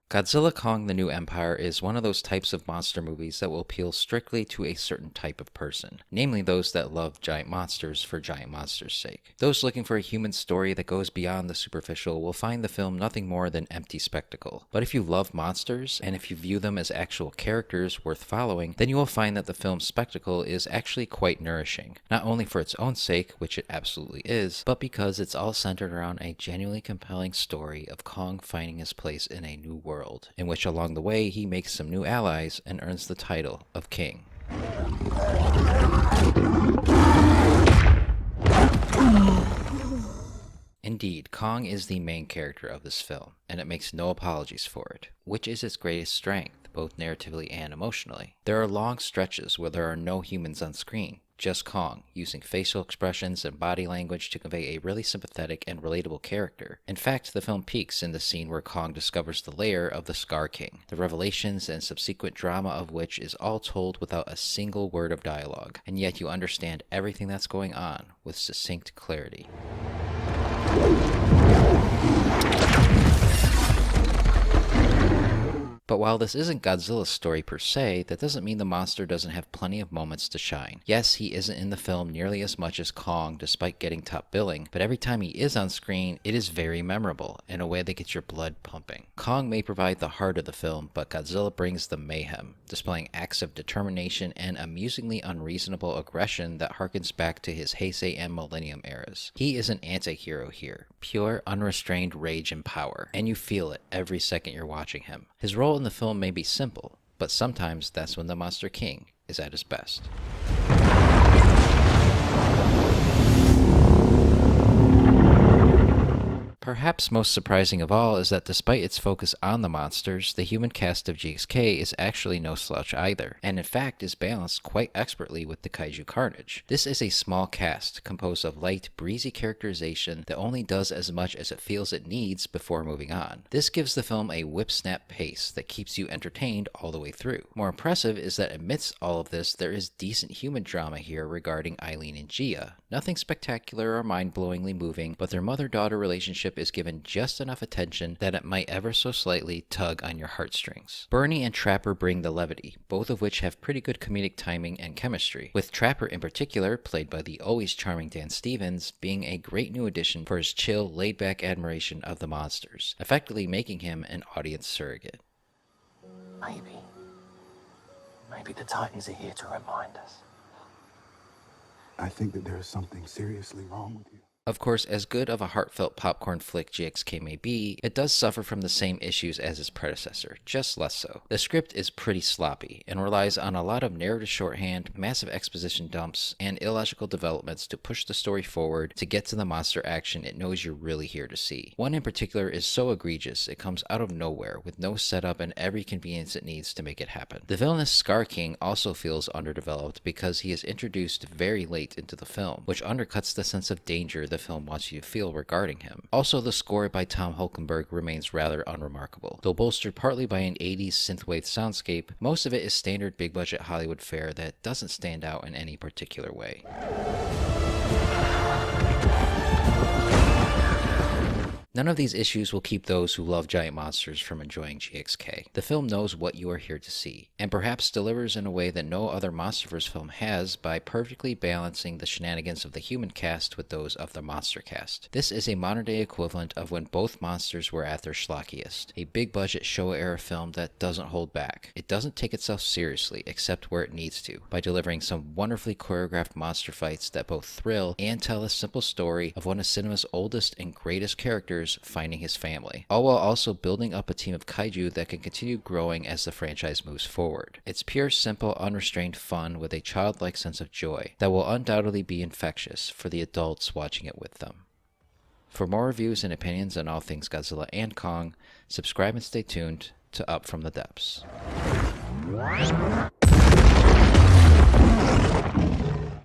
Godzilla Kong: The New Empire is one of those types of monster movies that will appeal strictly to a certain type of person, namely those that love giant monsters for giant monsters' sake. Those looking for a human story that goes beyond the superficial will find the film nothing more than empty spectacle. But if you love monsters, and if you view them as actual characters worth following, then you will find that the film's spectacle is actually quite nourishing, not only for its own sake, which it absolutely is, but because it's all centered around a genuinely compelling story of Kong finding his place in a new world, in which along the way he makes some new allies and earns the title of king. Indeed, Kong is the main character of this film, and it makes no apologies for it, which is its greatest strength, both narratively and emotionally. There are long stretches where there are no humans on screen, just Kong, using facial expressions and body language to convey a really sympathetic and relatable character. In fact, the film peaks in the scene where Kong discovers the lair of the Scar King, the revelations and subsequent drama of which is all told without a single word of dialogue, and yet you understand everything that's going on with succinct clarity. But while this isn't Godzilla's story per se, that doesn't mean the monster doesn't have plenty of moments to shine. Yes, he isn't in the film nearly as much as Kong despite getting top billing, but every time he is on screen, it is very memorable, in a way that gets your blood pumping. Kong may provide the heart of the film, but Godzilla brings the mayhem, displaying acts of determination and amusingly unreasonable aggression that harkens back to his Heisei and Millennium eras. He is an anti-hero here, pure unrestrained rage and power, and you feel it every second you're watching him. His role in the film may be simple, but sometimes that's when the Monster King is at his best. Perhaps most surprising of all is that despite its focus on the monsters, the human cast of GXK is actually no slouch either, and in fact is balanced quite expertly with the kaiju carnage. This is a small cast composed of light, breezy characterization that only does as much as it feels it needs before moving on. This gives the film a whip-snap pace that keeps you entertained all the way through. More impressive is that amidst all of this, there is decent human drama here regarding Eileen and Gia. Nothing spectacular or mind-blowingly moving, but their mother-daughter relationship is given just enough attention that it might ever so slightly tug on your heartstrings. Bernie and Trapper bring the levity, both of which have pretty good comedic timing and chemistry, with Trapper in particular, played by the always charming Dan Stevens, being a great new addition for his chill, laid-back admiration of the monsters, effectively making him an audience surrogate. Maybe the Titans are here to remind us. I think that there is something seriously wrong with you. Of course, as good of a heartfelt popcorn flick GXK may be, it does suffer from the same issues as its predecessor, just less so. The script is pretty sloppy, and relies on a lot of narrative shorthand, massive exposition dumps, and illogical developments to push the story forward to get to the monster action it knows you're really here to see. One in particular is so egregious it comes out of nowhere, with no setup and every convenience it needs to make it happen. The villainous Scar King also feels underdeveloped because he is introduced very late into the film, which undercuts the sense of danger the film wants you to feel regarding him. Also, the score by Tom Hulkenberg remains rather unremarkable. Though bolstered partly by an 80s synthwave soundscape, most of it is standard big-budget Hollywood fare that doesn't stand out in any particular way. None of these issues will keep those who love giant monsters from enjoying GXK. The film knows what you are here to see, and perhaps delivers in a way that no other MonsterVerse film has by perfectly balancing the shenanigans of the human cast with those of the monster cast. This is a modern-day equivalent of when both monsters were at their schlockiest, a big-budget Showa Era film that doesn't hold back. It doesn't take itself seriously, except where it needs to, by delivering some wonderfully choreographed monster fights that both thrill and tell a simple story of one of cinema's oldest and greatest characters finding his family, all while also building up a team of kaiju that can continue growing as the franchise moves forward. It's pure, simple, unrestrained fun with a childlike sense of joy that will undoubtedly be infectious for the adults watching it with them. For more reviews and opinions on all things Godzilla and Kong, subscribe and stay tuned to Up From the Depths.